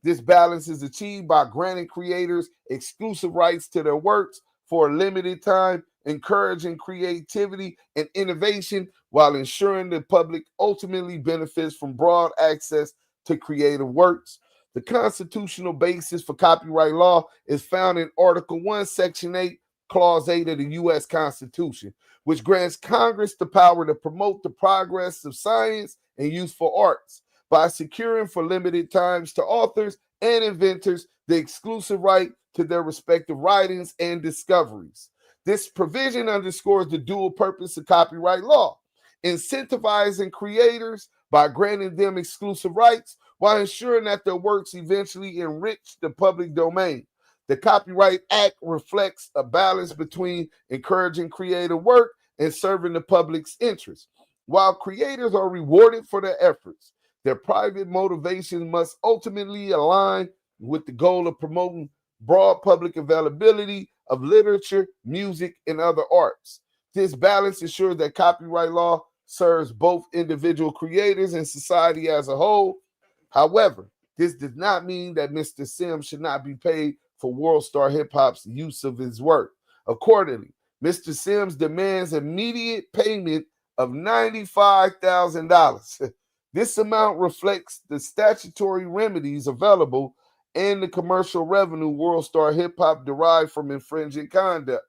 This balance is achieved by granting creators exclusive rights to their works for a limited time, encouraging creativity and innovation while ensuring the public ultimately benefits from broad access to creative works. The constitutional basis for copyright law is found in Article 1, Section 8, Clause 8 of the U.S. Constitution, which grants Congress the power to promote the progress of science and useful arts by securing for limited times to authors and inventors the exclusive right to their respective writings and discoveries. This provision underscores the dual purpose of copyright law, incentivizing creators by granting them exclusive rights while ensuring that their works eventually enrich the public domain. The Copyright Act reflects a balance between encouraging creative work and serving the public's interest. While creators are rewarded for their efforts, their private motivations must ultimately align with the goal of promoting broad public availability of literature, music, and other arts. This balance ensures that copyright law serves both individual creators and society as a whole. However, this does not mean that Mr. Sims should not be paid for WorldStarHipHop's use of his work. Accordingly, Mr. Sims demands immediate payment of $95,000. This amount reflects the statutory remedies available and the commercial revenue WorldStarHipHop derived from infringing conduct.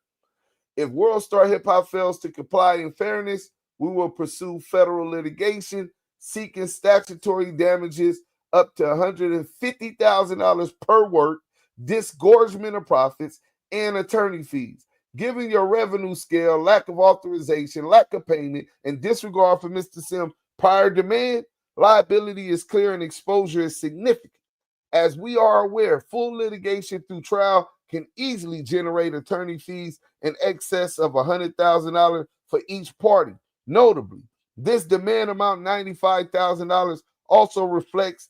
If WorldStarHipHop fails to comply in fairness, we will pursue federal litigation seeking statutory damages up to $150,000 per work, disgorgement of profits, and attorney fees. Given your revenue scale, lack of authorization, lack of payment, and disregard for Mr. Sim's prior demand, liability is clear and exposure is significant. As we are aware, full litigation through trial can easily generate attorney fees in excess of $100,000 for each party. Notably, this demand amount, $95,000, also reflects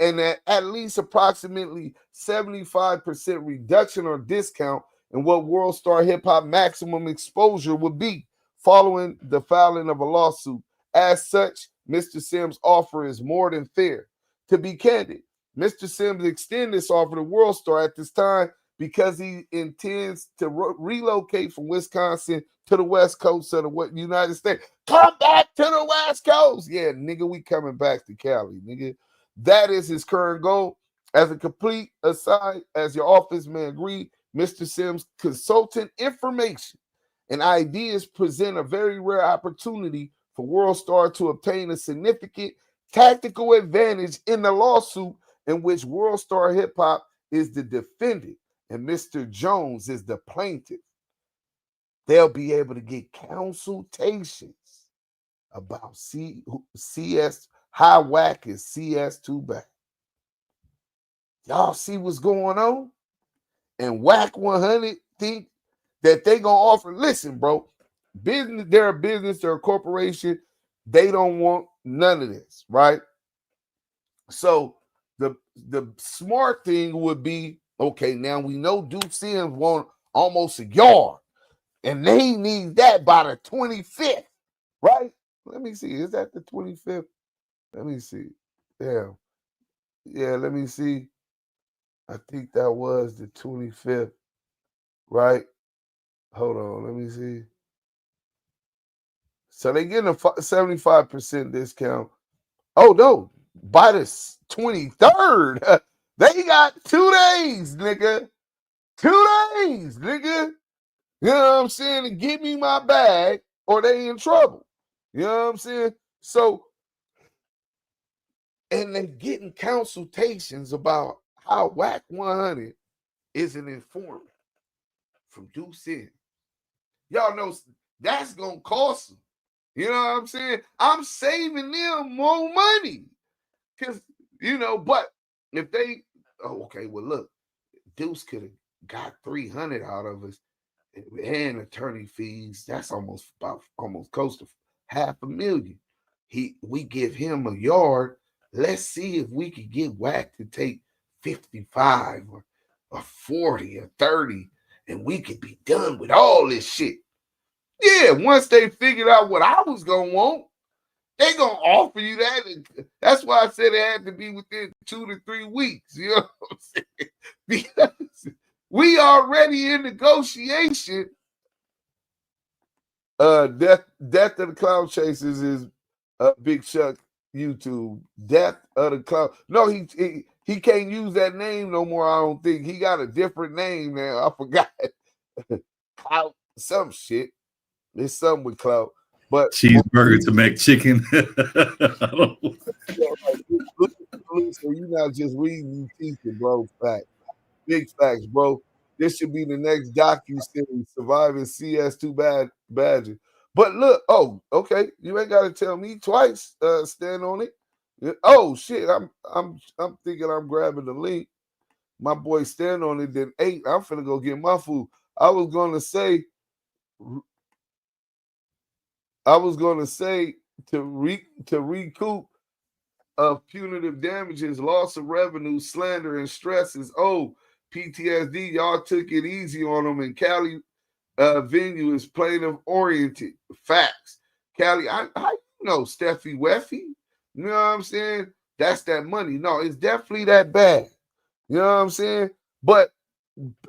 at least approximately 75% reduction or discount in what WorldStarHipHop maximum exposure would be following the filing of a lawsuit. As such, Mr. Sims' offer is more than fair. To be candid, Mr. Sims extended this offer to WorldStar at this time because he intends to relocate from Wisconsin to the West Coast of the United States. Come back to the West Coast. Yeah, nigga, we coming back to Cali, nigga. That is his current goal. As a complete aside, as your office may agree, Mr. Sims' consultant information and ideas present a very rare opportunity for WorldStar to obtain a significant tactical advantage in the lawsuit in which WorldStarHipHop is the defendant and Mr. Jones is the plaintiff. They'll be able to get consultations about CS, how Wack is CS2 back. Y'all see what's going on? And WACK100 think that they gonna offer. Listen, bro, business, they're a business, they're a corporation. They don't want none of this, right? So the smart thing would be, okay, now we know DUSE M want almost a yard, and they need that by the 25th, right? Let me see. Is that the 25th? Let me see. Yeah, let me see. I think that was the 25th, right? Hold on, let me see. So they getting a 75% discount. Oh, no, by the 23rd. They got 2 days, nigga. 2 days, nigga. You know what I'm saying? To give me my bag or they in trouble. You know what I'm saying? So, and they're getting consultations about how WACK100 is an informant from DUSE M. Y'all know that's going to cost them. You know what I'm saying? I'm saving them more money. Because, you know, but if they, okay, well, look, Deuce could have got 300 out of us and attorney fees. That's almost close to $500,000. We give him a yard. Let's see if we could get Wack to take 55 or 40 or 30, and we could be done with all this shit. Yeah, once they figured out what I was gonna want, they gonna offer you that. And that's why I said it had to be within 2 to 3 weeks. You know what I'm saying? Because we already in negotiation. Death of the Clout Chasers is Big Chuck YouTube. Death of the Clout. No, he can't use that name no more. I don't think he got a different name now. I forgot. Clout some shit. There's something with Clout, but cheeseburger to make chicken. So you're not just reading these teaching, bro. Facts, big facts, bro. This should be the next docu-series, Surviving CS2 Badger. But look, oh, okay, you ain't got to tell me twice. Stand on it. Oh shit, I'm thinking I'm grabbing the link. My boy stand on it. Then 8. I'm finna go get my food. I was gonna say to recoup of punitive damages, loss of revenue, slander, and stresses. Oh, PTSD, y'all took it easy on them, and Cali venue is plaintiff oriented. Facts. Cali, how you know Steffi Weffy? You know what I'm saying? That's that money. No, it's definitely that bad. You know what I'm saying? But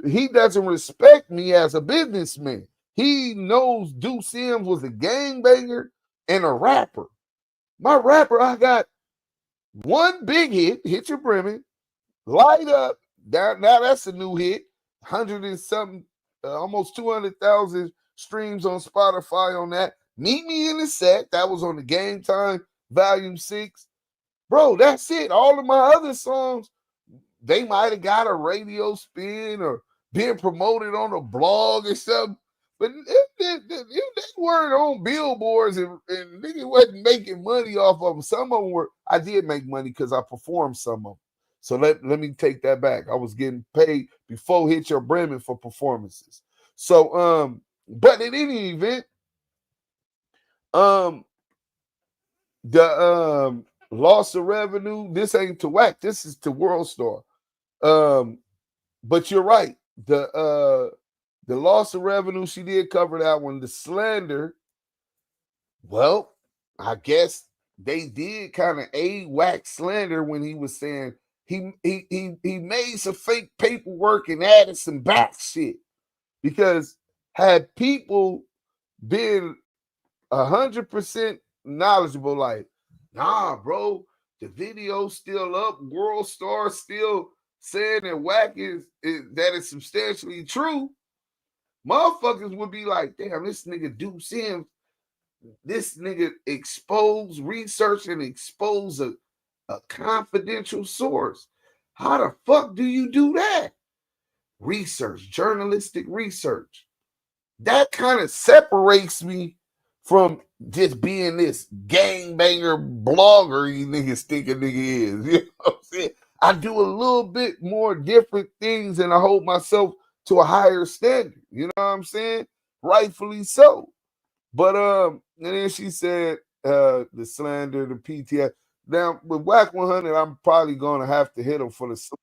he doesn't respect me as a businessman. He knows DUSE M was a gangbanger and a rapper. My rapper, I got one big hit, Hit Your Brimming, Light Up. Now that's a new hit. 100 and something, almost 200,000 streams on Spotify on that. Meet Me in the Set. That was on the Game Time Volume 6. Bro, that's it. All of my other songs, they might have got a radio spin or been promoted on a blog or something. But if they weren't on billboards and niggas wasn't making money off of them, some of them were. I did make money because I performed some of them. So let me take that back. I was getting paid before Hit Your Bremen for performances. So but in any event, the loss of revenue, this ain't to WACK, this is to WorldStar. But you're right. The loss of revenue, she did cover that one. The slander, well, I guess they did kind of aid WACK slander when he was saying he made some fake paperwork and added some back shit. Because had people been 100% knowledgeable, like, nah, bro, the video's still up, WorldStar still saying that WACK is that is substantially true, motherfuckers would be like, damn, this nigga DUSE M, this nigga expose, research, and expose a confidential source. How the fuck do you do that? Research, journalistic research. That kind of separates me from just being this gangbanger blogger you niggas think a nigga is. You know what I'm saying? I do a little bit more different things and I hold myself to a higher standard. You know what I'm saying? Rightfully so. But and then she said the slander, the PTS. Now with WACK100, I'm probably gonna have to hit him for the slander.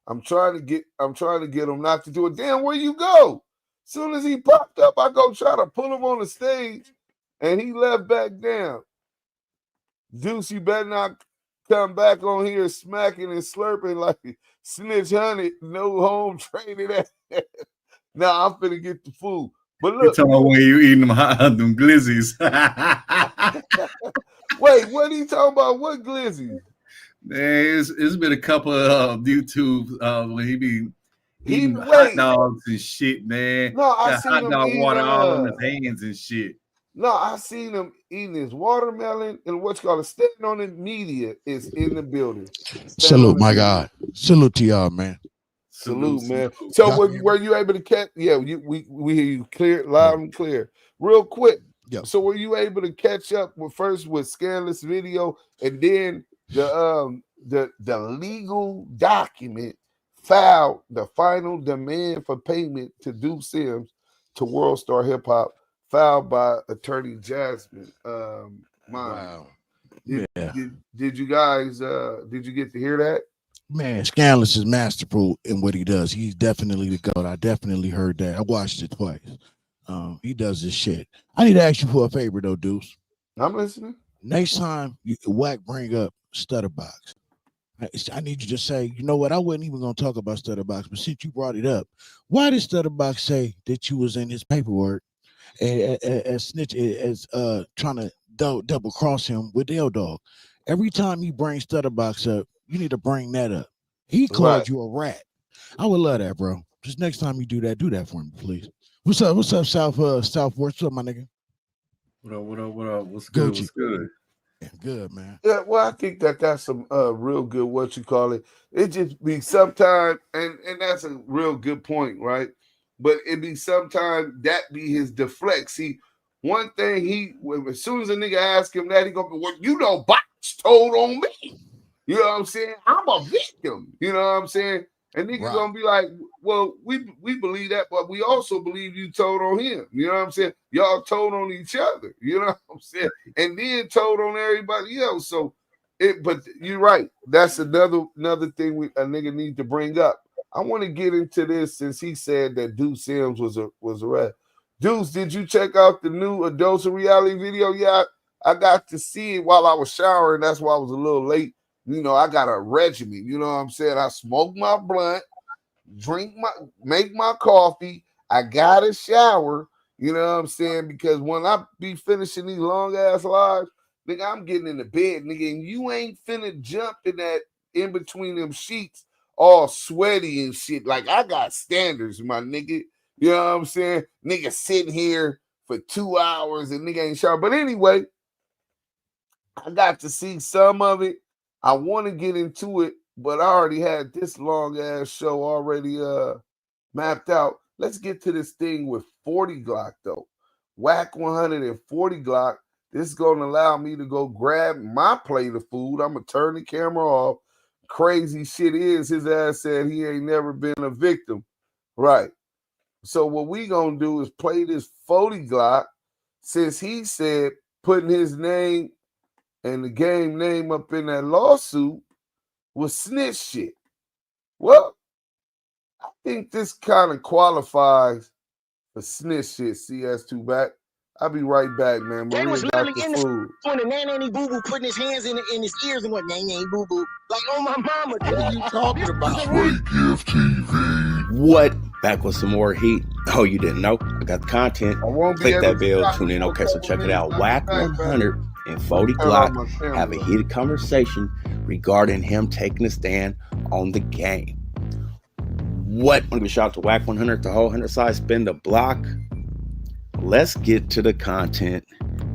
I'm trying to get him not to do it. Damn, where you go? As soon as he popped up, I go try to pull him on the stage, and he left back down. Deuce, you better not come back on here smacking and slurping like Snitch Honey, no home training. Now I'm finna get the food. But look, you talking about when you eating them glizzies. Wait, what are you talking about? What glizzies? Man, it's been a couple of YouTube when he be eating hot dogs and shit, man. No, I seen hot him dog eating, water all on his hands and shit. No, I seen him eating his watermelon and what's called a standing on it. Media is in the building. Salute, my God. Salute to y'all, man. Salute, man. So were you able to catch? Yeah, we hear you clear, loud and clear. Real quick. Yeah. So were you able to catch up with Scandalous video and then the legal document filed the final demand for payment to DUSE M to WorldStarHipHop filed by attorney Jasmine? Wow. Did you guys did you get to hear that? Man, Scandalous is masterful in what he does. He's definitely the GOAT. I definitely heard that. I watched it twice. He does this shit. I need to ask you for a favor though, Deuce. I'm listening. Next time WACK bring up Stutterbox, I need you to say, you know what? I wasn't even gonna talk about Stutterbox, but since you brought it up, why did Stutterbox say that you was in his paperwork as snitch as trying to double cross him with L Dog? Every time you bring Stutterbox up, you need to bring that up. He called you a rat. I would love that, bro. Just next time you do that for me, please. What's up, Southwest? What's up, my nigga? What up? What's good? What's good? Good, man. Yeah, well, I think that's some real good, what you call it. It just be sometimes, and that's a real good point, right? But it be sometimes that be his deflect. See, one thing as soon as a nigga ask him that, he gonna be, well, you know, Box told on me. You know what I'm saying? I'm a victim. You know what I'm saying? And niggas gonna be like, well, we believe that, but we also believe you told on him. You know what I'm saying? Y'all told on each other. You know what I'm saying? And then told on everybody else. So but you're right. That's another thing a nigga need to bring up. I want to get into this since he said that DUSE M was a rat. Deuce, did you check out the new A Dose of Reality video? Yeah, I got to see it while I was showering. That's why I was a little late. You know, I got a regimen. You know what I'm saying? I smoke my blunt, make my coffee. I got a shower. You know what I'm saying? Because when I be finishing these long ass lives, nigga, I'm getting in the bed, nigga, and you ain't finna jump in that in between them sheets all sweaty and shit. Like, I got standards, my nigga. You know what I'm saying? Nigga sitting here for 2 hours and nigga ain't shower. But anyway, I got to see some of it. I want to get into it, but I already had this long ass show already mapped out. Let's get to this thing with 40 Glock, though. WACK100 and 40 Glock. This is going to allow me to go grab my plate of food. I'm going to turn the camera off. Crazy shit is his ass said he ain't never been a victim. Right. So what we going to do is play this 40 Glock since he said putting his name and the game name up in that lawsuit was snitch shit. Well, I think this kind of qualifies for snitch shit. CS2 back. I'll be right back, man. They was Maria literally got the in the food. when the nanny boo boo putting his hands in his ears and what nanny boo boo. Like, oh my mama, what are you talking about? Give TV. What? Back with some more heat. Oh, you didn't know? I got the content. Click that bell, tune in. Okay, so check it out. WACK100 and 40 Glock have a heated conversation regarding him taking a stand on the game. What? I'm going to shout out to WACK100, the whole 100 side, spin the block. Let's get to the content.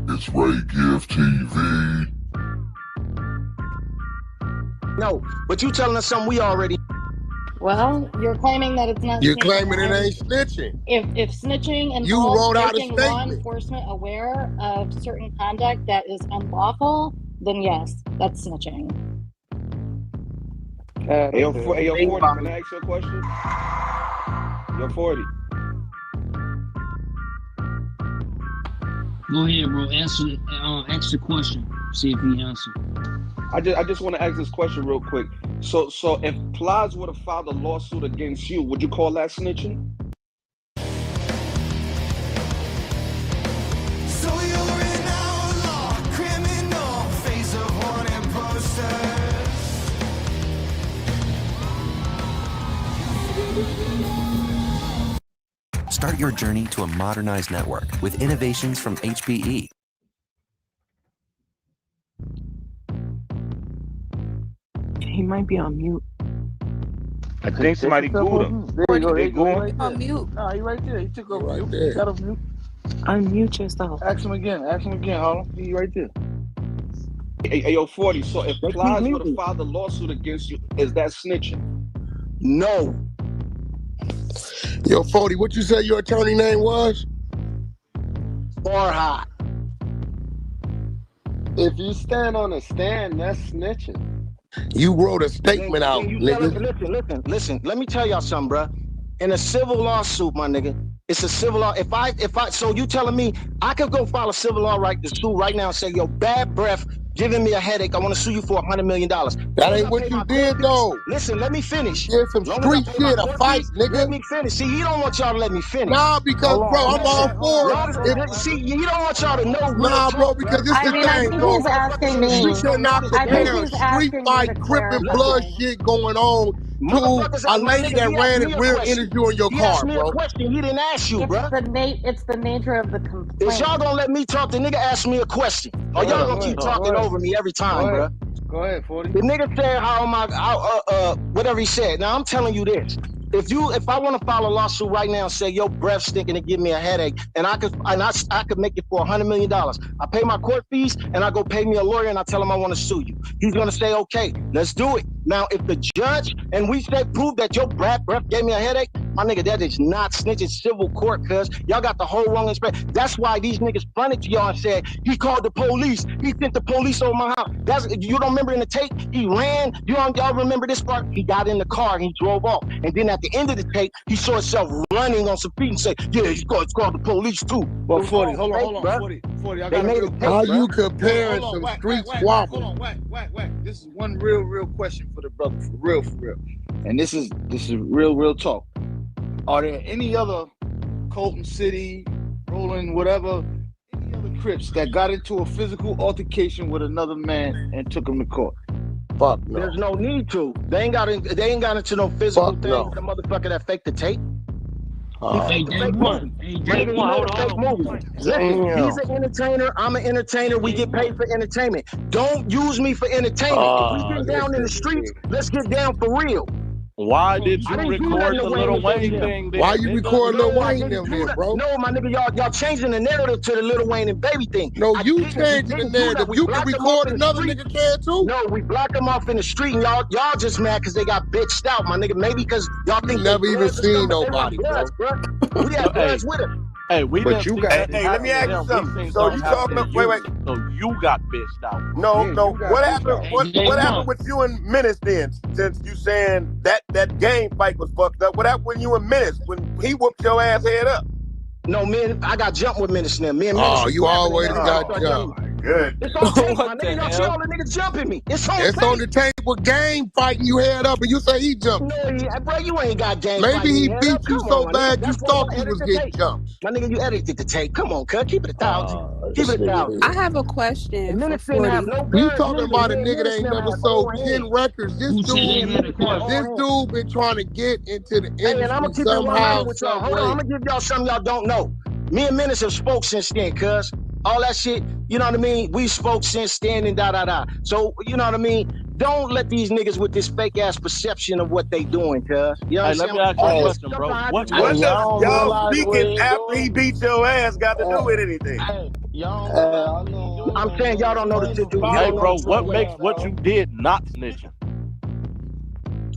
It's Give TV. No, but you telling us something we already. Well, you're claiming that it's not. You're claiming it ain't snitching. If snitching involves You wrote out a making law statement. enforcement aware of certain conduct that is unlawful, then yes, that's snitching. Hey, yo, 40, can I ask you a question? Yo, 40. Go ahead, bro. Ask the question. See if he answers. I just want to ask this question real quick. So if Plies would have filed a lawsuit against you, would you call that snitching? So you're an outlaw, criminal, face of wanted posters. Start your journey to a modernized network with innovations from HPE. He might be on mute. I think somebody googled him. There you go. They googled He him. on mute. No, he right there. He took over. Right He there. got off mute. Unmute yourself. Ask him again, Harlem. He right there. Hey, yo, 40. So if Plies would have filed a lawsuit against you, is that snitching? No. Yo, 40, what you say your attorney name was? Farhat. If you stand on a stand, that's snitching. You wrote a statement out, nigga. Listen. Let me tell y'all something, bruh. In a civil lawsuit, my nigga, it's a civil law. If I, so you telling me I could go file a civil law to sue right now and say, yo, bad breath, giving me a headache. I want to sue you for $100 million. That ain't what you did, though. Listen, let me finish. Yeah, some street shit, a fight, nigga. Let me finish. See, he don't want y'all to let me finish. Nah, because, bro, I'm all for it. See, he don't want y'all to know. Nah, bro, because this is the thing, bro. We cannot compare a street fight, crippin' blood shit going on to a lady that ran a rear energy on your car, bro. He asked me a question. He didn't ask you, bro. It's the nature of the complaint. Is y'all gonna let me talk? The nigga asked me a question. Or y'all gonna keep talking over me every time, bro? Go ahead, 40. The nigga said whatever he said. Now I'm telling you this. If I want to file a lawsuit right now and say your breath stinking and give me a headache, and I could make it for $100 million. I pay my court fees and I go pay me a lawyer and I tell him I want to sue you. He's gonna say, okay, let's do it. Now, if the judge and we say prove that your breath gave me a headache, my nigga, that is not snitching civil court, cuz y'all got the whole wrong inspector. That's why these niggas fronted to y'all and said he called the police. He sent the police over my house. You don't remember in the tape? He ran. Y'all remember this part? He got in the car and he drove off. And then at the end of the tape, he saw himself running on some feet and say, yeah, it's called the police too. Well, 40, hold on, 40, I got a How you comparing some street squabble? Hold on, Wack. This is one real question for the brother, for real. And this is real talk. Are there any other Colton City, Roland, whatever, any other Crips that got into a physical altercation with another man and took him to court? Fuck no. There's no need to. They ain't got into no physical thing no. with the motherfucker that faked the tape. Hey, Day1. Listen, he's an entertainer. I'm an entertainer. We get paid for entertainment. Don't use me for entertainment. If we get down in the streets, let's get down for real. Why did you record the Lil Wayne thing? Why you record Lil Wayne them then, bro? No, my nigga, y'all changing the narrative to the Lil Wayne and Baby thing. No, you changing the narrative. You can record another nigga can too. No, we blocked them off in the street, and y'all just mad because they got bitched out, my nigga. Maybe because y'all think never even seen nobody, bro. We had bloods with it. Hey, But you got. Hey, let me ask you something. So you talking about? Wait. So you got bitched out? No. What happened? What happened with you and Menace then? Since you saying that game fight was fucked up, what happened when you and Menace when he whooped your ass head up? No, man, I got jumped with Menace now. Me and Menace. Oh, you always got jumped. Good. It's on tape, my nigga. Y'all see all the niggas jumping me. It's on the tape with game fighting you head up and you say he jumped. No, bro, you ain't got game fighting. Maybe he beat you so bad you thought you was getting jumped. My nigga, you edited the tape. Come on, cuz. Keep it 1,000. Keep it 1,000. I have a question. You talking about a nigga that ain't never sold 10 records. This dude been trying to get into the industry somehow. Hold on, I'm gonna give y'all something y'all don't know. Me and Menace have spoke since then, cuz. All that shit, you know what I mean? We spoke since then and da. So, you know what I mean? Don't let these niggas with this fake ass perception of what they doing, cuz. You know what I'm saying? Let me ask you a question, bro. What does y'all speaking after he beat your ass got to do with anything? I'm saying y'all don't know the situation. Hey, bro, what makes what you did not snitching?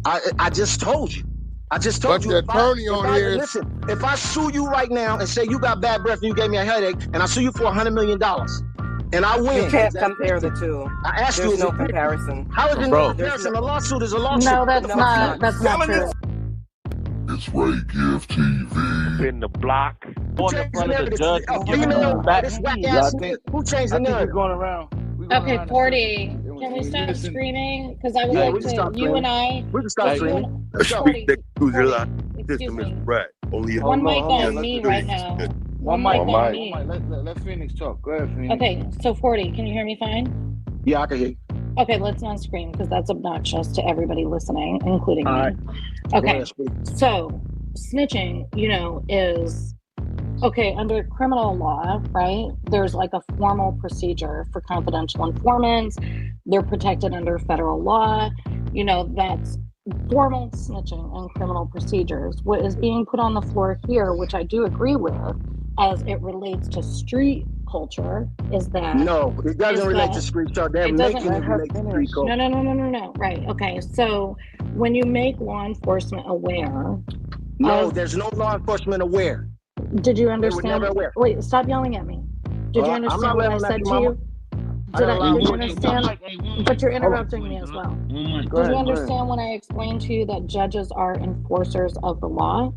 I just told you. But the attorney on here. Listen, if I sue you right now and say you got bad breath and you gave me a headache, and I sue you for $100 million, and I win. You can't compare the two. I asked you. There's no comparison. How is it no comparison? A lawsuit is a lawsuit. No, that's not true. It's Ray Give TV. In the block. Who changed the narrative? Who changed the narrative? Going around. Okay, 40. Can we stop screaming? Because I would like to, you and I. We can stop screaming. Excuse me. One mic on me right now. One mic on me. Let Phoenix talk. Go ahead, Phoenix. Okay, so 40. Can you hear me fine? Yeah, I can hear you. Okay, let's not scream because that's obnoxious to everybody listening, including me. Okay, so snitching, is okay under criminal law, right? There's like a formal procedure for confidential informants. They're protected under federal law. That's formal snitching and criminal procedures. What is being put on the floor here, which I do agree with, as it relates to street culture, is that no, it doesn't relate to street culture. They're making it relate to street culture. No. Right. Okay. So when you make law enforcement aware, there's no law enforcement aware. Did you understand? Wait, stop yelling at me. Did you understand what I said to you? Did you understand? But you're interrupting me as well. Did you understand when I explained to you that judges are enforcers of the law?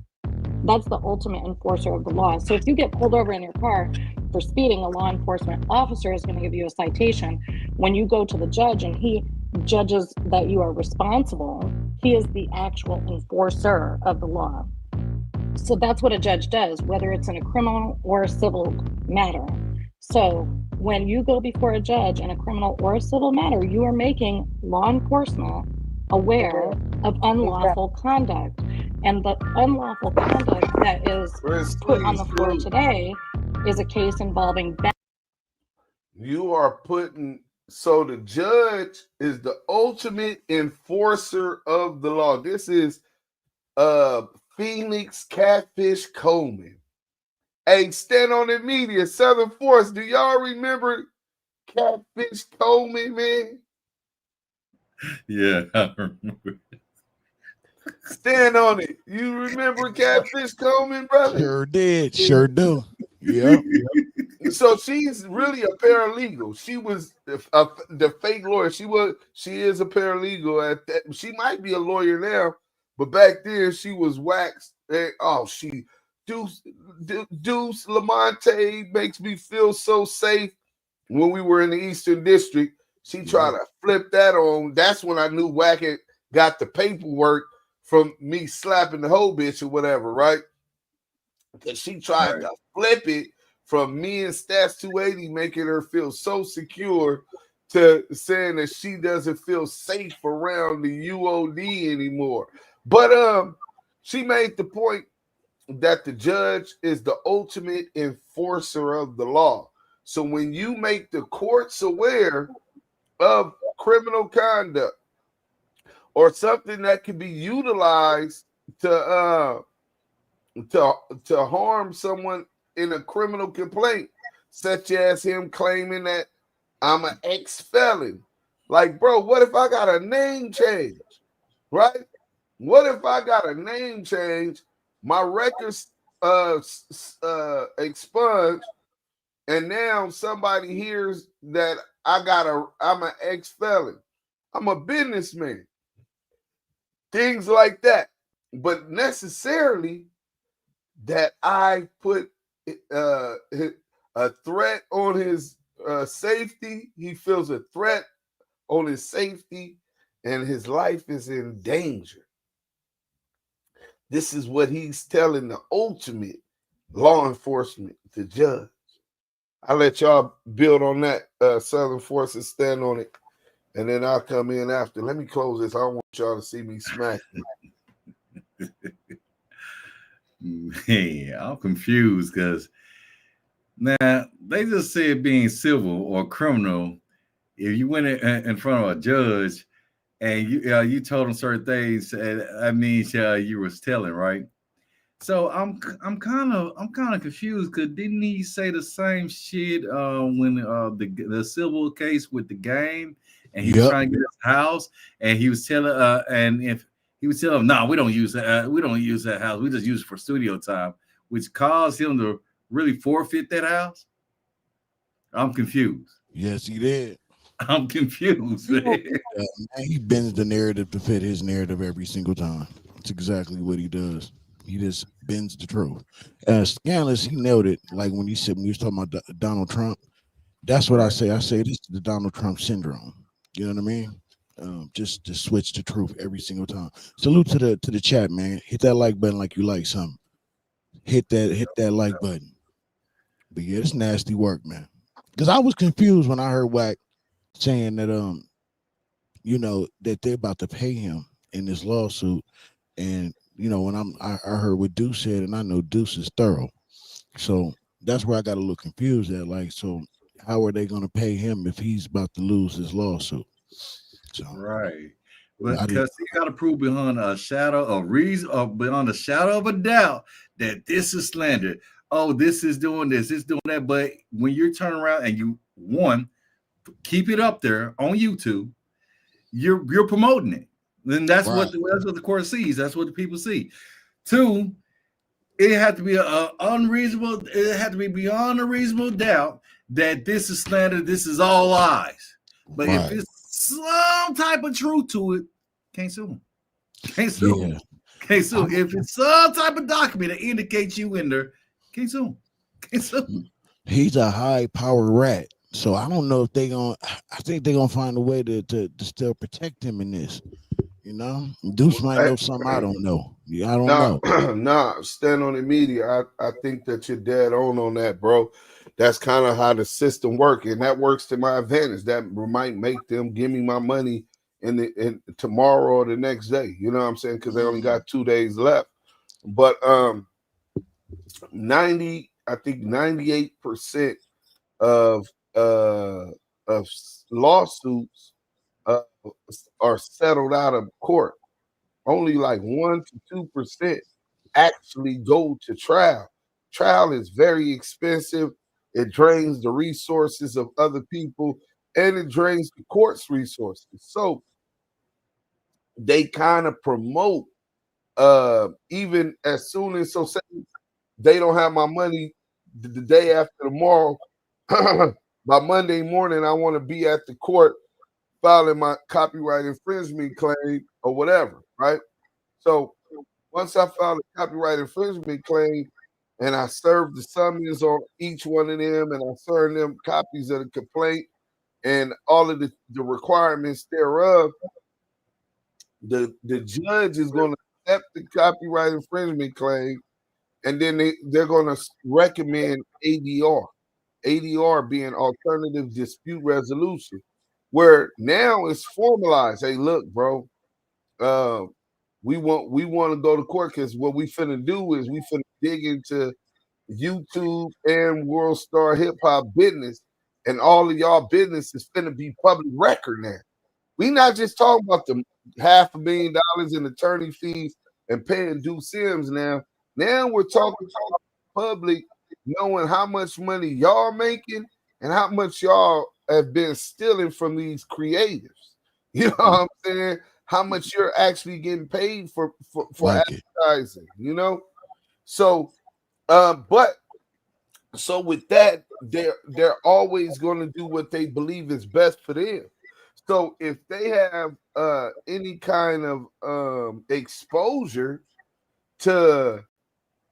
That's the ultimate enforcer of the law. So if you get pulled over in your car for speeding, a law enforcement officer is going to give you a citation. When you go to the judge and he judges that you are responsible, he is the actual enforcer of the law. So that's what a judge does, whether it's in a criminal or a civil matter. So when you go before a judge in a criminal or a civil matter, you are making law enforcement aware of unlawful conduct. And the unlawful conduct that is put on the floor today is a case involving you are putting, so the judge is the ultimate enforcer of the law. This is Phoenix Catfish Coleman. Hey, stand on the media, Southern Force. Do y'all remember Catfish Coleman, man? Yeah, I remember. Stand on it. You remember Catfish Coleman, brother? Sure did. Sure do. Yeah. So she's really a paralegal. She was the fake lawyer. She is a paralegal at that. She might be a lawyer now, but back then she was waxed. Deuce Lamonte makes me feel so safe. When we were in the Eastern District, she tried to flip that on. That's when I knew Wack had got the paperwork from me slapping the whole bitch or whatever, right? Because she tried to flip it from me and Stats 280, making her feel so secure, to saying that she doesn't feel safe around the UOD anymore. But she made the point that the judge is the ultimate enforcer of the law. So when you make the courts aware of criminal conduct, or something that can be utilized to harm someone in a criminal complaint, such as him claiming that I'm an ex-felon. Like, bro, what if I got a name change, right? What if I got a name change, my records expunged, and now somebody hears that I'm an ex-felon. I'm a businessman. Things like that. But necessarily that I put a threat on his safety. He feels a threat on his safety, and his life is in danger. This is what he's telling the ultimate law enforcement, the judge. I'll let y'all build on that, Southern Forces, stand on it, and then I'll come in after. Let me close this. I don't want y'all to see me smack you. Man, I'm confused because now they just said being civil or criminal. If you went in front of a judge and you told them certain things, that means you was telling, right? So I'm kind of confused because didn't he say the same shit when the civil case with the game and he was trying to get his house and he was telling and if he was telling him, no, we don't use that. We don't use that house. We just use it for studio time, which caused him to really forfeit that house. I'm confused. Yes, he did. I'm confused. Man. He bends the narrative to fit his narrative every single time. That's exactly what he does. He just bends the truth. Scandalous, he nailed it. Like when he was talking about Donald Trump, that's what I say. I say this is the Donald Trump syndrome. You know what I mean? Just to switch the truth every single time. Salute to the chat, man. Hit that like button like you like something. Hit that like button. But yeah, it's nasty work, man. Because I was confused when I heard Wack saying that that they're about to pay him in this lawsuit, and when I heard what Deuce said, and I know Deuce is thorough, so that's where I got a little confused at. Like, so how are they going to pay him if he's about to lose his lawsuit? So, right, but because you got to prove beyond a shadow of reason, or beyond a shadow of a doubt, that this is slander. Oh, this is doing this, it's doing that. But when you're turning around and you keep it up there on YouTube, you're promoting it. Then that's what the court sees. That's what the people see. 2, it had to be unreasonable. It had to be beyond a reasonable doubt that this is slander. This is all lies. But if it's some type of truth to it, can't sue him. Can't sue him. Can't sue him. If it's some type of document that indicates you in there, can't sue him. Can't sue him. He's a high power rat. So I don't know if I think they're gonna find a way to still protect him in this. Deuce might know something I don't know. Yeah, I don't know. Nah, stand on the media. I think that you're dead on that, bro. That's kind of how the system works, and that works to my advantage. That might make them give me my money in tomorrow or the next day. You know what I'm saying? Because they only got 2 days left. But 98% of lawsuits are settled out of court. Only like 1 to 2% actually go to trial. Trial is very expensive. It drains the resources of other people, and it drains the court's resources. So they kind of promote even as soon as say they don't have my money the day after tomorrow. By Monday morning, I want to be at the court filing my copyright infringement claim or whatever, right? So once I file a copyright infringement claim and I serve the summons on each one of them and I serve them copies of the complaint and all of the requirements thereof, the judge is going to accept the copyright infringement claim, and then they're going to recommend ADR. ADR being alternative dispute resolution, where now it's formalized. Hey, look, bro, we want to go to court because what we finna do is we finna dig into YouTube and WorldStarHipHop business, and all of y'all business is finna be public record now. We not just talking about the $500,000 in attorney fees and paying DUSE M's now. Now we're talking about the public knowing how much money y'all making and how much y'all have been stealing from these creators. You know what I'm saying? How much you're actually getting paid for advertising, you know? So so with that, they're always going to do what they believe is best for them. So if they have any kind of exposure to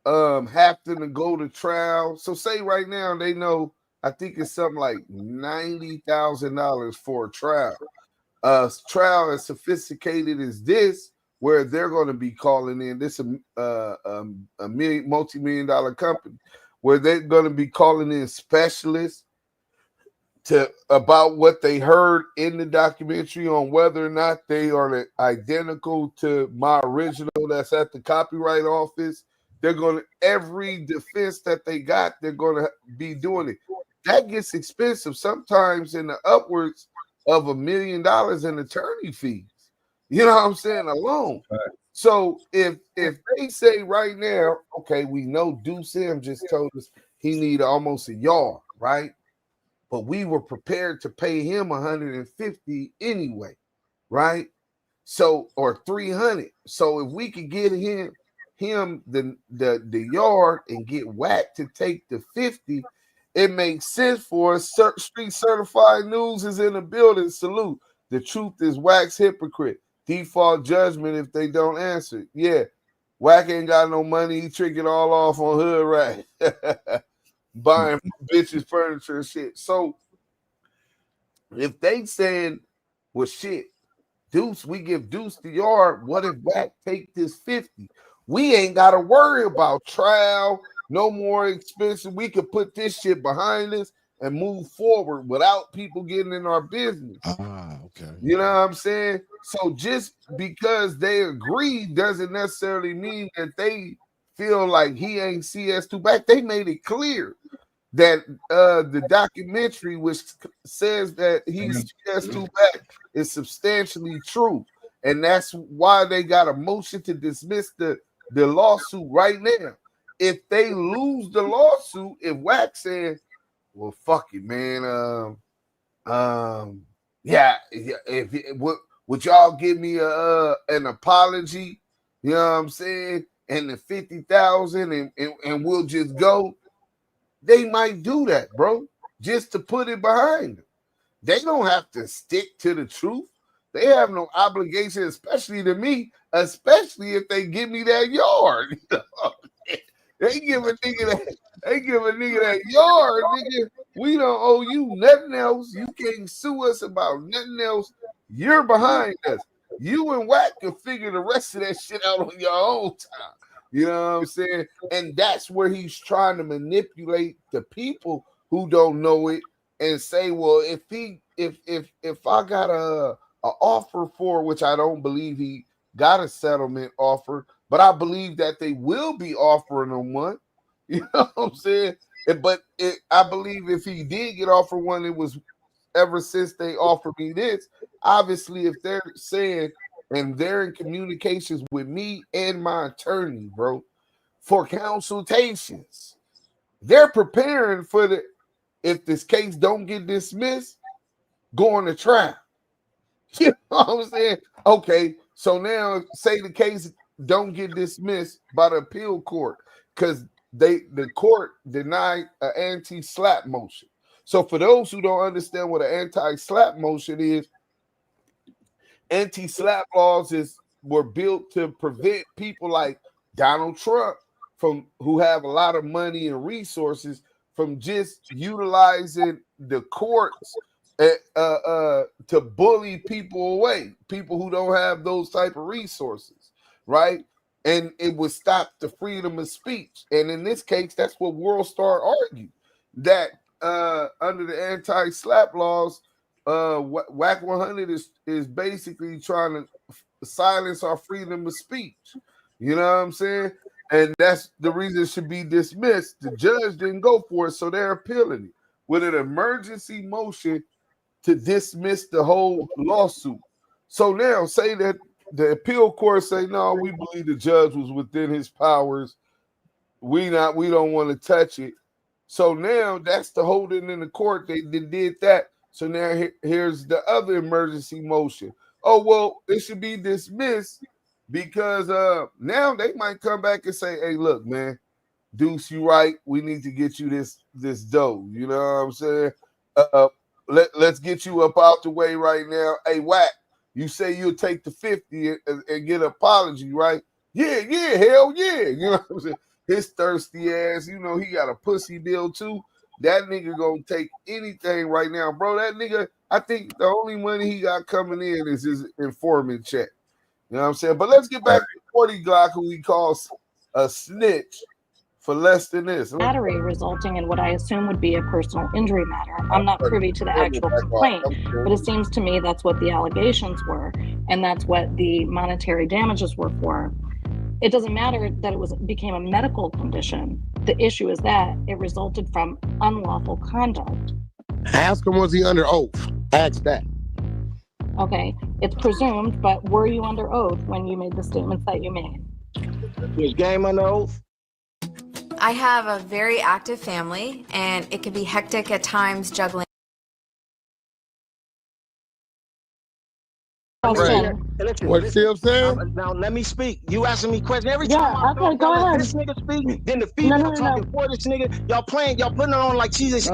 having to go to trial, so say right now they know, I think it's something like $90,000 for a trial. Trial as sophisticated as this, where they're going to be calling in this multi-million-dollar company, where they're going to be calling in specialists about what they heard in the documentary on whether or not they are identical to my original that's at the copyright office. They're going to, every defense that they got, they're going to be doing it. That gets expensive, sometimes in the upwards of $1 million in attorney fees. You know what I'm saying? Alone. Right. So if they say right now, okay, we know DUSE M just told us he need almost a yard, right? But we were prepared to pay him $150 anyway, right? So, or $300. So if we could get him the yard and get Wack to take the 50, it makes sense for us. Street Certified News is in the building. Salute. The truth is Wack's hypocrite. Default judgment if they don't answer. Yeah, Wack ain't got no money. He trick it all off on hood rat. Buying bitches furniture and shit. So if they saying, well, shit, Deuce, we give Deuce the yard. What if Wack take this 50? We ain't got to worry about trial. No more expensive. We could put this shit behind us and move forward without people getting in our business. Okay. You know what I'm saying? So just because they agree doesn't necessarily mean that they feel like he ain't CS2 back. They made it clear that the documentary, which says that he's CS2 back, is substantially true. And that's why they got a motion to dismiss the lawsuit right now. If they lose the lawsuit, if Wack says, well, fuck it, man. Would y'all give me an apology? You know what I'm saying? And the 50,000 and we'll just go. They might do that, bro, just to put it behind them. They don't have to stick to the truth. They have no obligation, especially to me, especially if they give me that yard. They give a nigga that yard, nigga. We don't owe you nothing else. You can't sue us about nothing else. You're behind us. You and Wack can figure the rest of that shit out on your own time. You know what I'm saying? And that's where he's trying to manipulate the people who don't know it and say, well, if I got a offer for, which I don't believe he got a settlement offer, but I believe that they will be offering him one. You know what I'm saying? But I believe if he did get offered one, it was ever since they offered me this. Obviously, if they're saying, and they're in communications with me and my attorney, bro, for consultations, they're preparing for if this case don't get dismissed, going to trial. You know what I'm saying? Okay, so now say the case don't get dismissed by the appeal court because the court denied an anti-slap motion. So for those who don't understand what an anti-slap motion is, anti-slap laws were built to prevent people like Donald Trump who have a lot of money and resources from just utilizing the courts to bully people away, people who don't have those type of resources, right? And it would stop the freedom of speech. And in this case, that's what WorldStar argued, that under the anti-slap laws, WACK100 is basically trying to silence our freedom of speech. You know what I'm saying? And that's the reason it should be dismissed. The judge didn't go for it, so they're appealing it with an emergency motion to dismiss the whole lawsuit. So now say that the appeal court say, no, we believe the judge was within his powers. We don't want to touch it. So now that's the holding in the court. They did that. So now here's the other emergency motion. Oh, well, it should be dismissed because now they might come back and say, hey, look, man, Deuce, you right. We need to get you this dough. You know what I'm saying? Let's get you up out the way right now. Hey, Wack, you say you'll take the 50 and get an apology, right? Yeah, hell yeah. You know what I'm saying? His thirsty ass, you know, he got a pussy deal too. That nigga gonna take anything right now, bro. That nigga, I think the only money he got coming in is his informant check. You know what I'm saying? But let's get back to 40 Glock, who he calls a snitch for less than this. Battery resulting in what I assume would be a personal injury matter. I'm not privy to the actual complaint, but it seems to me that's what the allegations were, and that's what the monetary damages were for. It doesn't matter that it became a medical condition. The issue is that it resulted from unlawful conduct. Ask him, was he under oath? Ask that. Okay, it's presumed, but were you under oath when you made the statements that you made? Was Game under oath? I have a very active family, and it can be hectic at times juggling. What Steve saying? Now let me speak. You asking me questions every Yeah, time I okay, go ahead. this nigga speak, then the female talking for this nigga. Y'all putting it on like she's a She's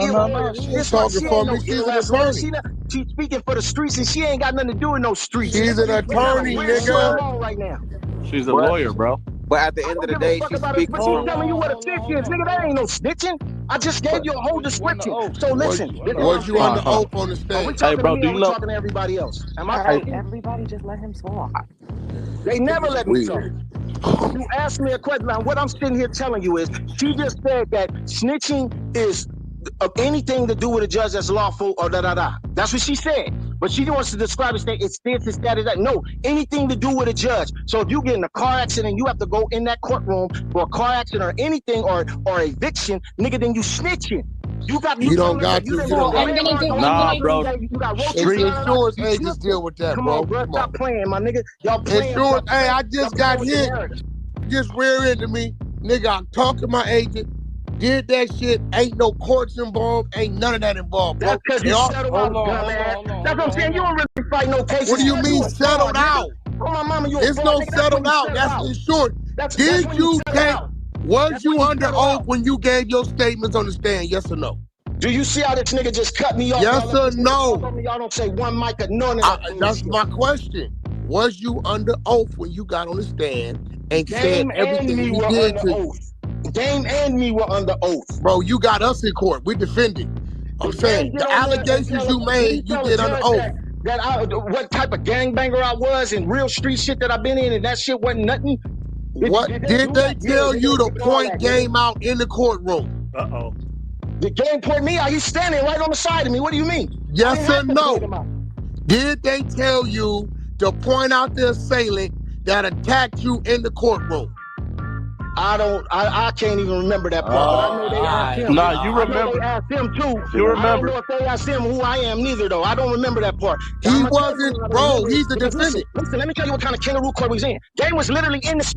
talking for me. She's an attorney. She's speaking for the streets, and she ain't got nothing to do with no streets. She's an attorney, nigga. Right now. She's a lawyer, bro. But at the end of the day, she's speaking. But she's telling you what a snitch is, nigga. That ain't no snitching. I just gave you a whole description. So listen. Was you under oath on the stand? Hey, bro, do you know? Talking to everybody else. Am I right? Everybody just let him talk. They never let me talk. You asked me a question. Now, what I'm sitting here telling you is, she just said that snitching is anything to do with a judge that's lawful or da-da-da. That's what she said. But she wants to describe it, say it's this, it's that, it's that. No, anything to do with a judge. So if you get in a car accident, you have to go in that courtroom for a car accident or anything or eviction, nigga, then you snitching. You don't got to. Nah, bro. Insurance agents deal with that, Come bro. on, bro. Stop playing, my nigga. Y'all playing. Insurance, hey, I just got hit. Just rear into me. Nigga, I talked to my agent. Did that shit. Ain't no courts involved. Ain't none of that involved, bro. That's because you settled out, dumbass. That's what I'm saying. You don't really fight no cases. What do you mean settled out? Oh, my mama, you It's no settled out. That's insurance. Did you take? Was you under oath when you gave your statements on the stand? Yes or no? Do you see how this nigga just cut me off? Yes or no? Y'all don't say one mic or none. That's my question. Was you under oath when you got on the stand and said everything you did to you? Game and me were under oath. Bro, you got us in court. We're defending. I'm saying the allegations you made, you did under oath. What type of gangbanger I was and real street shit that I've been in, and that shit wasn't nothing. What did they tell you to point Game out in the courtroom? Uh-oh. The Game point me out. He's standing right on the side of me. What do you mean? Yes or no? Did they tell you to point out the assailant that attacked you in the courtroom? I can't even remember that part, but I know they asked him. Nah, you remember. They asked him too. You remember. I don't know if they asked him who I am neither, though. I don't remember that part. He wasn't, bro. He's the defendant. Listen, let me tell you what kind of kangaroo court we was in. Game was literally in the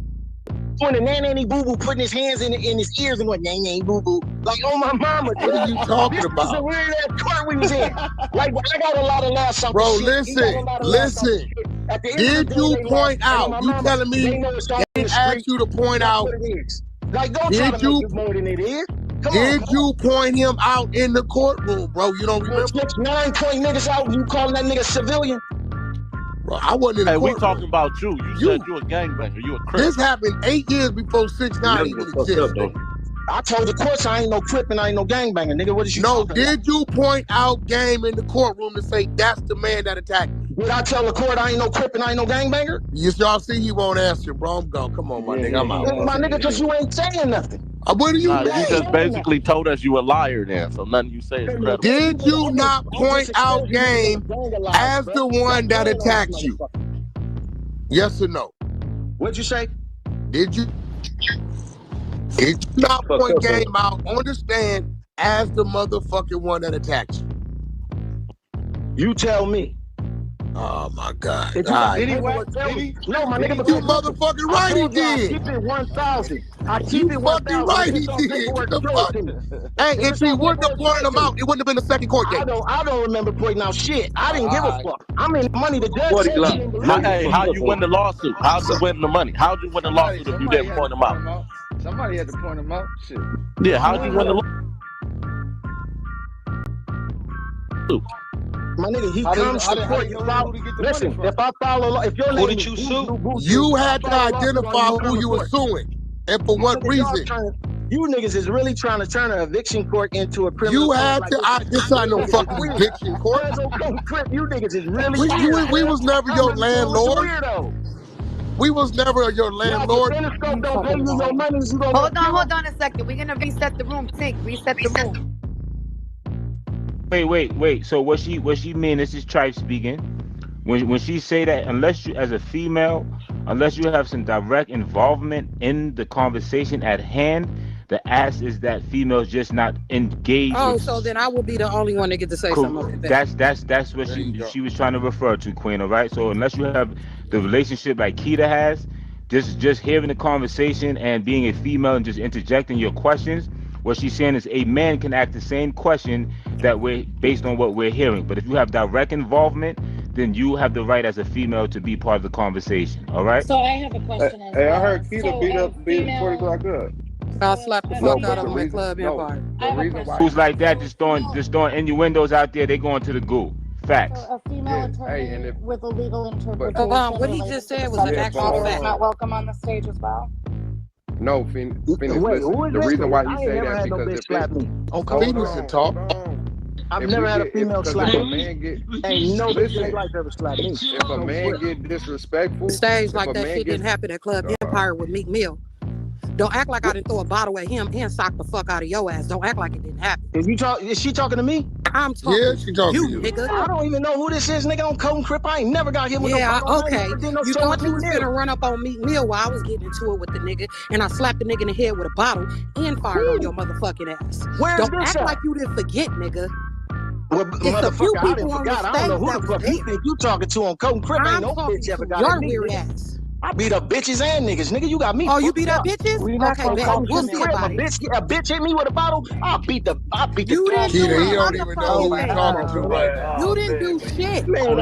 doing the nanny boo boo, putting his hands in his ears and going nanny boo boo, like oh my mama. What are you talking about? This is a weird ass court we was in. Like I got a lot of laughs out. Bro, listen. Did you point out? You telling me they asked you to point out? Like, don't try to make it more than it is. Did you point him out in the courtroom, bro? You don't remember? 9 point niggas out. You calling that nigga civilian? Bro, I wasn't in the courtroom. We talking about you. You said you a gangbanger. You a crip. This happened 8 years before 6ix9ine even existed. I told the courts I ain't no crip and I ain't no gangbanger, nigga. What did you? No, did you point out Game in the courtroom to say that's the man that attacked me? Did I tell the court I ain't no crip and I ain't no gangbanger? Yes, y'all see he won't answer, bro. I'm gone. Come on, my nigga. I'm out. My nigga, because you ain't saying nothing. What do you mean? You just basically told us you a liar then, so nothing you say is credible. Did you not point out Game as the one that attacked you? Yes or no? What'd you say? Did you not point Game out on the stand as the motherfucking one that attacked you? You tell me. Oh my God! Did he? No, my nigga. You motherfucking right, he did. I keep it 1,000. I keep You it fucking 1,000. right, he did. What the fuck? Hey, if he wouldn't have pointed him out, it wouldn't have been the second court date. I don't remember pointing out shit. I didn't give a fuck. I mean, money the judge said he didn't believe me. How you win the lawsuit? How'd you win the money? How'd you win the lawsuit if you didn't point them out? Somebody had to point them out. Shit. Yeah, how'd you win the lawsuit? My nigga, he comes to court. Listen, if I follow, if your name, who did you sue? You had to identify who you were suing and for what reason. You niggas is really trying to turn an eviction court into a criminal. You had to. This ain't no fucking eviction court. You niggas is really. We was never your landlord. We was never your landlord. Hold on a second. We're gonna reset the room. Reset the room. Wait. So what she mean? This is Tribe speaking. When she say that, unless you, as a female, unless you have some direct involvement in the conversation at hand, the ask is that females just not engaged. Oh, so then I will be the only one that get to say something. That's what she was trying to refer to, Queen. All right. So unless you have the relationship like Keita has, just hearing the conversation and being a female and just interjecting your questions. What she's saying is a man can ask the same question that we're based on what we're hearing. But if you have direct involvement, then you have the right as a female to be part of the conversation. All right. So I have a question. Hey, I heard Keita beat up before he got good. I'll slap the fuck out of him at Club Empire. Who's like that? Just throwing innuendos out there. They going to the goo. Facts. So a female attorney with a legal interpretation. What he just said was an actual fact. Not welcome on the stage as well. No, Phoenix. Listen, the reason why you say that because if Phoenix can talk. I've never had a female slap me. Ain't no bitch life ever slapped me. If a man get disrespectful, stage like that shit didn't happen at Club Empire with Meek Mill. Don't act like I didn't throw a bottle at him and sock the fuck out of your ass. Don't act like it didn't happen. Is she talking to me? I'm talking. Yeah, she talking to you, nigga. I don't even know who this is, nigga. On Code Crip, I ain't never got hit with no bottle. Okay. You thought you was gonna run up on Meek Mill while I was getting into it with the nigga, and I slapped the nigga in the head with a bottle and fired on your motherfucking ass. Don't act like you didn't forget, nigga. Well, it's a few people on the stage. I don't know who the fuck you think you talking to on Code Crip. Ain't no bitch ever got your weird ass. I beat up bitches and niggas, nigga. You got me. Oh, you beat up bitches? Okay, we'll see about it. A bitch hit me with a bottle. I beat the. You didn't do he don't even know who he's talking to right now. You didn't do shit. Man,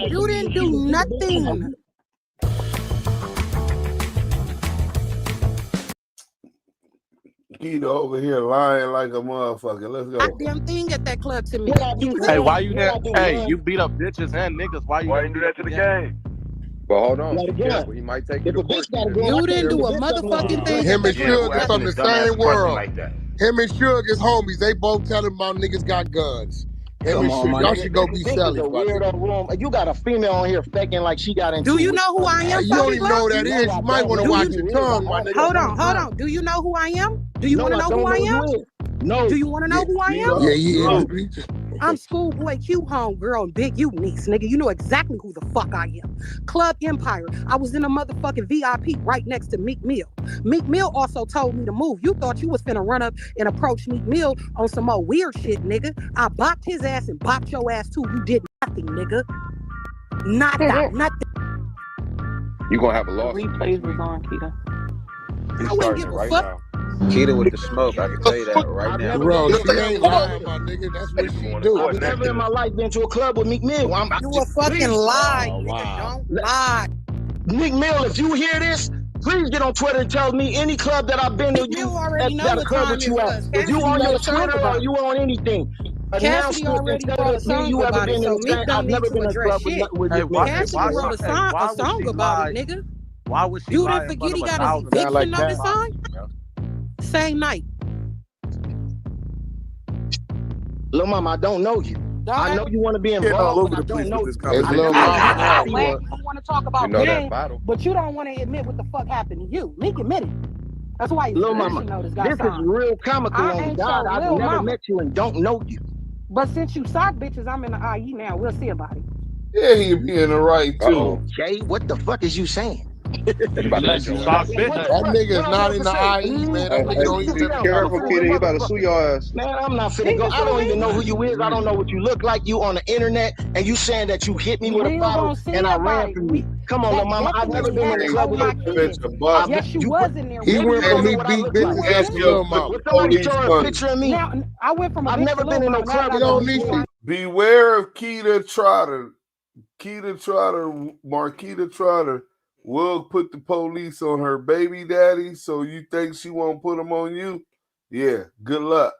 you didn't do nothing. Keita over here lying like a motherfucker. Let's go. Goddamn thing at that club to me. Hey, why you there? Hey, you beat up bitches and niggas. Why you do that to the game? But hold on, he might take you to court. You didn't do a motherfucking thing. Him and Suge is from the same world. Him and Suge is homies. They both tell him about niggas got guns. Him and Suge, y'all should go be selling. You got a female on here faking like she got into. Do you know who I am? You don't even know who that is. You might want to watch your tongue, my nigga. Hold on. Do you know who I am? Do you want to know who I am? No. Do you want to know who I am? Yeah. I'm Schoolboy Q homegirl and Big U niece, nigga. You know exactly who the fuck I am. Club Empire. I was in a motherfucking VIP right next to Meek Mill. Meek Mill also told me to move. You thought you was finna run up and approach Meek Mill on some more weird shit, nigga. I bopped his ass and bopped your ass too. You did nothing, nigga. Nothing. You gonna have a lawsuit. Replays was on, Keita. I wouldn't give a fuck. Keita with the smoke, I can tell you that right now. Bro, she ain't lying, my nigga. That's what she do. I've never in my life been to a club with Meek Mill. You a fucking lie, nigga. Don't lie. Meek Mill, if you hear this, please get on Twitter and tell me any club that I've been to. You already know what time it was. If you on your Twitter or you on anything. Cassidy already wrote a song about it, so Meek don't need to address shit. Cassidy wrote a song about it, nigga. Why would she You didn't forget he got his eviction notice on? Same night. Lil' mama, I don't know you. I know you want to be involved, but I don't know you. You want to talk about game, but you don't want to admit what the fuck happened to you. Meek admitted. That's why Lil' mama, this is real comical on God. I've never met you and don't know you. But since you sock bitches, I'm in the IE now. We'll see about it. Yeah, he be in the right too. Jay, what the fuck is you saying? That nigga's not in the IE, man. That nigga don't even be careful, kid. He about to sue your ass. Man, I'm not finna go. I don't even know who you is. I don't know what you look like. You on the internet, and you saying that you hit me with a bottle, and I ran from you. Come on, little mama. I've never been in the club with you. Yes, you was in there. He went from me beat bitches ass to little mama. Somebody show a picture of me. Now, I went from. I've never been in no club. Beware of Keita Trotter. Marquita Trotter will put the police on her baby daddy, so you think she won't put them on you? Yeah, good luck.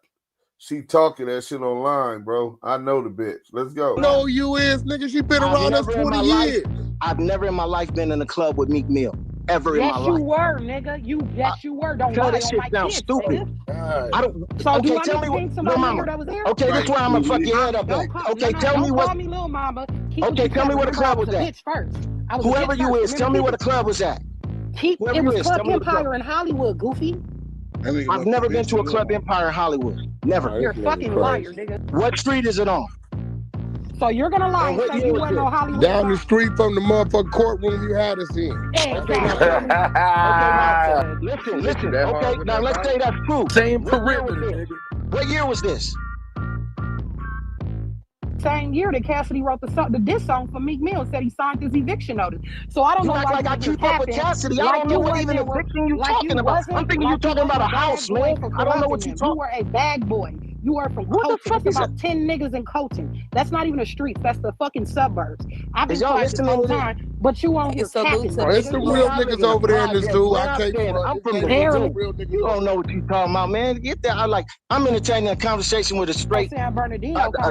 She talking that shit online, bro. I know the bitch. Let's go. No, you is, nigga. She been around us 20 years. I've never in my life been in a club with Meek Mill. Ever in my life. Yes, you were, nigga. Yes, you were. Don't lie this on shit my sounds kids, stupid. I don't. So okay, do I tell need me to what. think somebody Little mama. that was there? Okay, that's why I'm gonna fuck your head up. Okay, tell me what. Call me little mama. Okay, tell me where the club was at. Whoever you is, tell me where the club was at. It was Club Empire in Hollywood, goofy. I've never been to a Club Empire in Hollywood. Never. You're a fucking liar, nigga. What street is it on? So you're gonna lie and say you wasn't on Hollywood. Down the street from the motherfucking courtroom you had us in. Okay, listen. Okay, now let's say that's true. Same perimeter. What year was this? Same year that Cassidy wrote the diss song for Meek Mill, said he signed his eviction notice. So I don't know why I keep up with Cassidy. I don't know what even eviction you talking about. I'm thinking you talking about a house, man. I don't know what you talking. You were a bag boy. You are from Colton. It's about 10 niggas in Colton. That's not even the streets. That's the fucking suburbs. I've been quiet this whole time, but you on here capping. It's the real niggas over there in this dude. I can't. I'm from the you don't know what you talking about, man. Get that. I'm entertaining a conversation with a straight a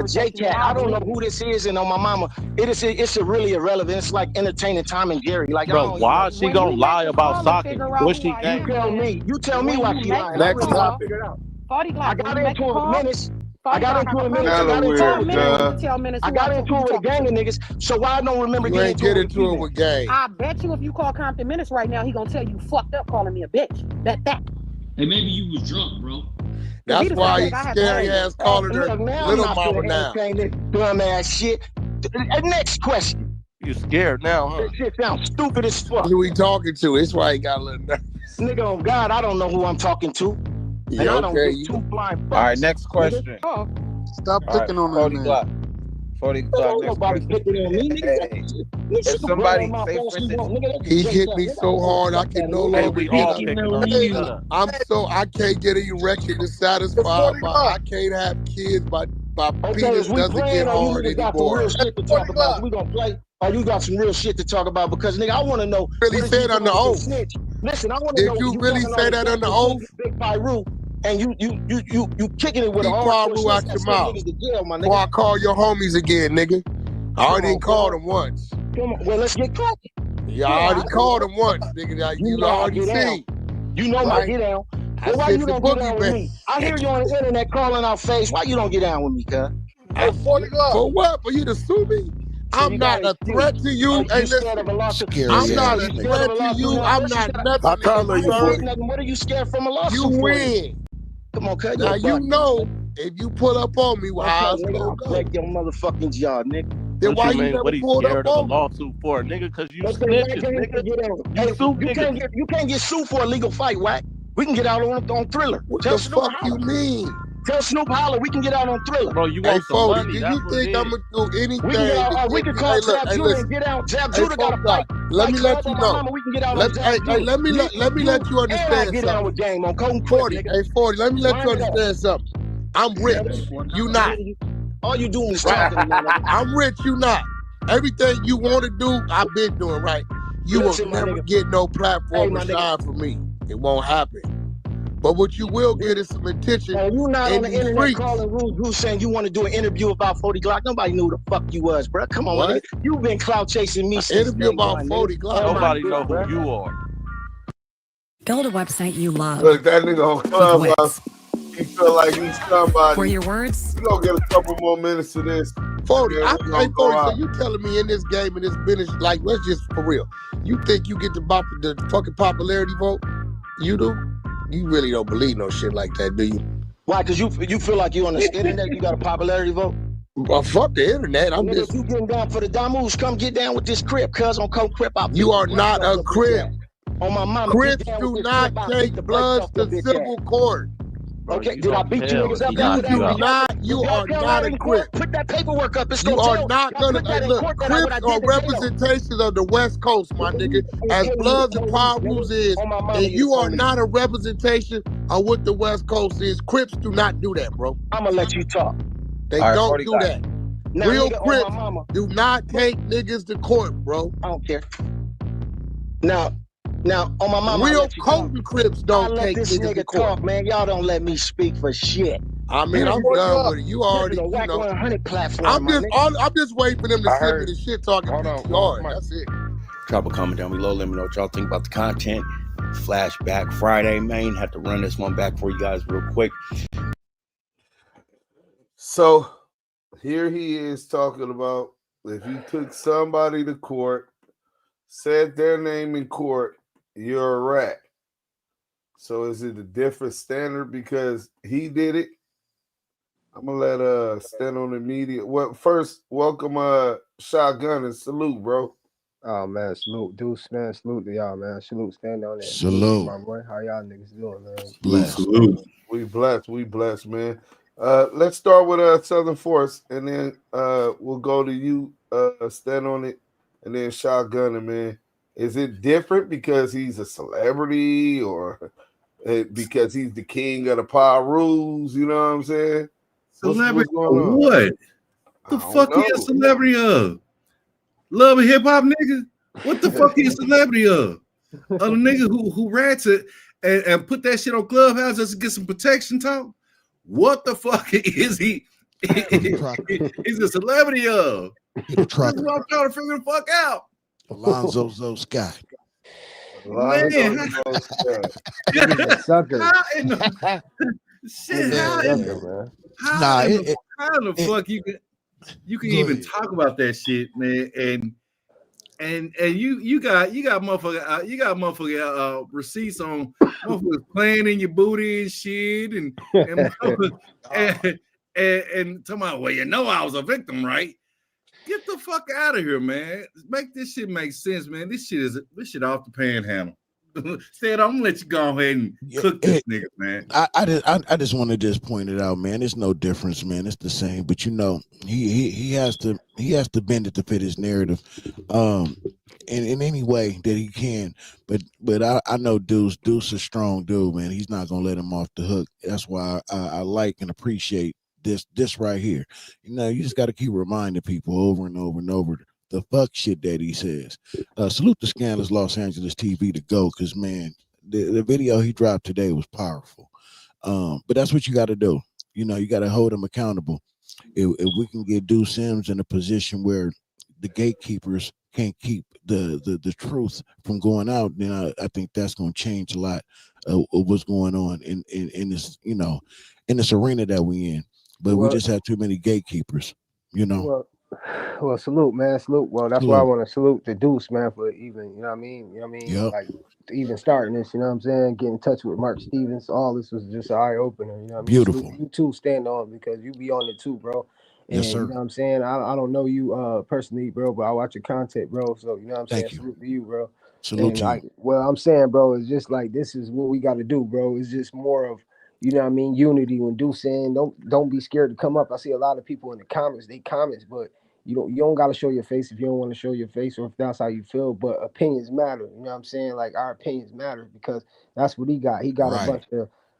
J-Cat. I don't know who this is, and on my mama, it's a really irrelevant. It's like entertaining Tom and Jerry. Like, bro, why is she gonna lie about soccer? What she You tell me why she lying. Next topic. I got into it with Menace. I got into it with a gang of niggas. So why I don't remember getting into it with gang? I bet you if you call Compton Menace right now, he gonna tell you fucked up calling me a bitch. That. Hey, maybe you was drunk, bro. That's why he's scary ass calling her little mama now. Dumb ass shit. Next question. You scared now, huh? This shit sounds stupid as fuck. Who he talking to? That's why he got a little nervous. Nigga, on God, I don't know who I'm talking to. Yeah, I don't get too blind. All right, next question. Stop picking on him, man. 40 Glock. Nobody picking on me, nigga. If somebody he hit me so hard I can no longer I can't get an erection to satisfy. I can't have kids. My penis doesn't get hard anymore. We gonna play. Oh, you got some real shit to talk about because nigga, I want to know. Really said under oath. Listen, I want to know. If you really say that under oath, Big Piru, and you kicking it with an Piru out your mouth. Before I call your homies again, nigga. I already called them once. Come on, well let's get cracking. Yeah, I already called them once, nigga. You already seen. You know my get down. Well, why you don't get down with me? I hear you on the internet calling out face. Why you don't get down with me, cuz? For what? For you to sue me? I'm not a threat to you. Hey, listen, I'm not a threat to you. I'm not nothing. What are you scared from a lawsuit? You win. Come on, cuz. Now you know if you pull up on me, I'll break your motherfucking jaw, nigga. Then why you never pulled up on me? Lawsuit for, nigga? Because you snitches, nigga. You can't get sued for a legal fight, Wack. We can get out on Thriller. What the fuck you mean? Tell Snoop Holler we can get out on Thriller. Bro, you want some money? Do you think I'm gonna do anything? We can call Zab Judah and get out. Zab Judah got a fight. Let me let you know. We can get out on Zab Judah. Let me let you understand get out with game on Code 40. Hey, 40. Let me let you understand something. I'm rich. You not. All you doing is talking. I'm rich. You not. Everything you want to do, I've been doing right. You will never get no platform to shine for me. It won't happen. But what you will get is some attention. You not on the internet calling Rude saying you want to do an interview about 40 Glock. Nobody knew who the fuck you was, bro. Come on, man. You've been clout chasing me since interview about 40 Glock. Nobody know who you are. Build a website you love. Look, that nigga on Clubhouse, he feel like he's somebody. For your words? You gonna get a couple more minutes to this. 40, so you telling me in this game, in this business, like, let's just for real. You think you get the fucking popularity vote? You do? You really don't believe no shit like that, do you? Why? Because you feel like you on the internet, you got a popularity vote? Well, fuck the internet. I'm Nigga, just. if you getting down for the Damus, come get down with this Crip, cuz on Coke Crip. You are not a Crip. On my mama, Crips do not take bloods to civil court. Okay, did I beat you niggas up after that? You are not a Crip. Put that paperwork up. It's You gonna are not gonna look. Crips are representations of the West Coast, my nigga. As Bloods and Pirus is, and you are not a representation of what the West Coast is. Crips do not do that, bro. I'm gonna let you talk. They don't do that. Now, Real nigga, Crips do not take niggas to court, bro. I don't care. Now, on my mama, real Colton Crips don't take this niggas nigga to court. talk, man. Y'all don't let me speak for shit. I mean, I'm done with it. You already, you know. WACK100 platform. I'm just waiting for them to send me the shit talking PTR. That's it. Drop a comment down below. Let me know what y'all think about the content. Flashback Friday, man. Had to run this one back for you guys real quick. So here he is talking about if you took somebody to court, said their name in court, you're a rat. So is it a different standard because he did it? I'm gonna let stand on the media. Well, first, welcome Shotgun and salute, bro. Oh man, salute, Deuce, man, salute to y'all, man. Salute, stand on it. Salute. My boy. How y'all niggas doing, man? Bless. We blessed, man. Let's start with Southern Force, and then we'll go to you, stand on it, and then Shotgun, man. Is it different because he's a celebrity or because he's the king of the Pirus? You know what I'm saying? Celebrity of what? The fuck he a celebrity of? Love and hip hop nigga? What the fuck he a celebrity of? A nigga who rats it and put that shit on Clubhouse just to get some protection talk? What the fuck is he? He's a celebrity of. That's what I'm trying to figure the fuck out. Alonzo Zo Scott. Man, sucker. How in the shit? How the fuck you can even talk about that shit, man? And you got motherfucker receipts on motherfuckers playing in your booty and shit, and talking about, well, you know I was a victim, right? Get the fuck out of here, man. Make this shit make sense, man. This shit off the panhandle. Instead, I'm gonna let you go ahead and cook this nigga, man. I just want to just point it out, man. It's no difference, man. It's the same, but you know, he has to bend it to fit his narrative, in any way that he can. But I know Deuce is a strong dude, man. He's not gonna let him off the hook. That's why I like and appreciate this right here. You know, you just got to keep reminding people over and over and over the fuck shit that he says. Salute the Scandalous Los Angeles TV to go, because man, the video he dropped today was powerful. But that's what you got to do. You know, you got to hold him accountable. If we can get DUSE M in a position where the gatekeepers can't keep the truth from going out, then I think that's going to change a lot of what's going on in this, you know, in this arena that we in. But we just have too many gatekeepers, you know. Well, salute, man. Salute. Well, that's why I want to salute the Deuce, man, for even, you know what I mean? You know what I mean? Yep. Like, even starting this, you know what I'm saying? Get in touch with Mark Stevens. All this was just an eye-opener, you know what I mean? Beautiful. Salute you too, stand on, because you be on it too, bro. And, yes, sir. You know what I'm saying? I don't know you personally, bro, but I watch your content, bro. So, you know what I'm saying? Thank you. Salute to you, bro. Salute to you. Well, I'm saying, bro, it's just like, this is what we got to do, bro. It's just more of, you know what I mean, unity. When Deuce saying don't be scared to come up. I see a lot of people in the comments, but you don't gotta show your face if you don't want to show your face, or if that's how you feel. But opinions matter. You know what I'm saying? Like, our opinions matter, because that's what he got. He got a bunch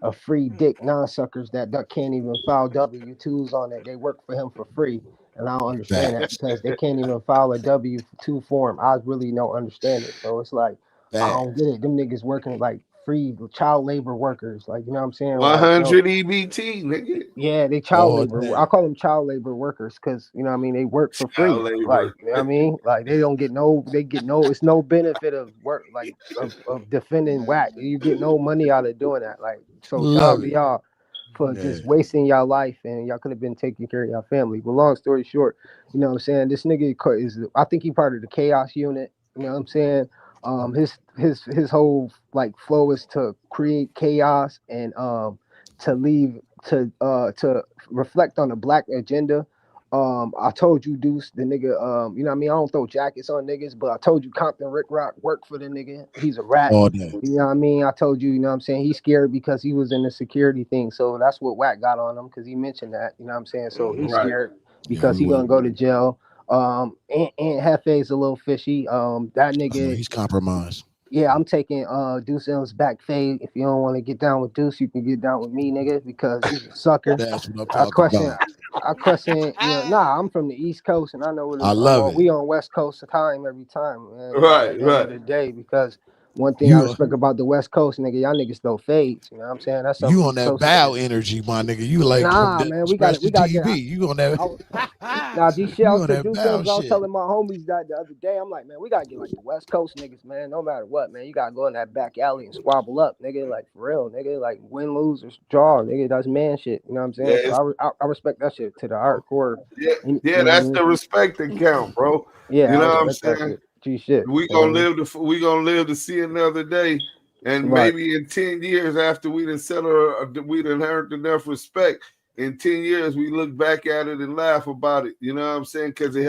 of free dick non-suckers that can't even file W-2s on it. They work for him for free. And I don't understand that, because they can't even file a W-2 form. I really don't understand it. So it's like, I don't get it. Them niggas working like free child labor workers, like, you know what I'm saying? 100 EBT, nigga. Yeah, they child labor. I call them child labor workers, because, you know what I mean, they work for free. Like, you know what I mean? Like, they get it's no benefit of work, like of defending WACK. You get no money out of doing that. Like, so shout out to y'all for just wasting y'all life, and y'all could have been taking care of your family. But long story short, you know what I'm saying? This nigga is, I think he part of the chaos unit. You know what I'm saying? His whole like flow is to create chaos and to reflect on the black agenda, I told you, Deuce, the nigga, you know what I mean? I don't throw jackets on niggas, but I told you Compton Rick Rock worked for the nigga. He's a rat. All day. You know what I mean? I told you, you know what I'm saying? He's scared because he was in the security thing. So that's what Wack got on him because he mentioned that, you know what I'm saying? So he's scared because he's gonna go to jail. And Hefe's a little fishy. That nigga, he's compromised. Yeah, I'm taking Deuce M's back fade. If you don't want to get down with Deuce, you can get down with me, nigga, because he's a sucker. That's what I'm talking about. I question, you know, I'm from the East Coast and I know what I love it. We on West Coast time every time, man. Right, At the end of the day, because one thing I respect about the West Coast, nigga, y'all niggas throw fades. You know what I'm saying? That's you on that bow energy, my nigga. You like man, we got TV. You on that? Nah, G shit. I was telling my homies that the other day. I'm like, man, we gotta get like the West Coast niggas, man. No matter what, man, you gotta go in that back alley and squabble up, nigga. Like for real, nigga. Like win, lose, or draw, nigga. That's man shit. You know what I'm saying? Yeah, so I respect that shit to the hardcore. Yeah, that's the respect that count, bro. Yeah, you know what I'm saying? Shit. We gonna live to see another day, and maybe in 10 years after we done settled, we done earned enough respect. In 10 years, we look back at it and laugh about it. You know what I'm saying? Because it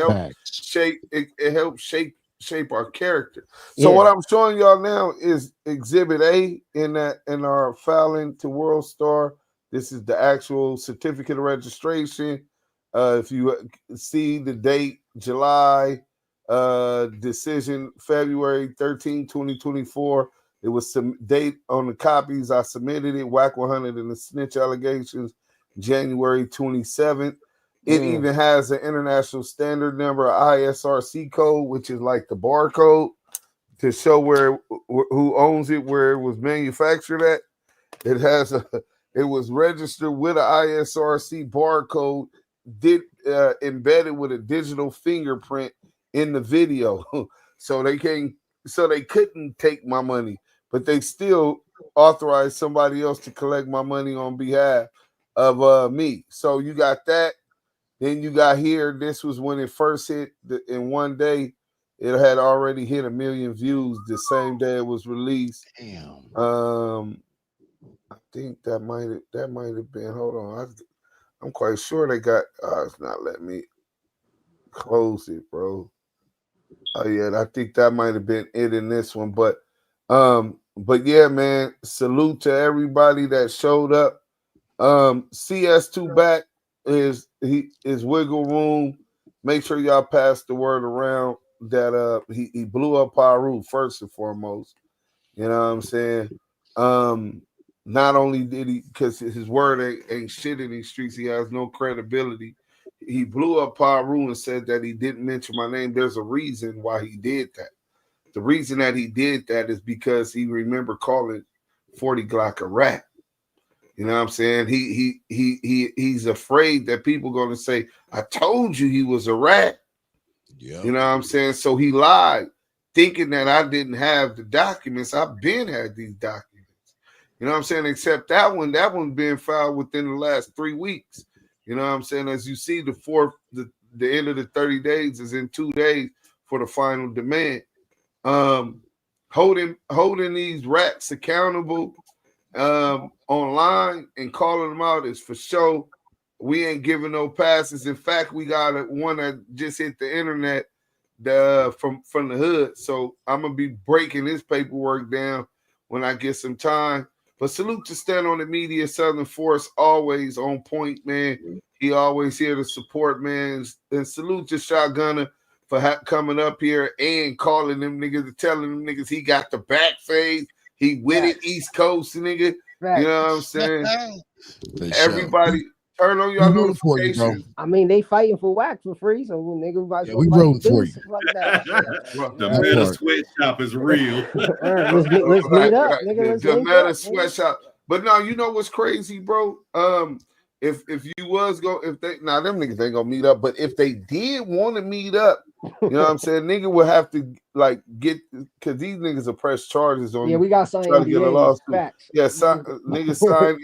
helps shape our character. So what I'm showing y'all now is Exhibit A in our filing to WorldStar. This is the actual certificate of registration. If you see the date, July. Decision February 13, 2024. It was some date on the copies. I submitted it. WACK100 and the snitch allegations, January 27th. It even has an international standard number, ISRC code, which is like the barcode to show who owns it, where it was manufactured at. It was registered with an ISRC barcode, embedded with a digital fingerprint in the video. so they couldn't take my money, but they still authorized somebody else to collect my money on behalf of me. So you got that. Then you got here, this was when it first hit. In one day it had already hit 1 million views the same day it was released. Damn. I think that might have been, hold on, I'm quite sure they got it's not letting me close it, bro. Oh yeah, I think that might have been it in this one, but yeah, man, salute to everybody that showed up. CS2 back is wiggle room. Make sure y'all pass the word around that he blew up Piru first and foremost. You know what I'm saying? Not only did he, because his word ain't shit in these streets, he has no credibility. He blew up Piru and said that he didn't mention my name. There's a reason why he did that. The reason that he did that is because he remembered calling 40 Glock a rat. You know what I'm saying? He's afraid that people are going to say, I told you he was a rat. Yeah. You know what I'm saying? So he lied, thinking that I didn't have the documents. I've been had these documents. You know what I'm saying? Except that one being filed within the last 3 weeks. You know what I'm saying? As you see, the end of the 30 days is in 2 days for the final demand. Holding these rats accountable online and calling them out is for sure. We ain't giving no passes. In fact, we got one that just hit the internet from the hood. So I'm gonna be breaking his paperwork down when I get some time. But salute to Stand on the Media, Southern Force, always on point, man. He always here to support, man. And salute to Shotgunner for coming up here and calling them niggas, telling them niggas he got the back phase. He with it, East Coast, nigga. You know what I'm saying? Everybody, turn on your notifications. I mean, they fighting for Wack for free, so nigga, we rolling for you. The Meta sweatshop is real. Let's meet up, nigga. The Meta sweatshop. But no, you know what's crazy, bro? If you was them niggas ain't gonna meet up, but if they did want to meet up, you know what I'm saying, nigga would have to get, because these niggas are press charges on. Yeah, we got signed NDAs. Facts. Yeah, niggas sign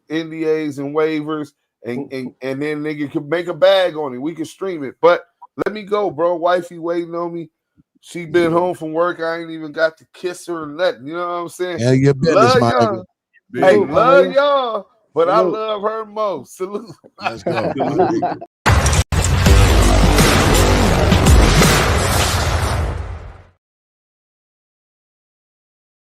NDAs and waivers, and then nigga could make a bag on it. We can stream it. But let me go, bro. Wifey waiting on me. She been home from work. I ain't even got to kiss her or nothing. You know what I'm saying? Yeah, your business, my nigga. Hey, love y'all, but I love her most. Salute. Let's go.